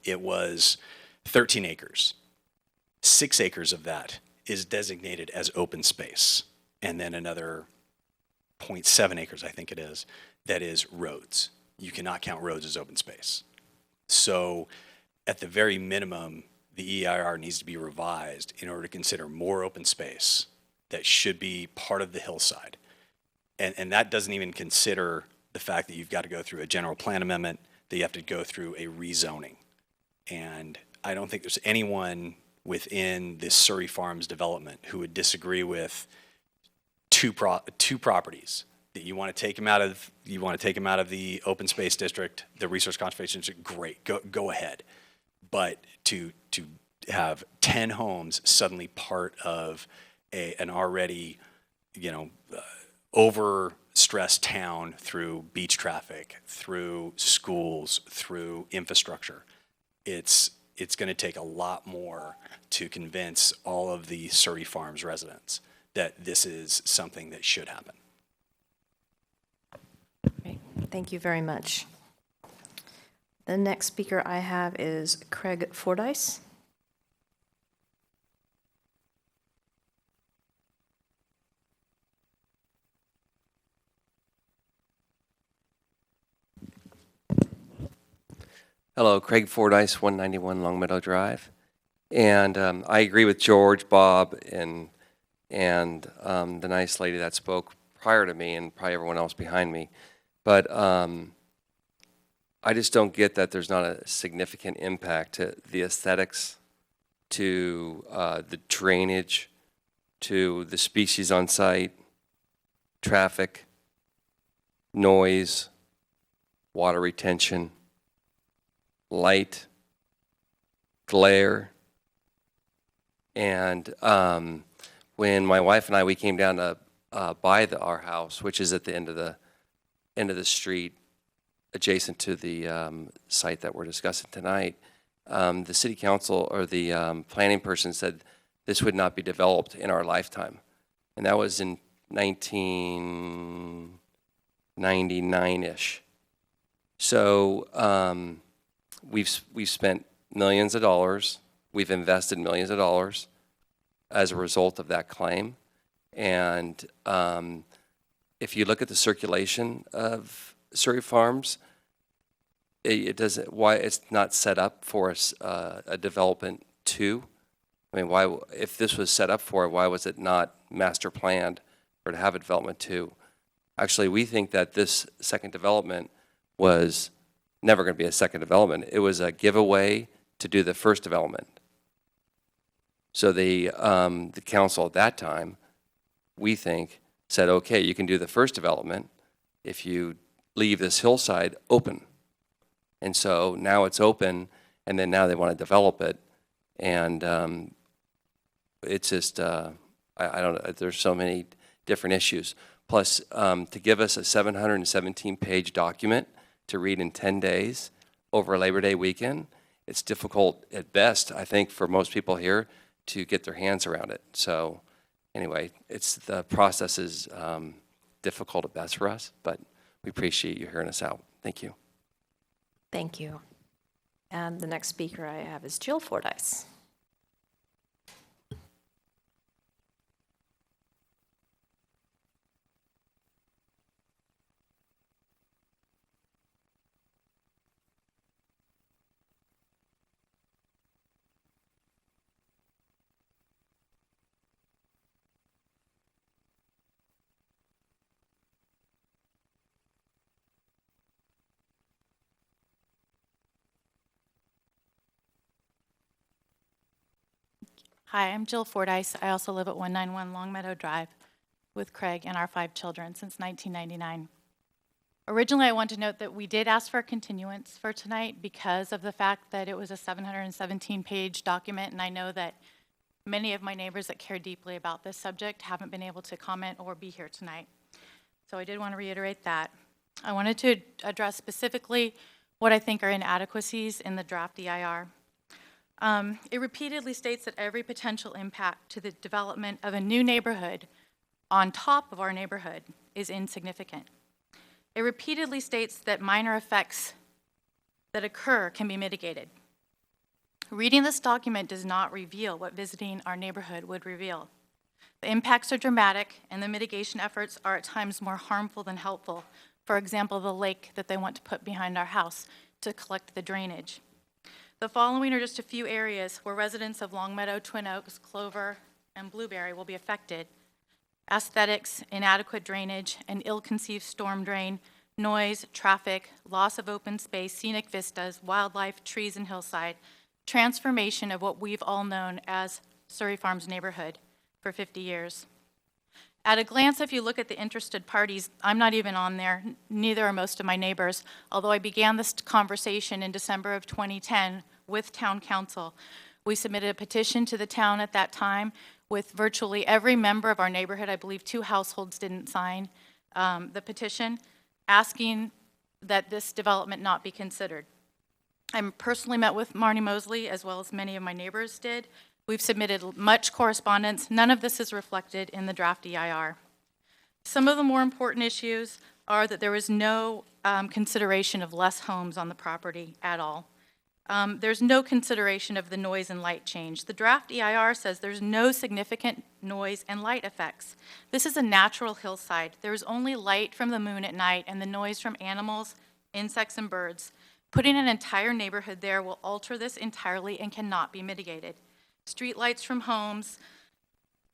It was 13 acres. 6 acres of that is designated as open space. And then another 0.7 acres, I think it is, that is roads. You cannot count roads as open space. So at the very minimum, the EIR needs to be revised in order to consider more open space that should be part of the hillside. And that doesn't even consider the fact that you've got to go through a general plan amendment, that you have to go through a rezoning. And I don't think there's anyone within this Surrey Farms development who would disagree with two properties that you want to take them out of. You want to take them out of the open space district, the resource conservation district. Great, go ahead. But to have 10 homes suddenly part of an already, overstressed town through beach traffic, through schools, through infrastructure, it's going to take a lot more to convince all of the Surrey Farms residents that this is something that should happen.
Great. Thank you very much. The next speaker I have is Craig Fordyce.
Hello, Craig Fordyce, 191 Longmeadow Drive. And I agree with George, Bob, and the nice lady that spoke prior to me and probably everyone else behind me. But I just don't get that there's not a significant impact to the aesthetics, to the drainage, to the species on site, traffic, noise, water retention, light, glare. And when my wife and I, we came down to buy our house, which is at the end of the street, adjacent to the site that we're discussing tonight, the city council or the planning person said this would not be developed in our lifetime. And that was in 1999-ish. So we've spent millions of dollars. We've invested millions of dollars as a result of that claim. And if you look at the circulation of Surrey Farms, it doesn't. Why it's not set up for a development 2? I mean, why? If this was set up for it, why was it not master planned for to have a development 2? Actually, we think that this second development was never going to be a second development. It was a giveaway to do the first development. So the council at that time, we think, said, okay, you can do the first development if you leave this hillside open. And so now it's open, and then now they want to develop it. And it's just, I don't know, there's so many different issues. Plus, to give us a 717-page document to read in 10 days over Labor Day weekend, it's difficult at best, I think, for most people here to get their hands around it. So anyway, the process is difficult at best for us, but we appreciate you hearing us out. Thank you.
Thank you. And the next speaker I have is Jill Fordyce.
Hi, I'm Jill Fordyce. I also live at 191 Longmeadow Drive with Craig and our 5 children since 1999. Originally, I want to note that we did ask for a continuance for tonight because of the fact that it was a 717-page document, and I know that many of my neighbors that care deeply about this subject haven't been able to comment or be here tonight. So I did want to reiterate that. I wanted to address specifically what I think are inadequacies in the draft EIR. It repeatedly states that every potential impact to the development of a new neighborhood on top of our neighborhood is insignificant. It repeatedly states that minor effects that occur can be mitigated. Reading this document does not reveal what visiting our neighborhood would reveal. The impacts are dramatic, and the mitigation efforts are at times more harmful than helpful. For example, the lake that they want to put behind our house to collect the drainage. The following are just a few areas where residents of Longmeadow, Twin Oaks, Clover, and Blueberry will be affected. Aesthetics, inadequate drainage, an ill-conceived storm drain, noise, traffic, loss of open space, scenic vistas, wildlife, trees, and hillside, transformation of what we've all known as Surrey Farms neighborhood for 50 years. At a glance, if you look at the interested parties, I'm not even on there, neither are most of my neighbors, although I began this conversation in December of 2010 with Town Council. We submitted a petition to the town at that time with virtually every member of our neighborhood. I believe 2 households didn't sign the petition, asking that this development not be considered. I personally met with Marnie Mosley, as well as many of my neighbors did. We've submitted much correspondence. None of this is reflected in the draft EIR. Some of the more important issues are that there was no consideration of less homes on the property at all. There's no consideration of the noise and light change. The draft EIR says there's no significant noise and light effects. This is a natural hillside. There's only light from the moon at night and the noise from animals, insects, and birds. Putting an entire neighborhood there will alter this entirely and cannot be mitigated. Street lights from homes,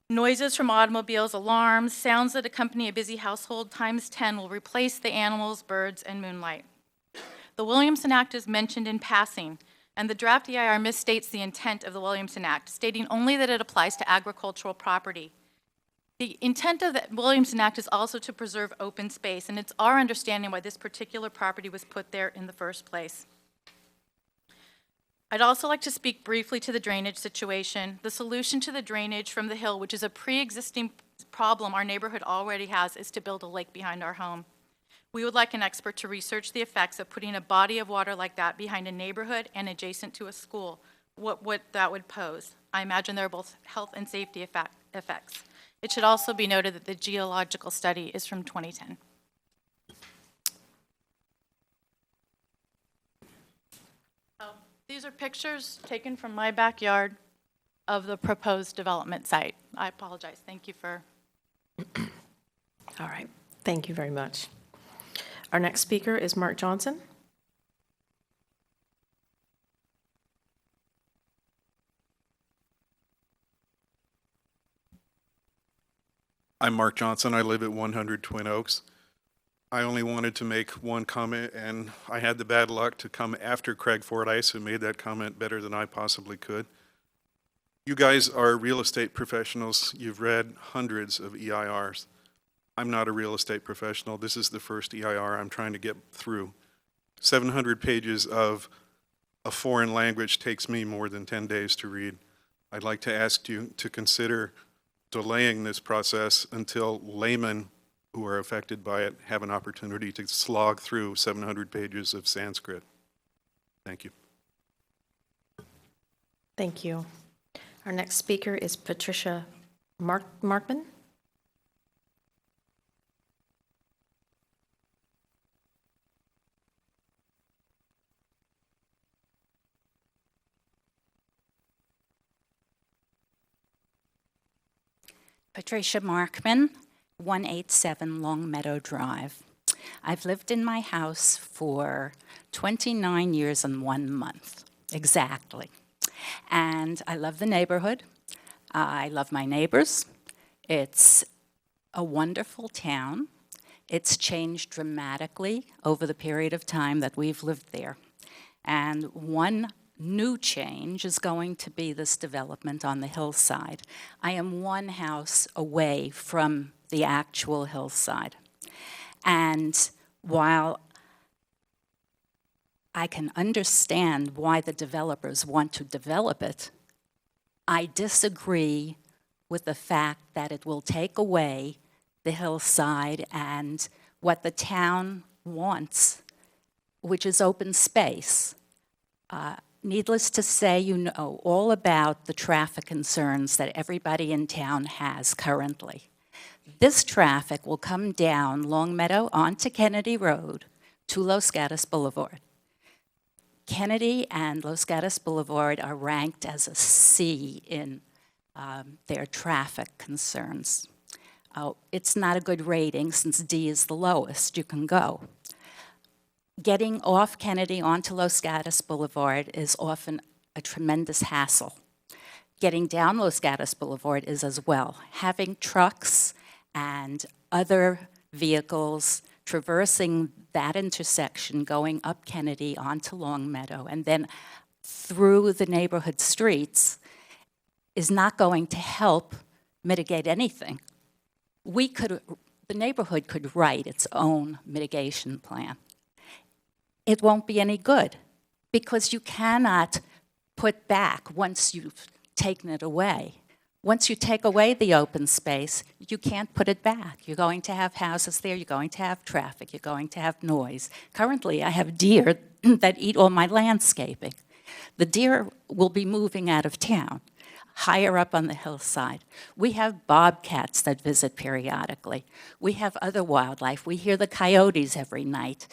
noises from automobiles, alarms, sounds that accompany a busy household times 10 will replace the animals, birds, and moonlight. The Williamson Act is mentioned in passing, and the draft EIR misstates the intent of the Williamson Act, stating only that it applies to agricultural property. The intent of the Williamson Act is also to preserve open space, and it's our understanding why this particular property was put there in the first place. I'd also like to speak briefly to the drainage situation. The solution to the drainage from the hill, which is a pre-existing problem our neighborhood already has, is to build a lake behind our home. We would like an expert to research the effects of putting a body of water like that behind a neighborhood and adjacent to a school, what that would pose. I imagine there are both health and safety effects. It should also be noted that the geological study is from 2010. These are pictures taken from my backyard of the proposed development site. I apologize. Thank you for...
All right. Thank you very much. Our next speaker is Mark Johnson.
I'm Mark Johnson. I live at 100 Twin Oaks. I only wanted to make one comment, and I had the bad luck to come after Craig Fordyce, who made that comment better than I possibly could. You guys are real estate professionals. You've read hundreds of EIRs. I'm not a real estate professional. This is the first EIR I'm trying to get through. 700 pages of a foreign language takes me more than 10 days to read. I'd like to ask you to consider delaying this process until laymen who are affected by it have an opportunity to slog through 700 pages of Sanskrit. Thank you.
Thank you. Our next speaker is Patricia Markman.
Patricia Markman, 187 Long Meadow Drive. I've lived in my house for 29 years and 1 month, exactly. And I love the neighborhood. I love my neighbors. It's a wonderful town. It's changed dramatically over the period of time that we've lived there. And one new change is going to be this development on the hillside. I am one house away from the actual hillside. And while I can understand why the developers want to develop it, I disagree with the fact that it will take away the hillside and what the town wants, which is open space. Needless to say, you know all about the traffic concerns that everybody in town has currently. This traffic will come down Longmeadow onto Kennedy Road to Los Gatos Boulevard. Kennedy and Los Gatos Boulevard are ranked as a C in their traffic concerns. It's not a good rating since D is the lowest you can go. Getting off Kennedy onto Los Gatos Boulevard is often a tremendous hassle. Getting down Los Gatos Boulevard is as well. Having trucks and other vehicles traversing that intersection, going up Kennedy onto Long Meadow, and then through the neighborhood streets is not going to help mitigate anything. The neighborhood could write its own mitigation plan. It won't be any good because you cannot put back once you've taken it away. Once you take away the open space, you can't put it back. You're going to have houses there, you're going to have traffic, you're going to have noise. Currently, I have deer that eat all my landscaping. The deer will be moving out of town, higher up on the hillside. We have bobcats that visit periodically. We have other wildlife. We hear the coyotes every night.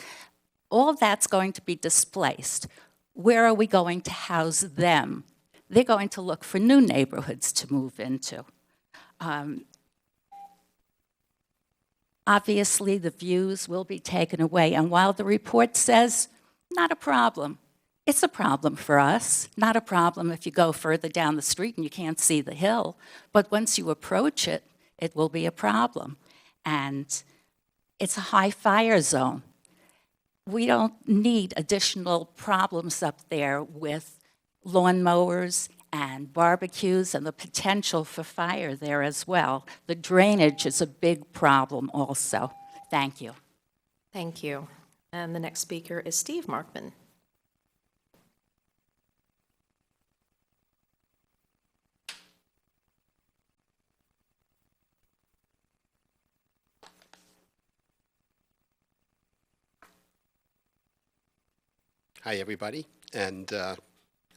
All that's going to be displaced. Where are we going to house them? They're going to look for new neighborhoods to move into. Obviously, the views will be taken away, and while the report says, not a problem, it's a problem for us. Not a problem if you go further down the street and you can't see the hill, but once you approach it, it will be a problem. And it's a high fire zone. We don't need additional problems up there with lawnmowers and barbecues and the potential for fire there as well. The drainage is a big problem also. Thank you.
Thank you. And the next speaker is Steve Markman.
Hi, everybody, and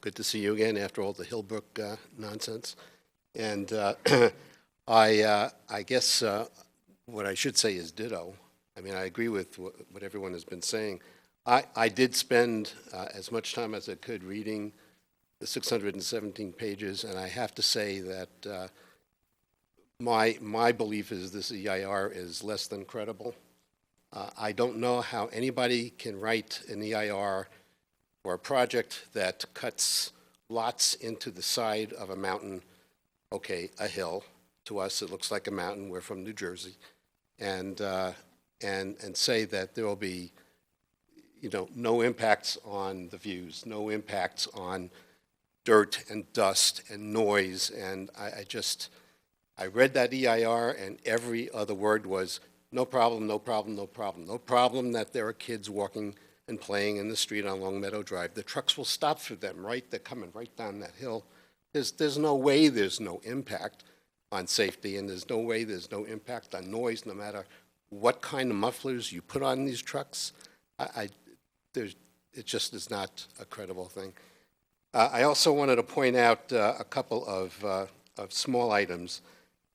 good to see you again after all the Hillbrook nonsense. And I guess what I should say is ditto. I mean, I agree with what everyone has been saying. I did spend as much time as I could reading the 617 pages, and I have to say that my belief is this EIR is less than credible. I don't know how anybody can write an EIR or a project that cuts lots into the side of a mountain, okay, a hill. To us, it looks like a mountain. We're from New Jersey, and say that there will be, no impacts on the views, no impacts on dirt and dust and noise. And I read that EIR, and every other word was no problem, no problem, no problem, no problem that there are kids walking and playing in the street on Long Meadow Drive. The trucks will stop for them, right? They're coming right down that hill. There's no way there's no impact on safety, and there's no way there's no impact on noise, no matter what kind of mufflers you put on these trucks. It just is not a credible thing. I also wanted to point out a couple of small items.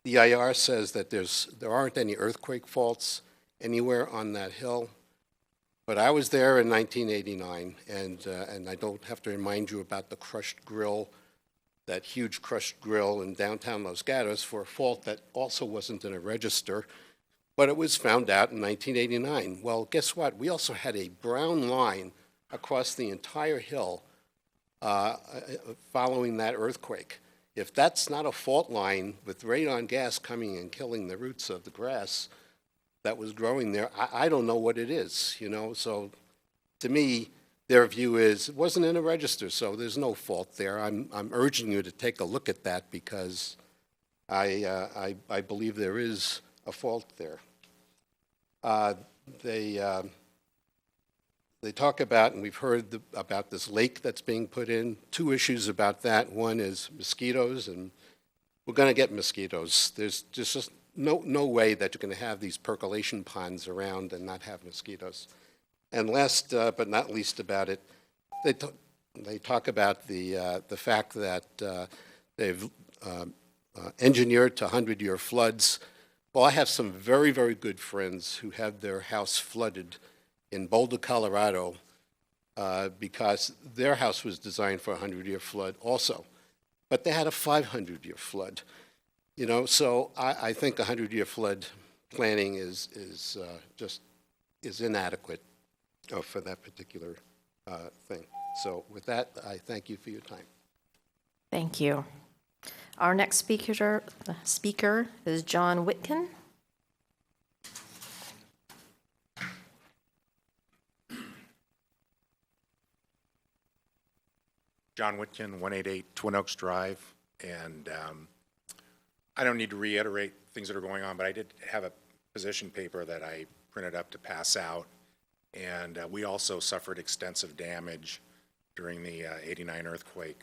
The EIR says that there aren't any earthquake faults anywhere on that hill. But I was there in 1989, and I don't have to remind you about the crushed grill, that huge crushed grill in downtown Los Gatos for a fault that also wasn't in a register, but it was found out in 1989. Well, guess what? We also had a brown line across the entire hill following that earthquake. If that's not a fault line with radon gas coming and killing the roots of the grass that was growing there, I don't know what it is, So to me, their view is it wasn't in a register, so there's no fault there. I'm urging you to take a look at that because I believe there is a fault there. They talk about, and we've heard about this lake that's being put in. Two issues about that. One is mosquitoes, and we're going to get mosquitoes. There's just no way that you're going to have these percolation ponds around and not have mosquitoes. And last but not least about it, they talk about the fact that they've engineered to 100-year floods. Well, I have some very, very good friends who had their house flooded in Boulder, Colorado, because their house was designed for a 100-year flood also. But they had a 500-year flood. So I think 100-year flood planning is inadequate. for that particular thing. So with that, I thank you for your time.
Thank you. Our next speaker is John Whitkin.
John Whitkin, 188 Twin Oaks Drive, and I don't need to reiterate things that are going on, but I did have a position paper that I printed up to pass out, and we also suffered extensive damage during the '89 earthquake.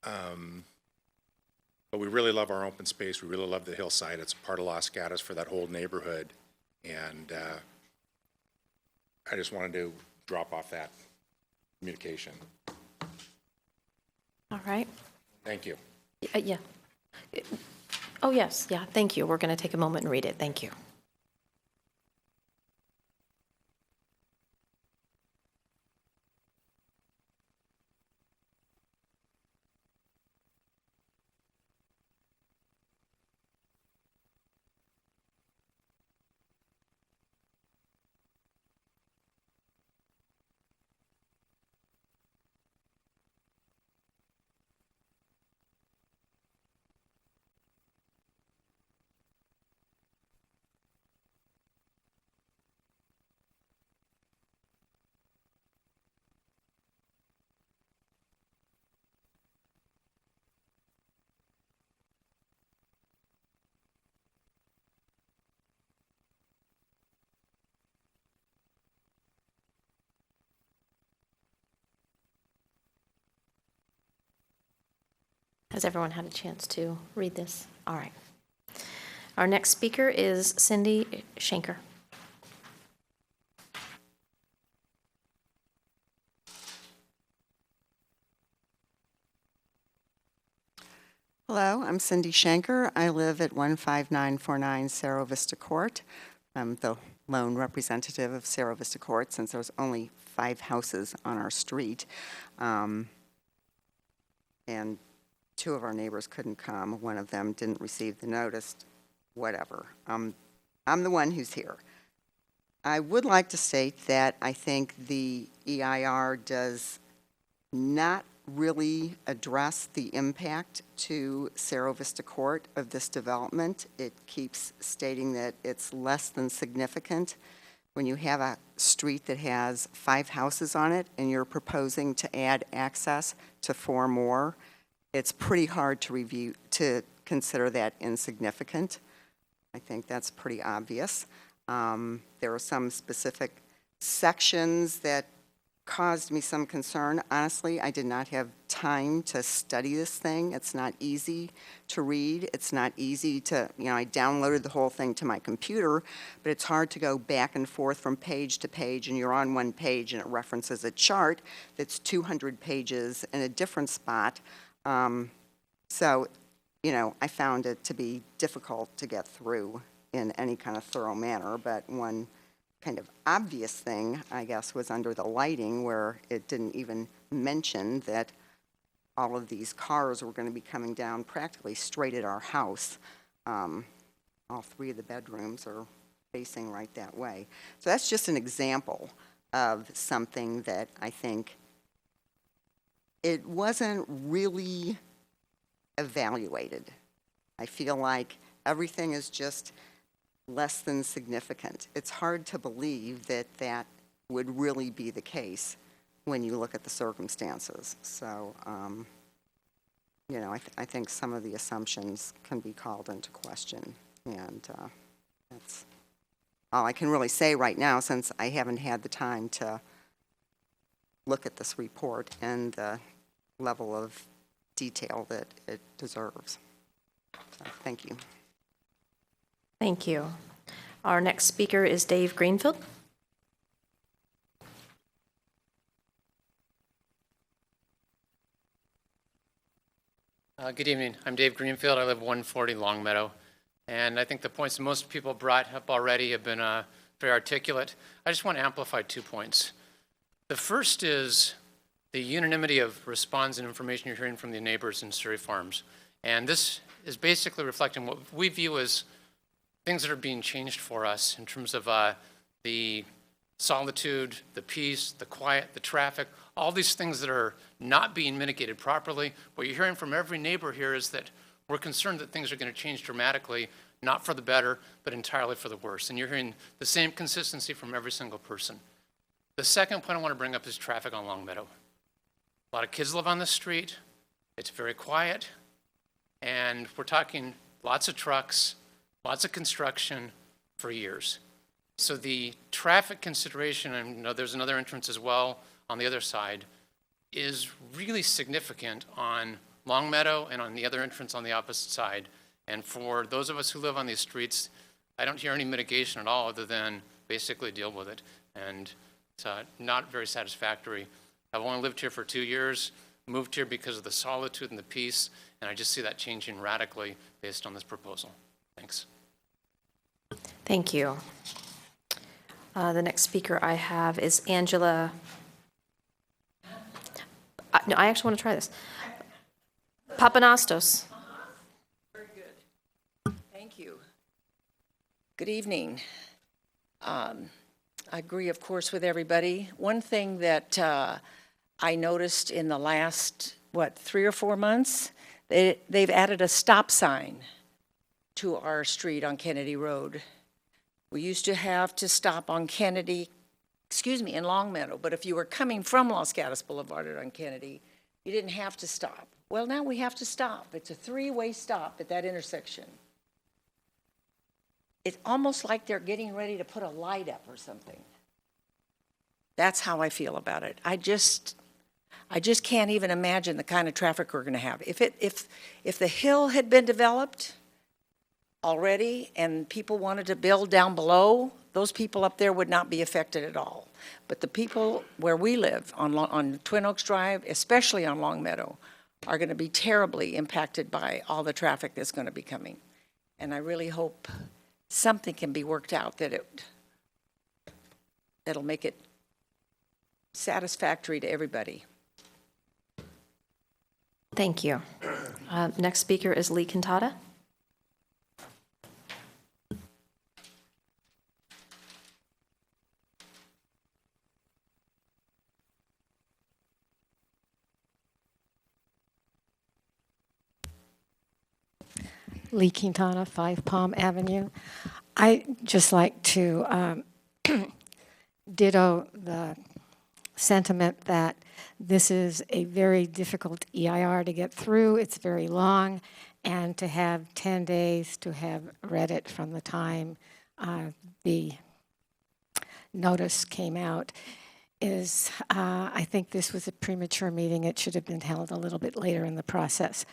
But we really love our open space. We really love the hillside. It's part of Los Gatos for that whole neighborhood, and I just wanted to drop off that communication.
All right.
Thank you.
Yeah. Oh, yes, yeah, thank you. We're going to take a moment and read it. Thank you. Has everyone had a chance to read this? All right. Our next speaker is Cindy Schenker.
Hello, I'm Cindy Schenker. I live at 15949 Cerro Vista Court. I'm the lone representative of Cerro Vista Court since there's only 5 houses on our street. And 2 of our neighbors couldn't come. One of them didn't receive the notice, whatever. I'm the one who's here. I would like to state that I think the EIR does not really address the impact to Cerro Vista Court of this development. It keeps stating that it's less than significant. When you have a street that has 5 houses on it and you're proposing to add access to 4 more, it's pretty hard to consider that insignificant. I think that's pretty obvious. There are some specific sections that caused me some concern. Honestly, I did not have time to study this thing. It's not easy to read. It's not easy to, I downloaded the whole thing to my computer, but it's hard to go back and forth from page to page, and you're on one page and it references a chart that's 200 pages in a different spot. So, I found it to be difficult to get through in any kind of thorough manner, but one kind of obvious thing, I guess, was under the lighting, where it didn't even mention that all of these cars were going to be coming down practically straight at our house. All 3 of the bedrooms are facing right that way. So that's just an example of something that I think it wasn't really evaluated. I feel like everything is just less than significant. It's hard to believe that that would really be the case when you look at the circumstances. So, I think some of the assumptions can be called into question, and that's all I can really say right now, since I haven't had the time to look at this report and the level of detail that it deserves. So, thank you.
Thank you. Our next speaker is Dave Greenfield.
Good evening. I'm Dave Greenfield. I live 140 Longmeadow. And I think the points that most people brought up already have been very articulate. I just want to amplify 2 points. The first is the unanimity of response and information you're hearing from the neighbors in Surrey Farms. And this is basically reflecting what we view as things that are being changed for us in terms of the solitude, the peace, the quiet, the traffic, all these things that are not being mitigated properly. What you're hearing from every neighbor here is that we're concerned that things are going to change dramatically, not for the better, but entirely for the worse. And you're hearing the same consistency from every single person. The second point I want to bring up is traffic on Long Meadow. A lot of kids live on the street. It's very quiet. And we're talking lots of trucks, lots of construction for years. So the traffic consideration, and there's another entrance as well on the other side, is really significant on Long Meadow and on the other entrance on the opposite side. And for those of us who live on these streets, I don't hear any mitigation at all other than basically deal with it. And it's not very satisfactory. I've only lived here for 2 years, moved here because of the solitude and the peace, and I just see that changing radically based on this proposal. Thanks.
Thank you. The next speaker I have is Angela. No, I actually want to try this. Papanastos.
Very good. Thank you. Good evening. I agree, of course, with everybody. One thing that I noticed in the last, 3 or 4 months, they've added a stop sign to our street on Kennedy Road. We used to have to stop on in Long Meadow, but if you were coming from Los Gatos Boulevard on Kennedy, you didn't have to stop. Well, now we have to stop. It's a 3-way stop at that intersection. It's almost like they're getting ready to put a light up or something. That's how I feel about it. I just can't even imagine the kind of traffic we're going to have. If the hill had been developed already and people wanted to build down below, those people up there would not be affected at all. But the people where we live on Twin Oaks Drive, especially on Long Meadow, are going to be terribly impacted by all the traffic that's going to be coming. And I really hope something can be worked out that'll make it satisfactory to everybody.
Thank you. Next speaker is Lee Cantata.
Lee Quintana, 5 Palm Avenue. I just like to ditto the sentiment that this is a very difficult EIR to get through. It's very long, and to have 10 days to have read it from the time the notice came out is, I think this was a premature meeting. It should have been held a little bit later in the process.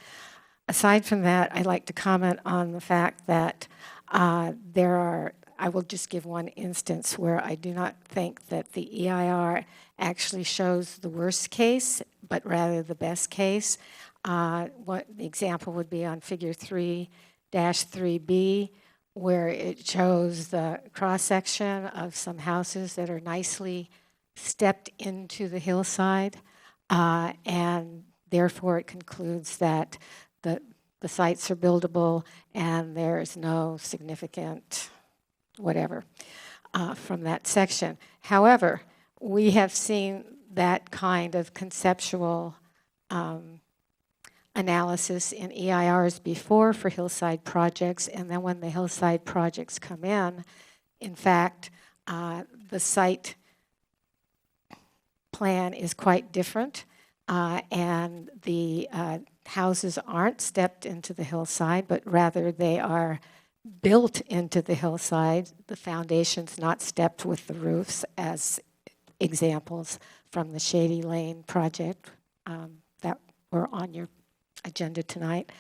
Aside from that, I'd like to comment on the fact that I will just give one instance where I do not think that the EIR actually shows the worst case, but rather the best case. What the example would be on figure 3-3B, where it shows the cross-section of some houses that are nicely stepped into the hillside, and therefore it concludes that the sites are buildable and there's no significant whatever from that section. However, we have seen that kind of conceptual analysis in EIRs before for hillside projects, and then when the hillside projects come in fact, the site plan is quite different, and the houses aren't stepped into the hillside, but rather they are built into the hillside. The foundation's not stepped with the roofs, as examples from the Shady Lane project that were on your agenda tonight.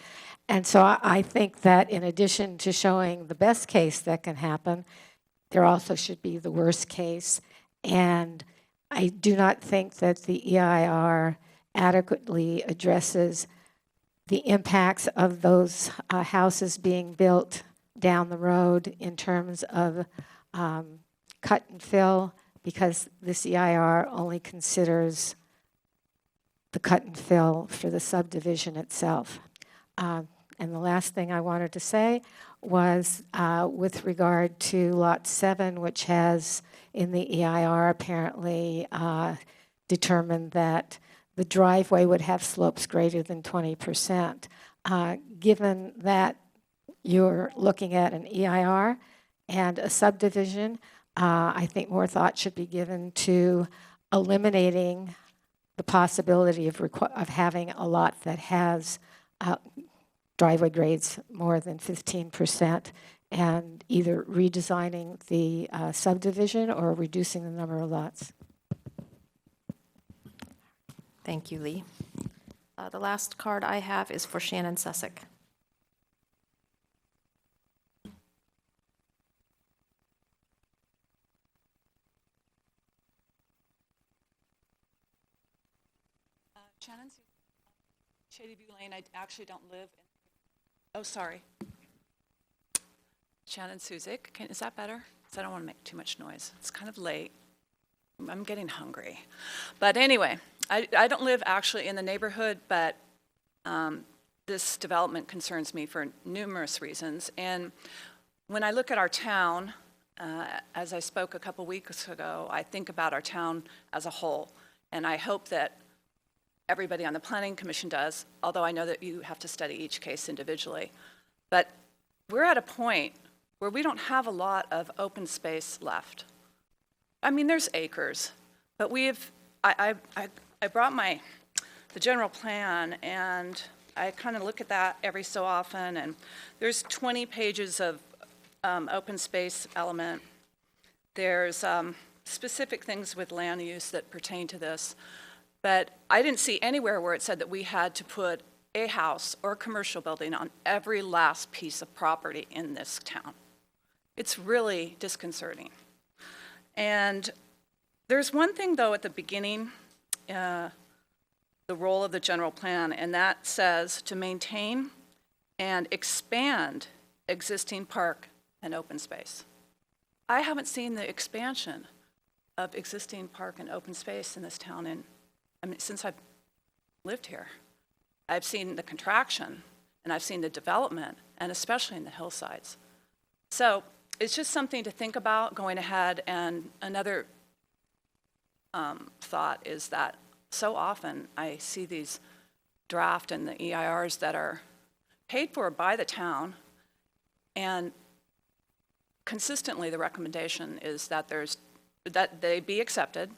And so I think that in addition to showing the best case that can happen, there also should be the worst case. And I do not think that the EIR adequately addresses the impacts of those houses being built down the road in terms of cut and fill, because this EIR only considers the cut and fill for the subdivision itself. And the last thing I wanted to say was with regard to Lot 7, which has in the EIR apparently determined that the driveway would have slopes greater than 20%. Given that you're looking at an EIR and a subdivision, I think more thought should be given to eliminating the possibility of having a lot that has driveway grades more than 15% and either redesigning the subdivision or reducing the number of lots.
Thank you, Lee. The last card I have is for Shannon Sussick.
Shannon, Shady View Lane, I actually don't live in, oh, sorry. Shannon Suzik, is that better? Because I don't want to make too much noise. It's kind of late. I'm getting hungry. But anyway, I don't live actually in the neighborhood, but this development concerns me for numerous reasons. And when I look at our town, as I spoke a couple weeks ago, I think about our town as a whole. And I hope that everybody on the Planning Commission does, although I know that you have to study each case individually. But we're at a point where we don't have a lot of open space left. I mean, there's acres, but I brought the general plan, and I kind of look at that every so often, and there's 20 pages of open space element. There's specific things with land use that pertain to this. But I didn't see anywhere where it said that we had to put a house or a commercial building on every last piece of property in this town. It's really disconcerting. And there's one thing, though, at the beginning, the role of the general plan, and that says to maintain and expand existing park and open space. I haven't seen the expansion of existing park and open space in this town since I've lived here. I've seen the contraction, and I've seen the development, and especially in the hillsides. So it's just something to think about going ahead. And another thought is that so often I see these draft and the EIRs that are paid for by the town, and consistently the recommendation is that they be accepted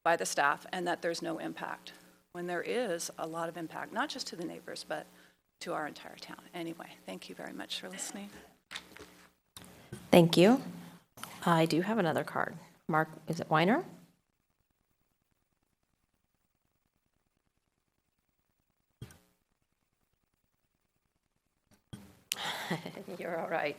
by the staff and that there's no impact, when there is a lot of impact, not just to the neighbors, but to our entire town. Anyway, thank you very much for listening.
Thank you. I do have another card. Mark, is it Weiner? You're all right.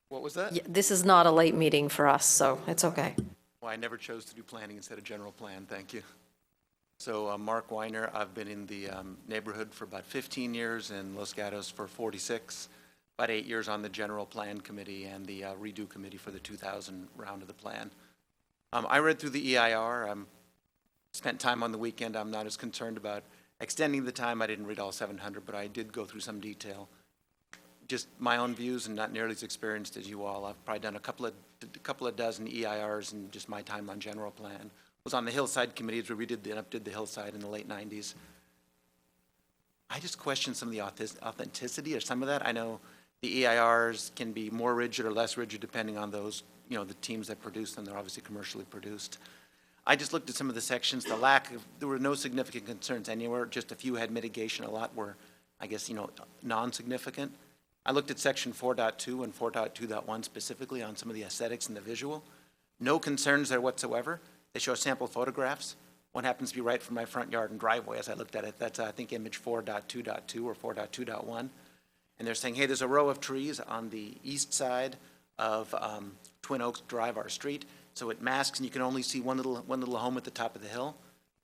What was that?
Yeah, this is not a late meeting for us, so it's okay.
Well, I never chose to do planning instead of general plan, thank you. So Mark Weiner, I've been in the neighborhood for about 15 years, in Los Gatos for 46, about 8 years on the general plan committee and the redo committee for the 2000 round of the plan. I read through the EIR, spent time on the weekend. I'm not as concerned about extending the time. I didn't read all 700, but I did go through some detail. Just my own views and not nearly as experienced as you all. I've probably done a couple of dozen EIRs in just my time on general plan. Was on the Hillside committees where we did the Hillside in the late 90s. I just question some of the authenticity or some of that. I know the EIRs can be more rigid or less rigid depending on those, the teams that produce them. They're obviously commercially produced. I just looked at some of the sections, there were no significant concerns anywhere. Just a few had mitigation, a lot were, I guess, non-significant. I looked at section 4.2 and 4.2.1 specifically on some of the aesthetics and the visual. No concerns there whatsoever. They show sample photographs. One happens to be right from my front yard and driveway as I looked at it. That's, I think, image 4.2.2 or 4.2.1. And they're saying, hey, there's a row of trees on the east side of Twin Oaks Drive, our street. So it masks and you can only see one little home at the top of the hill.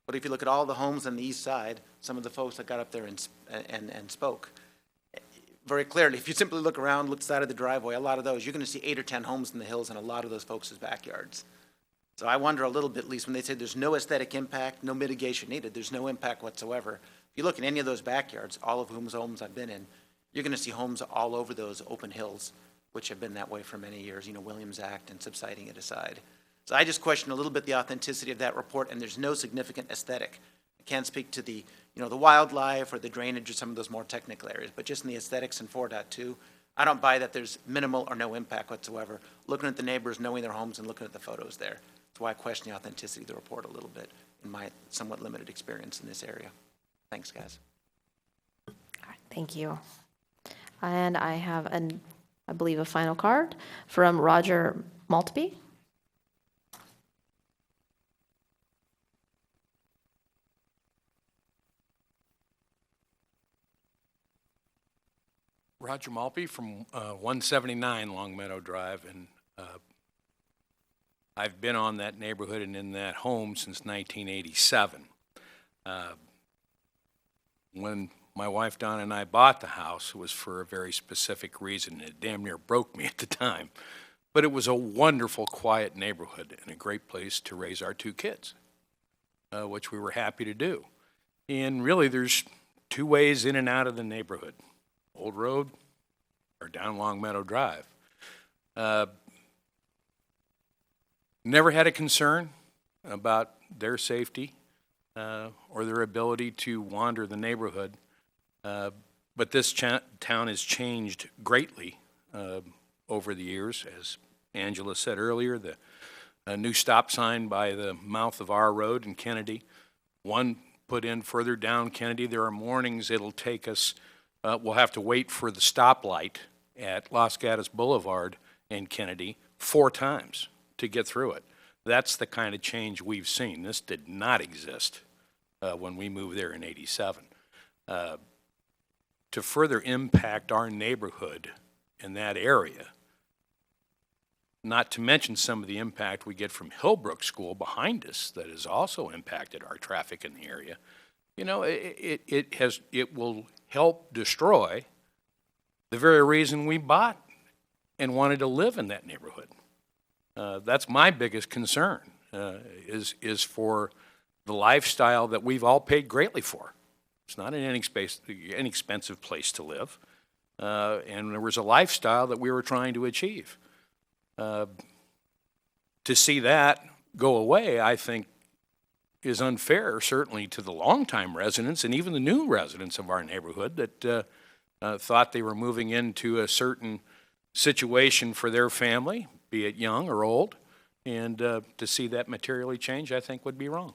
But if you look at all the homes on the east side, some of the folks that got up there and spoke, very clearly, if you simply look around, look side of the driveway, a lot of those, you're going to see 8 or 10 homes in the hills and a lot of those folks' backyards. So I wonder a little bit, at least when they say there's no aesthetic impact, no mitigation needed, there's no impact whatsoever. If you look in any of those backyards, all of whose homes I've been in, you're going to see homes all over those open hills, which have been that way for many years, Williams Act and subsiding it aside. So I just question a little bit the authenticity of that report, and there's no significant aesthetic. I can't speak to the, the wildlife or the drainage or some of those more technical areas, but just in the aesthetics in 4.2, I don't buy that there's minimal or no impact whatsoever. Looking at the neighbors, knowing their homes, and looking at the photos there. That's why I question the authenticity of the report a little bit in my somewhat limited experience in this area. Thanks, guys.
All right, thank you. And I have, I believe, a final card from Roger Maltby.
Roger Maltby from 179 Long Meadow Drive, and I've been on that neighborhood and in that home since 1987. When my wife Donna and I bought the house, it was for a very specific reason. It damn near broke me at the time. But it was a wonderful, quiet neighborhood and a great place to raise our 2 kids, which we were happy to do. And really, there's 2 ways in and out of the neighborhood. Old Road or down Long Meadow Drive. Never had a concern about their safety or their ability to wander the neighborhood. But this town has changed greatly over the years. As Angela said earlier, the new stop sign by the mouth of our road in Kennedy, one put in further down Kennedy. There are mornings it'll take us, we'll have to wait for the stoplight at Los Gatos Boulevard in Kennedy 4 times to get through it. That's the kind of change we've seen. This did not exist when we moved there in '87. To further impact our neighborhood in that area, not to mention some of the impact we get from Hillbrook School behind us that has also impacted our traffic in the area, it will help destroy the very reason we bought and wanted to live in that neighborhood. That's my biggest concern, is for the lifestyle that we've all paid greatly for. It's not an inexpensive place to live, and there was a lifestyle that we were trying to achieve. To see that go away, I think, is unfair, certainly to the longtime residents and even the new residents of our neighborhood that thought they were moving into a certain situation for their family, be it young or old, and to see that materially change, I think, would be wrong.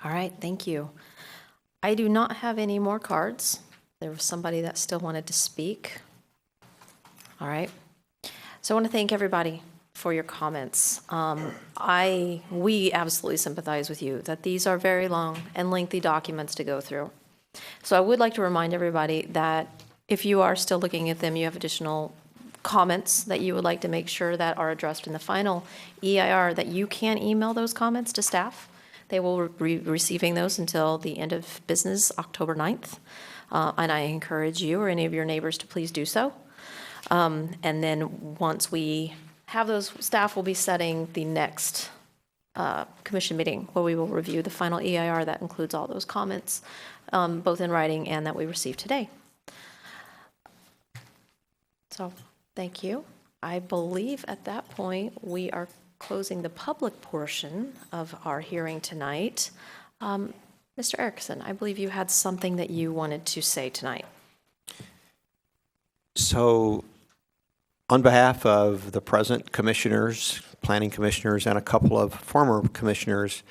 All right, thank you. I do not have any more cards. There was somebody that still wanted to speak. All right. So I want to thank everybody for your comments. We absolutely sympathize with you that these are very long and lengthy documents to go through. So I would like to remind everybody that if you are still looking at them, you have additional comments that you would like to make sure that are addressed in the final EIR, that you can email those comments to staff. They will be receiving those until the end of business, October 9th. And I encourage you or any of your neighbors to please do so. And then once we have those, staff will be setting the next commission meeting where we will review the final EIR that includes all those comments, both in writing and that we received today. So thank you. I believe at that point we are closing the public portion of our hearing tonight. Mr. Erickson, I believe you had something that you wanted to say tonight.
So on behalf of the present commissioners, planning commissioners, and a couple of former commissioners,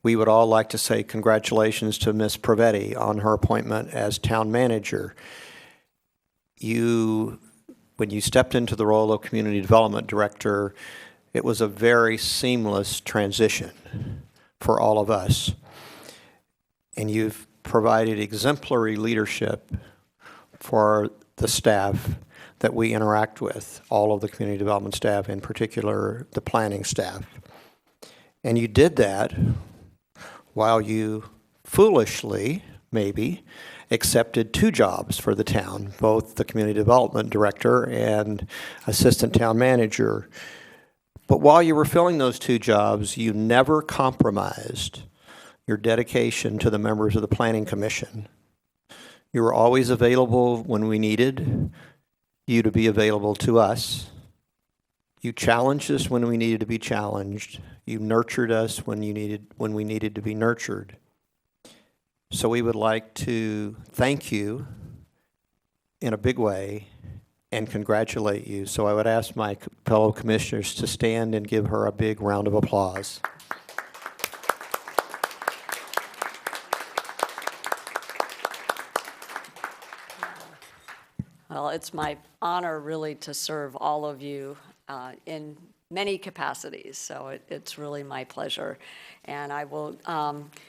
we would all like to say congratulations to Ms. Pravetti on her appointment as town manager. When you stepped into the role of community development director, it was a very seamless transition for all of us. And you've provided exemplary leadership for the staff that we interact with, all of the community development staff, in particular the planning staff. And you did that while you foolishly, maybe, accepted 2 jobs for the town, both the community development director and assistant town manager. But while you were filling those 2 jobs, you never compromised your dedication to the members of the Planning Commission. You were always available when we needed you to be available to us. You challenged us when we needed to be challenged. You nurtured us when we needed to be nurtured. So we would like to thank you in a big way and congratulate you. So I would ask my fellow commissioners to stand and give her a big round of applause.
Well, it's my honor really to serve all of you in many capacities, so it's really my pleasure. And I will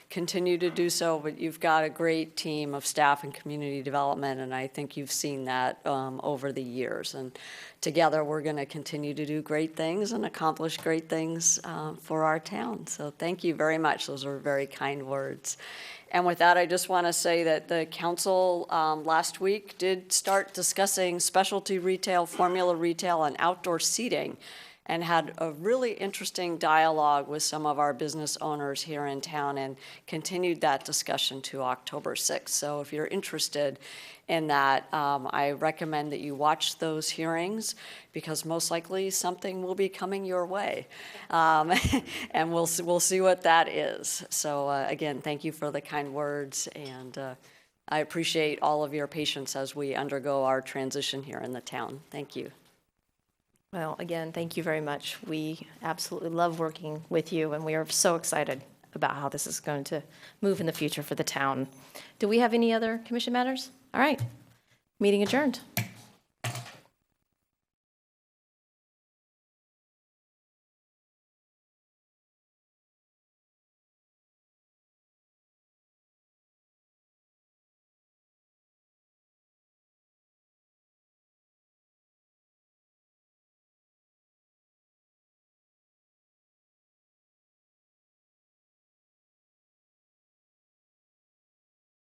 continue to do so, but you've got a great team of staff and community development, and I think you've seen that over the years. And together, we're going to continue to do great things and accomplish great things for our town. So thank you very much. Those are very kind words. And with that, I just want to say that the council last week did start discussing specialty retail, formula retail, and outdoor seating, and had a really interesting dialogue with some of our business owners here in town, and continued that discussion to October 6th. So if you're interested in that, I recommend that you watch those hearings, because most likely something will be coming your way. And we'll see what that is. So again, thank you for the kind words, and I appreciate all of your patience as we undergo our transition here in the town. Thank you.
Well, again, thank you very much. We absolutely love working with you, and we are so excited about how this is going to move in the future for the town. Do we have any other commission matters? All right, meeting adjourned.